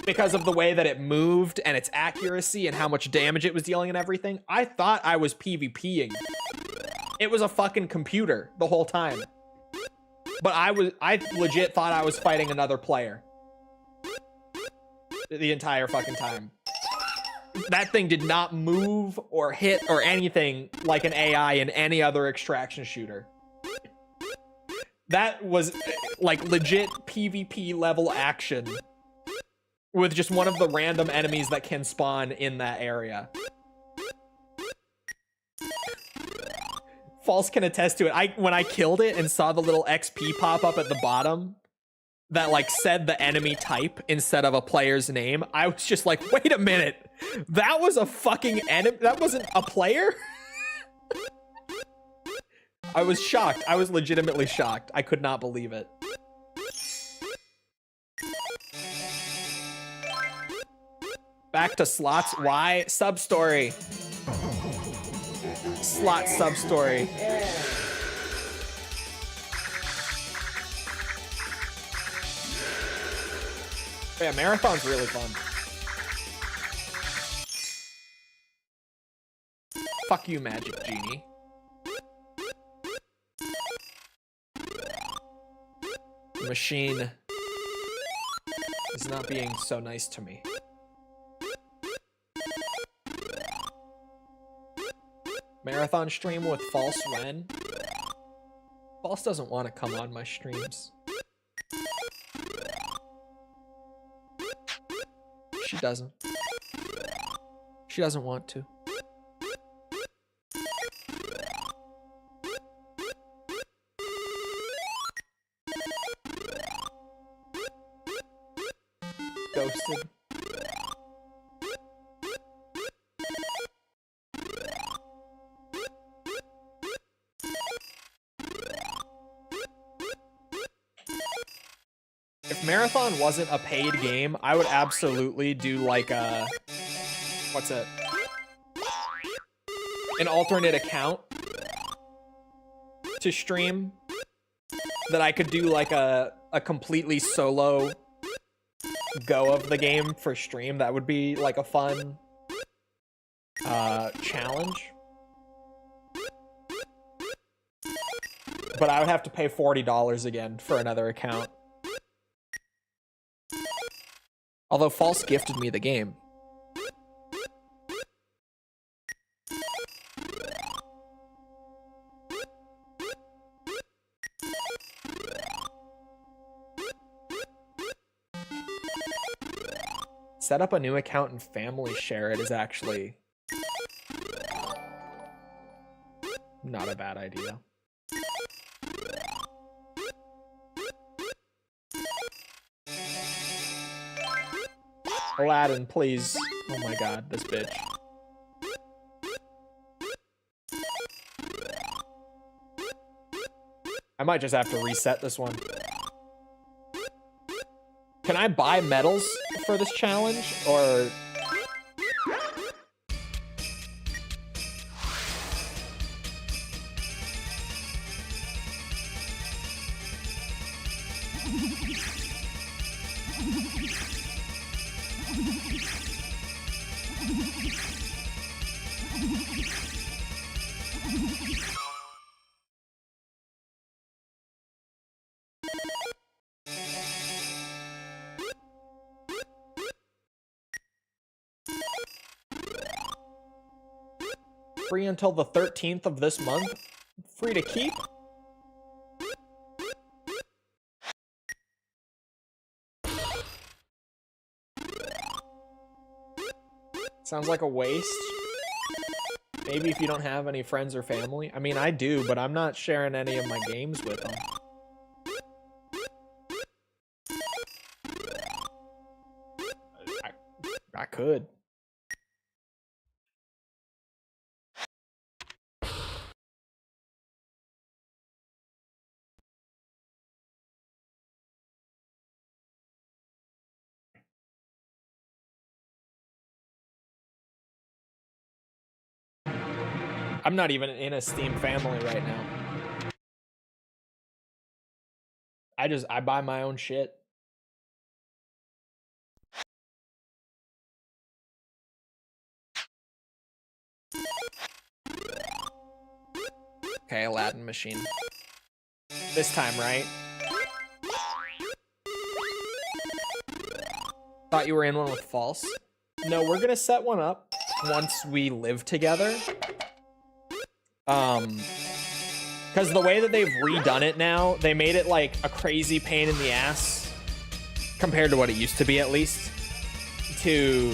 Because of the way that it moved and its accuracy and how much damage it was dealing and everything. I thought I was PvPing. It was a fucking computer the whole time. But I legit thought I was fighting another player. The entire fucking time. That thing did not move or hit or anything like an AI in any other extraction shooter. That was, like, legit PvP level action with just one of the random enemies that can spawn in that area. False can attest to it. When I killed it and saw the little XP pop up at the bottom that, like, said the enemy type instead of a player's name, I was just like, wait a minute. That was a fucking enemy? That wasn't a player? I was shocked. I was legitimately shocked. I could not believe it. Back to slots. Why? Substory. Slot substory. Yeah, Marathon's really fun. Fuck you, Magic Genie. The machine is not being so nice to me. Marathon stream with False Ren. Boss doesn't want to come on my streams. She doesn't. She doesn't want to. Ghosted. If Marathon wasn't a paid game, I would absolutely do like a... What's it? An alternate account to stream that I could do like a completely solo go of the game for stream. That would be like a fun challenge. But I would have to pay $40 again for another account. Although False gifted me the game. Set up a new account and family share it is actually not a bad idea. Aladdin, please. Oh my god, this bitch. I might just have to reset this one. Can I buy medals for this challenge, or... Free until the 13th of this month? Free to keep? Sounds like a waste. Maybe if you don't have any friends or family. I mean, I do, but I'm not sharing any of my games with them. I could. I'm not even in a Steam family right now. I buy my own shit. Okay, Aladdin machine. This time, right? Thought you were in one with False. No, we're gonna set one up once we live together. Because the way that they've redone it now, they made it like a crazy pain in the ass compared to what it used to be, at least, to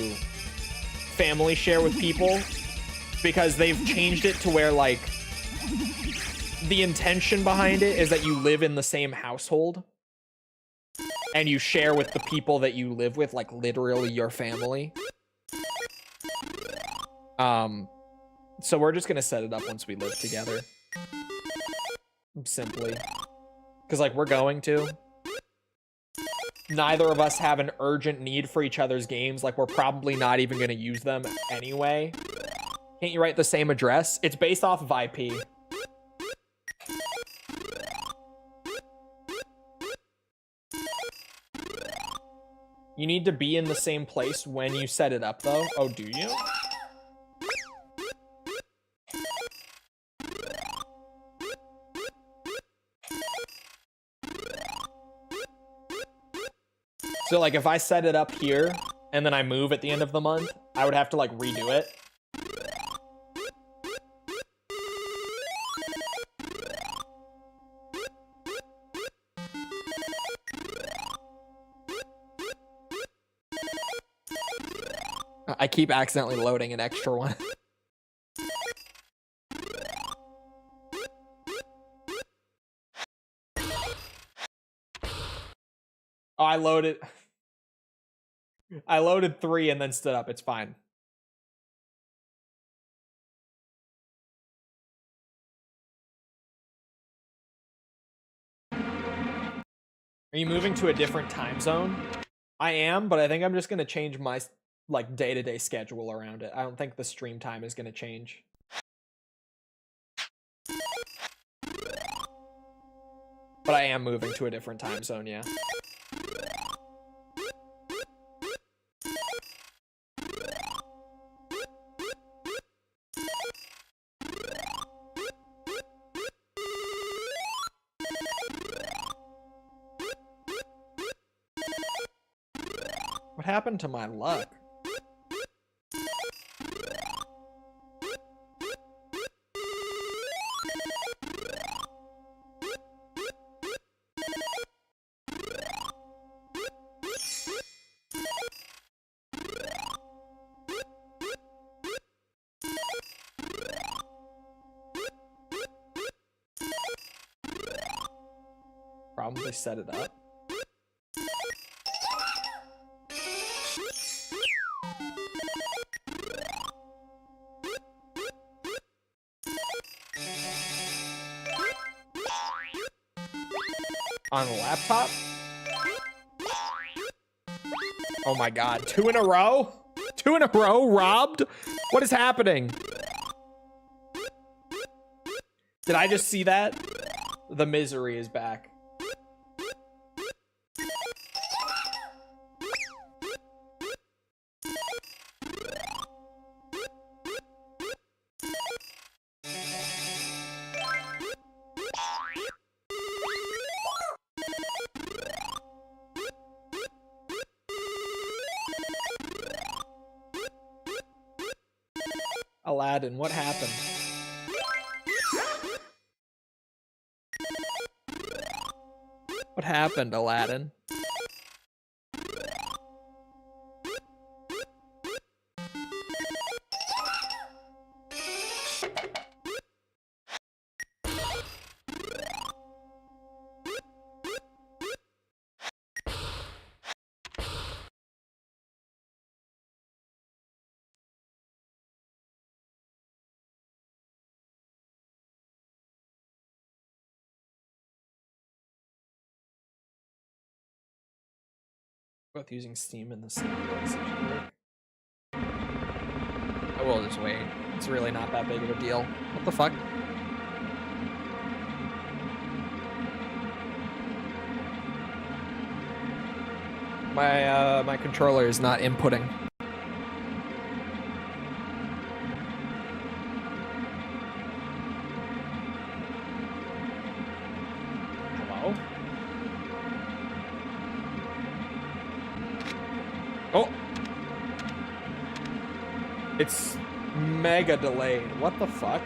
family share with people, because they've changed it to where like the intention behind it is that you live in the same household and you share with the people that you live with, like literally your family. So we're just gonna set it up once we live together. Simply. Because, like, we're going to. Neither of us have an urgent need for each other's games. Like, we're probably not even gonna use them anyway. Can't you write the same address? It's based off of IP. You need to be in the same place when you set it up, though. Oh, do you? So, like, if I set it up here, and then I move at the end of the month, I would have to, like, redo it. I keep accidentally loading an extra one. Oh, I loaded 3 and then stood up. It's fine. Are you moving to a different time zone? I am, but I think I'm just going to change my like day-to-day schedule around it. I don't think the stream time is going to change. But I am moving to a different time zone, yeah. What happened to my luck? Probably set it up. On the laptop? Oh my god, 2 in a row? 2 in a row? Robbed? What is happening? Did I just see that? The misery is back. Aladdin, what happened? What happened, Aladdin? Both using Steam in the same place. I will just wait. It's really not that big of a deal. What the fuck? My controller is not inputting. Hello? Oh! It's mega delayed. What the fuck?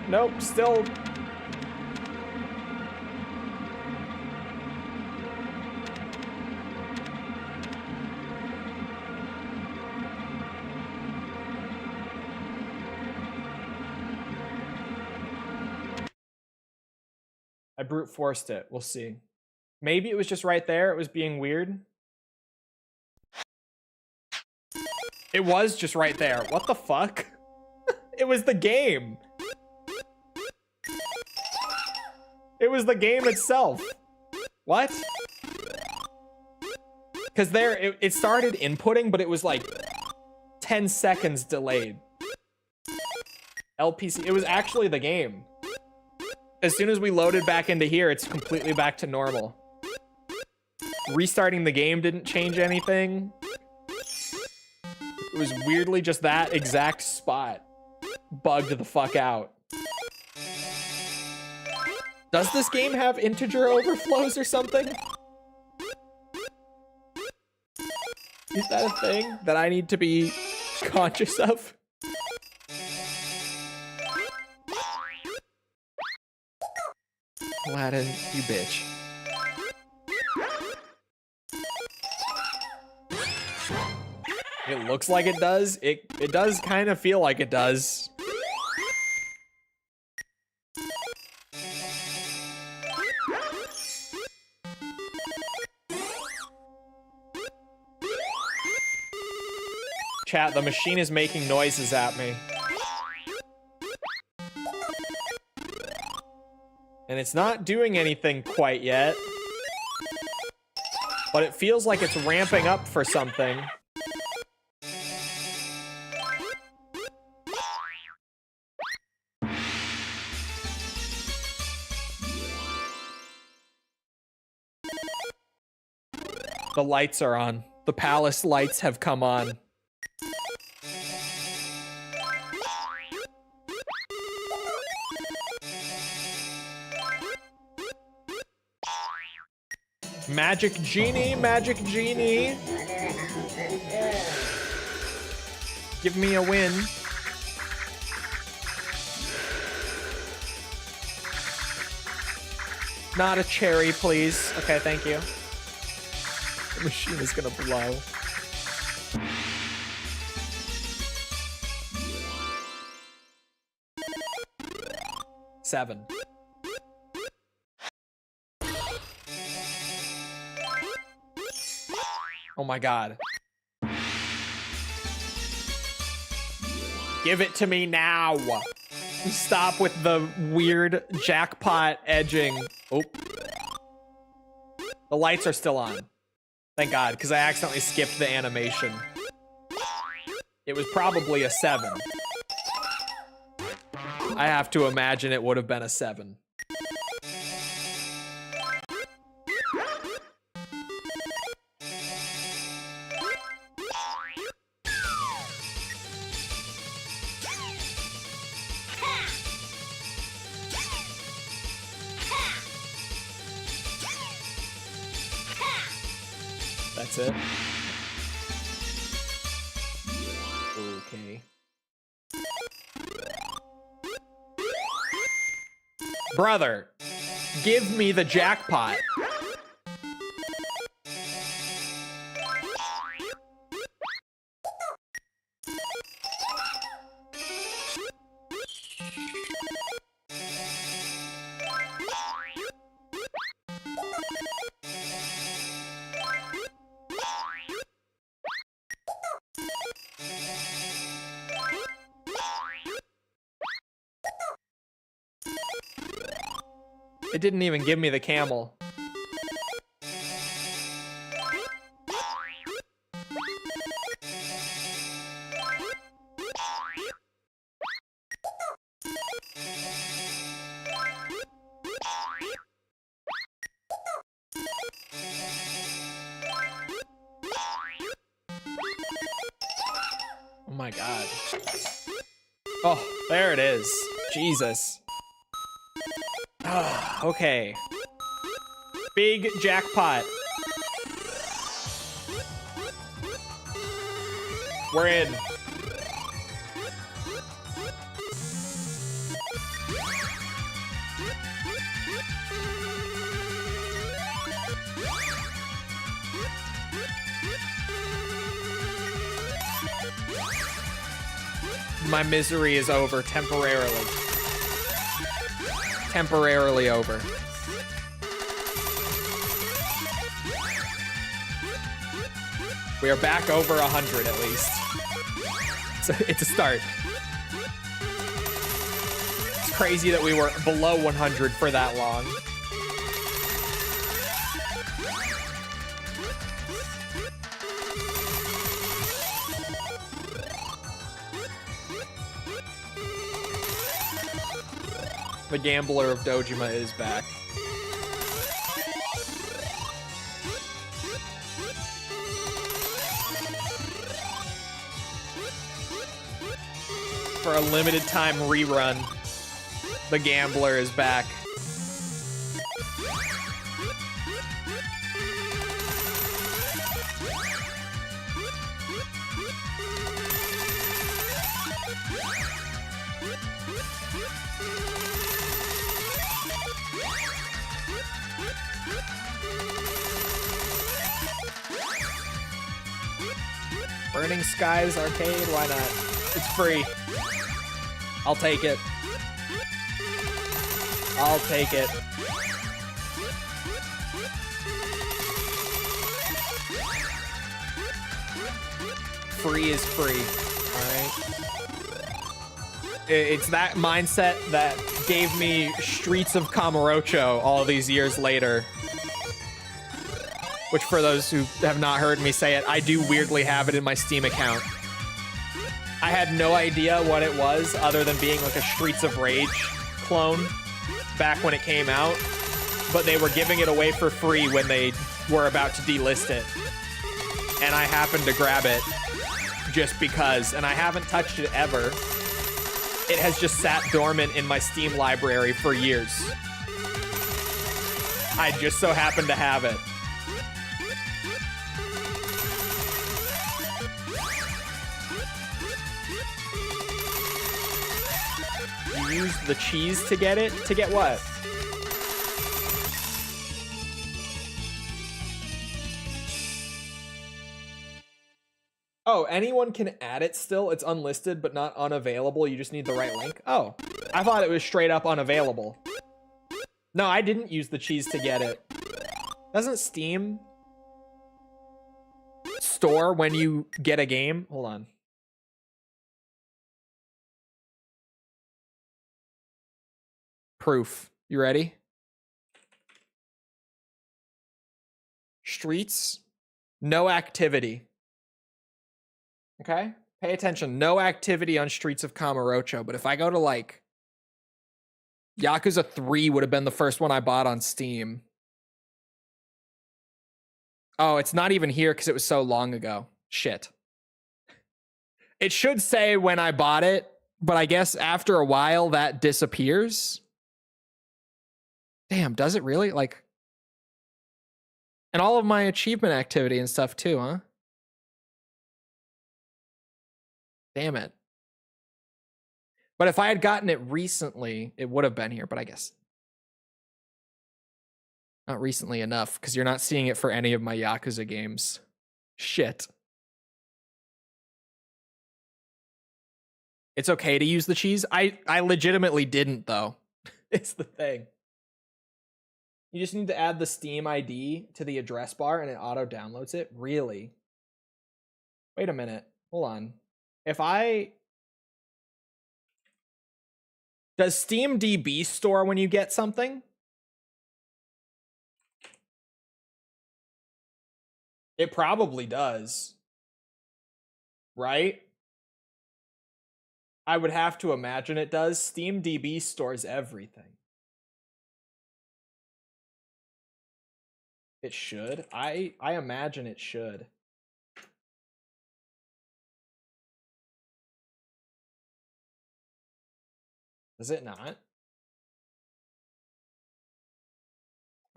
Nope, still. I brute forced it. We'll see. Maybe it was just right there. It was being weird. It was just right there. What the fuck? It was the game. It was the game itself. What? Because there, it started inputting, but it was like 10 seconds delayed. LPC, it was actually the game. As soon as we loaded back into here, it's completely back to normal. Restarting the game didn't change anything. It was weirdly just that exact spot bugged the fuck out. Does this game have integer overflows or something? Is that a thing that I need to be conscious of? Aladdin, you bitch. It looks like it does. It does kind of feel like it does. Chat, the machine is making noises at me. And it's not doing anything quite yet. But it feels like it's ramping up for something. The lights are on. The palace lights have come on. Magic Genie, Magic Genie. Give me a win. Not a cherry, please. Okay, thank you. The machine is gonna blow. Seven. Oh my god. Give it to me now. Stop with the weird jackpot edging. Oh. The lights are still on. Thank god, because I accidentally skipped the animation. It was probably a 7. I have to imagine it would have been a 7. That's it. Okay. Brother, give me the jackpot. It didn't even give me the camel. Oh my god. Oh, there it is. Jesus. Okay. Big jackpot. We're in. My misery is over temporarily. Temporarily over. We are back over 100 at least. So it's a start. It's crazy that we were below 100 for that long. The Gambler of Dojima is back. For a limited time rerun, The Gambler is back. Burning Skies Arcade, why not? It's free. I'll take it. I'll take it. Free is free, alright? It's that mindset that gave me Streets of Kamurocho all these years later. Which, for those who have not heard me say it, I do weirdly have it in my Steam account. I had no idea what it was other than being like a Streets of Rage clone back when it came out, but they were giving it away for free when they were about to delist it. And I happened to grab it just because, and I haven't touched it ever. It has just sat dormant in my Steam library for years. I just so happened to have it. You used the cheese to get it? To get what? Oh, anyone can add it still. It's unlisted, but not unavailable. You just need the right link. Oh, I thought it was straight up unavailable. No, I didn't use the cheese to get it. Doesn't Steam store when you get a game? Hold on. Proof. You ready? Streets. No activity. Okay? Pay attention. No activity on Streets of Kamurocho. But if I go to like... Yakuza 3 would have been the first one I bought on Steam. Oh, it's not even here because it was so long ago. Shit. It should say when I bought it, but I guess after a while that disappears. Damn, does it really? Like... And all of my achievement activity and stuff too, huh? Damn it. But if I had gotten it recently, it would have been here, but I guess not recently enough, because you're not seeing it for any of my Yakuza games. Shit. It's okay to use the cheese? I legitimately didn't, though. It's the thing. You just need to add the Steam ID to the address bar and it auto-downloads it? Really? Wait a minute. Hold on. If I... Does Steam DB store when you get something? It probably does. Right? I would have to imagine it does. Steam DB stores everything. It should. I imagine it should. Does it not?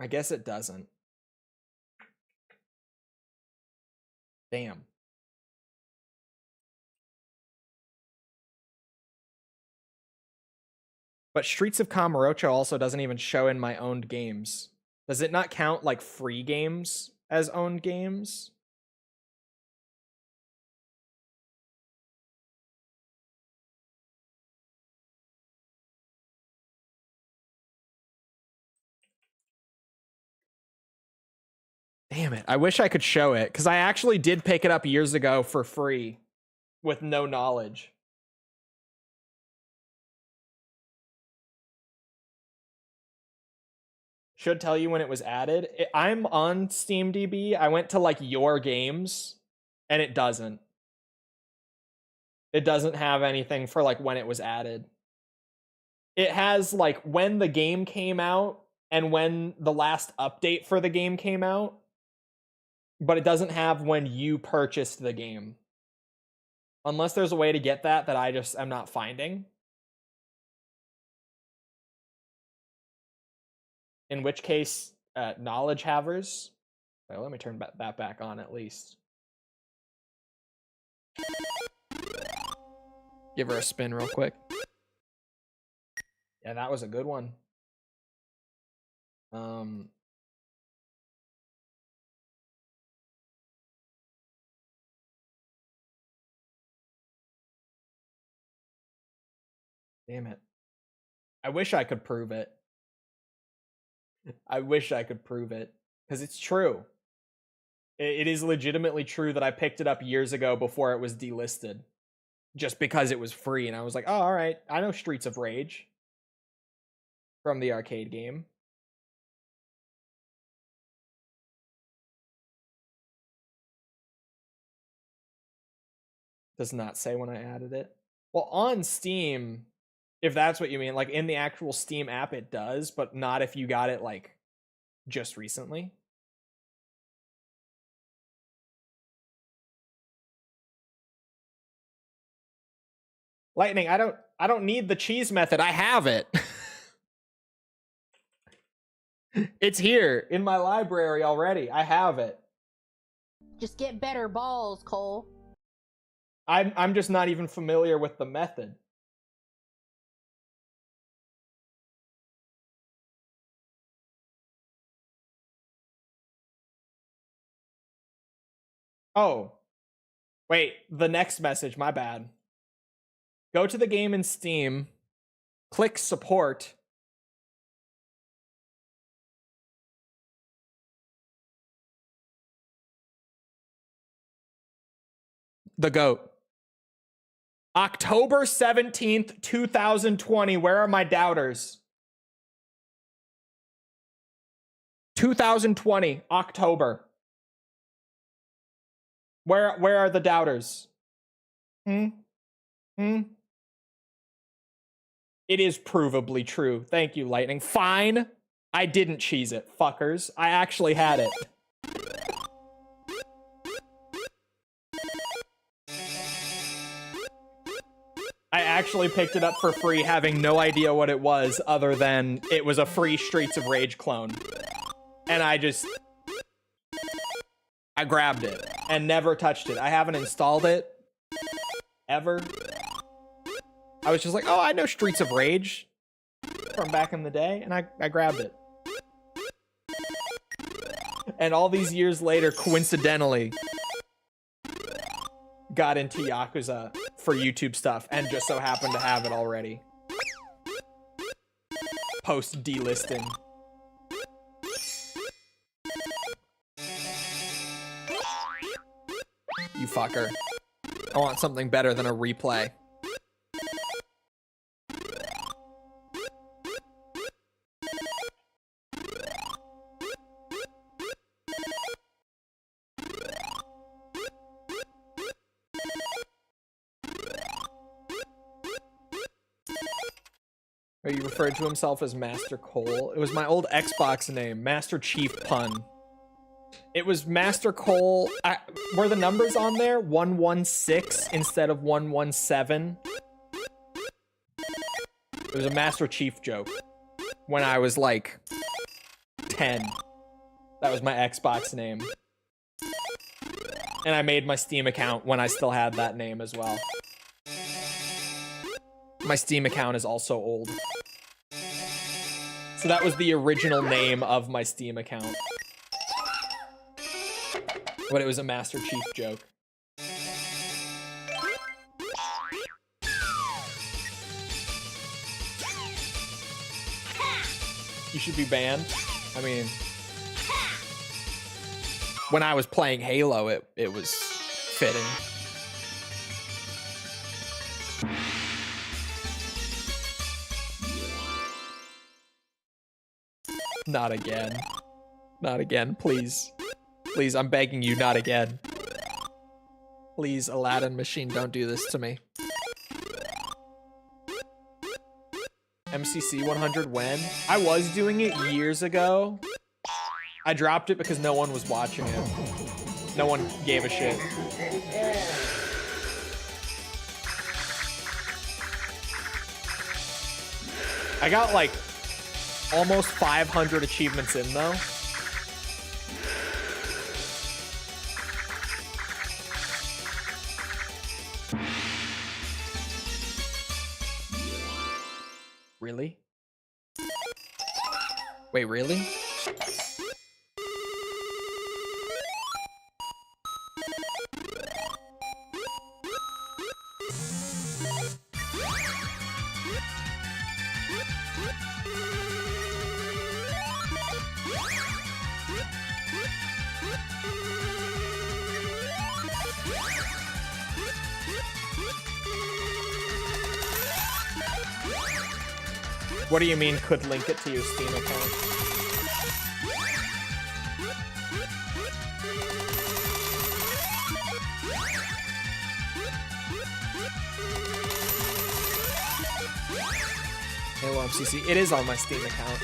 I guess it doesn't. Damn. But Streets of Kamurocho also doesn't even show in my owned games. Does it not count like free games as owned games? Damn it. I wish I could show it, because I actually did pick it up years ago for free with no knowledge. Should tell you when it was added. I'm on SteamDB. I went to like your games and it doesn't. It doesn't have anything for like when it was added. It has like when the game came out and when the last update for the game came out, but it doesn't have when you purchased the game. Unless there's a way to get that I just am not finding. In which case, knowledge havers. Well, let me turn that back on at least. Give her a spin real quick. Yeah, that was a good one. Damn it. I wish I could prove it. I wish I could prove it. Because it's true. It is legitimately true that I picked it up years ago before it was delisted. Just because it was free. And I was like, oh, alright. I know Streets of Rage. From the arcade game. Does not say when I added it. Well, on Steam, if that's what you mean, like in the actual Steam app it does, but not if you got it like just recently. Lightning, I don't need the cheese method. I have it. It's here in my library already. I have it. Just get better balls, Cole. I'm just not even familiar with the method. Oh. Wait, the next message, my bad. Go to the game in Steam, click support. The GOAT. October 17th, 2020. Where are my doubters? 2020, October. Where are the doubters? It is provably true. Thank you, Lightning. Fine. I didn't cheese it, fuckers. I actually had it. I actually picked it up for free, having no idea what it was, other than it was a free Streets of Rage clone. And I grabbed it and never touched it. I haven't installed it ever. I was just like, oh, I know Streets of Rage from back in the day, and I grabbed it. And all these years later, coincidentally, got into Yakuza for YouTube stuff and just so happened to have it already. Post delisting. You fucker. I want something better than a replay. You referred to himself as Master Cole. It was my old Xbox name, Master Chief Pun. It was Master Cole. Were the numbers on there? 116 instead of 117. It was a Master Chief joke when I was like 10. That was my Xbox name. And I made my Steam account when I still had that name as well. My Steam account is also old. So that was the original name of my Steam account. But it was a Master Chief joke. You should be banned. I mean, when I was playing Halo, it was fitting. Not again. Not again, please. Please, I'm begging you, not again. Please, Aladdin Machine, don't do this to me. MCC 100 when? I was doing it years ago. I dropped it because no one was watching it. No one gave a shit. I got like almost 500 achievements in though. Really? Wait, really? What do you mean could link it to your Steam account? Halo MCC. It is on my Steam account.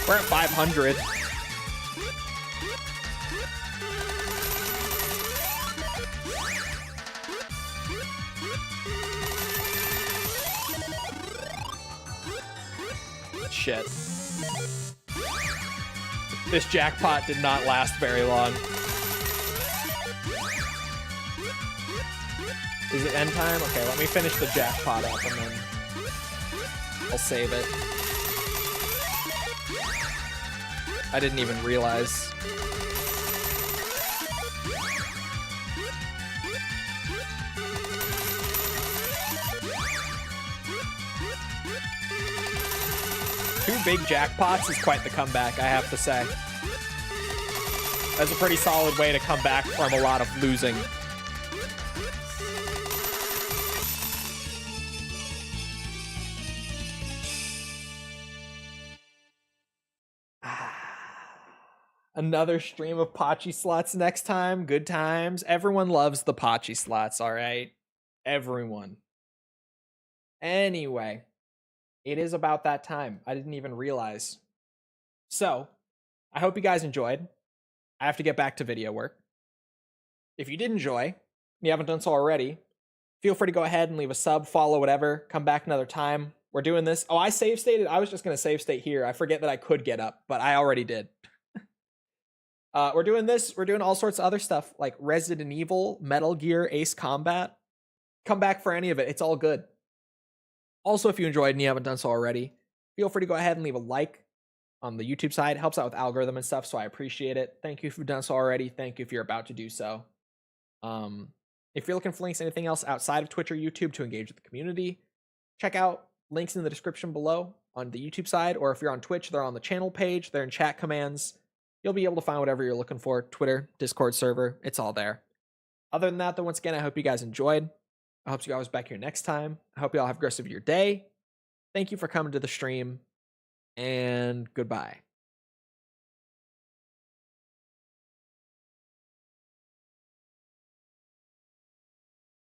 We're at 500. Shit. This jackpot did not last very long. Is it end time? Okay, let me finish the jackpot up and then I'll save it. I didn't even realize. Two big jackpots is quite the comeback, I have to say. That's a pretty solid way to come back from a lot of losing. Another stream of Pachi slots next time. Good times. Everyone loves the Pachi slots, all right? Everyone. Anyway, it is about that time. I didn't even realize. So, I hope you guys enjoyed. I have to get back to video work. If you did enjoy, and you haven't done so already, feel free to go ahead and leave a sub, follow, whatever. Come back another time. We're doing this. Oh, I save stated. I was just going to save state here. I forget that I could get up, but I already did. We're doing this. We're doing all sorts of other stuff like Resident Evil, Metal Gear, Ace Combat. Come back for any of it. It's all good. Also, if you enjoyed and you haven't done so already, feel free to go ahead and leave a like on the YouTube side. It helps out with algorithm and stuff, so I appreciate it. Thank you if you've done so already. Thank you if you're about to do so. If you're looking for links to anything else outside of Twitch or YouTube to engage with the community, check out links in the description below on the YouTube side, or if you're on Twitch, they're on the channel page. They're in chat commands. You'll be able to find whatever you're looking for. Twitter, Discord server, it's all there. Other than that, though, once again, I hope you guys enjoyed. I hope you guys back here next time. I hope you all have the rest of your day. Thank you for coming to the stream, and goodbye.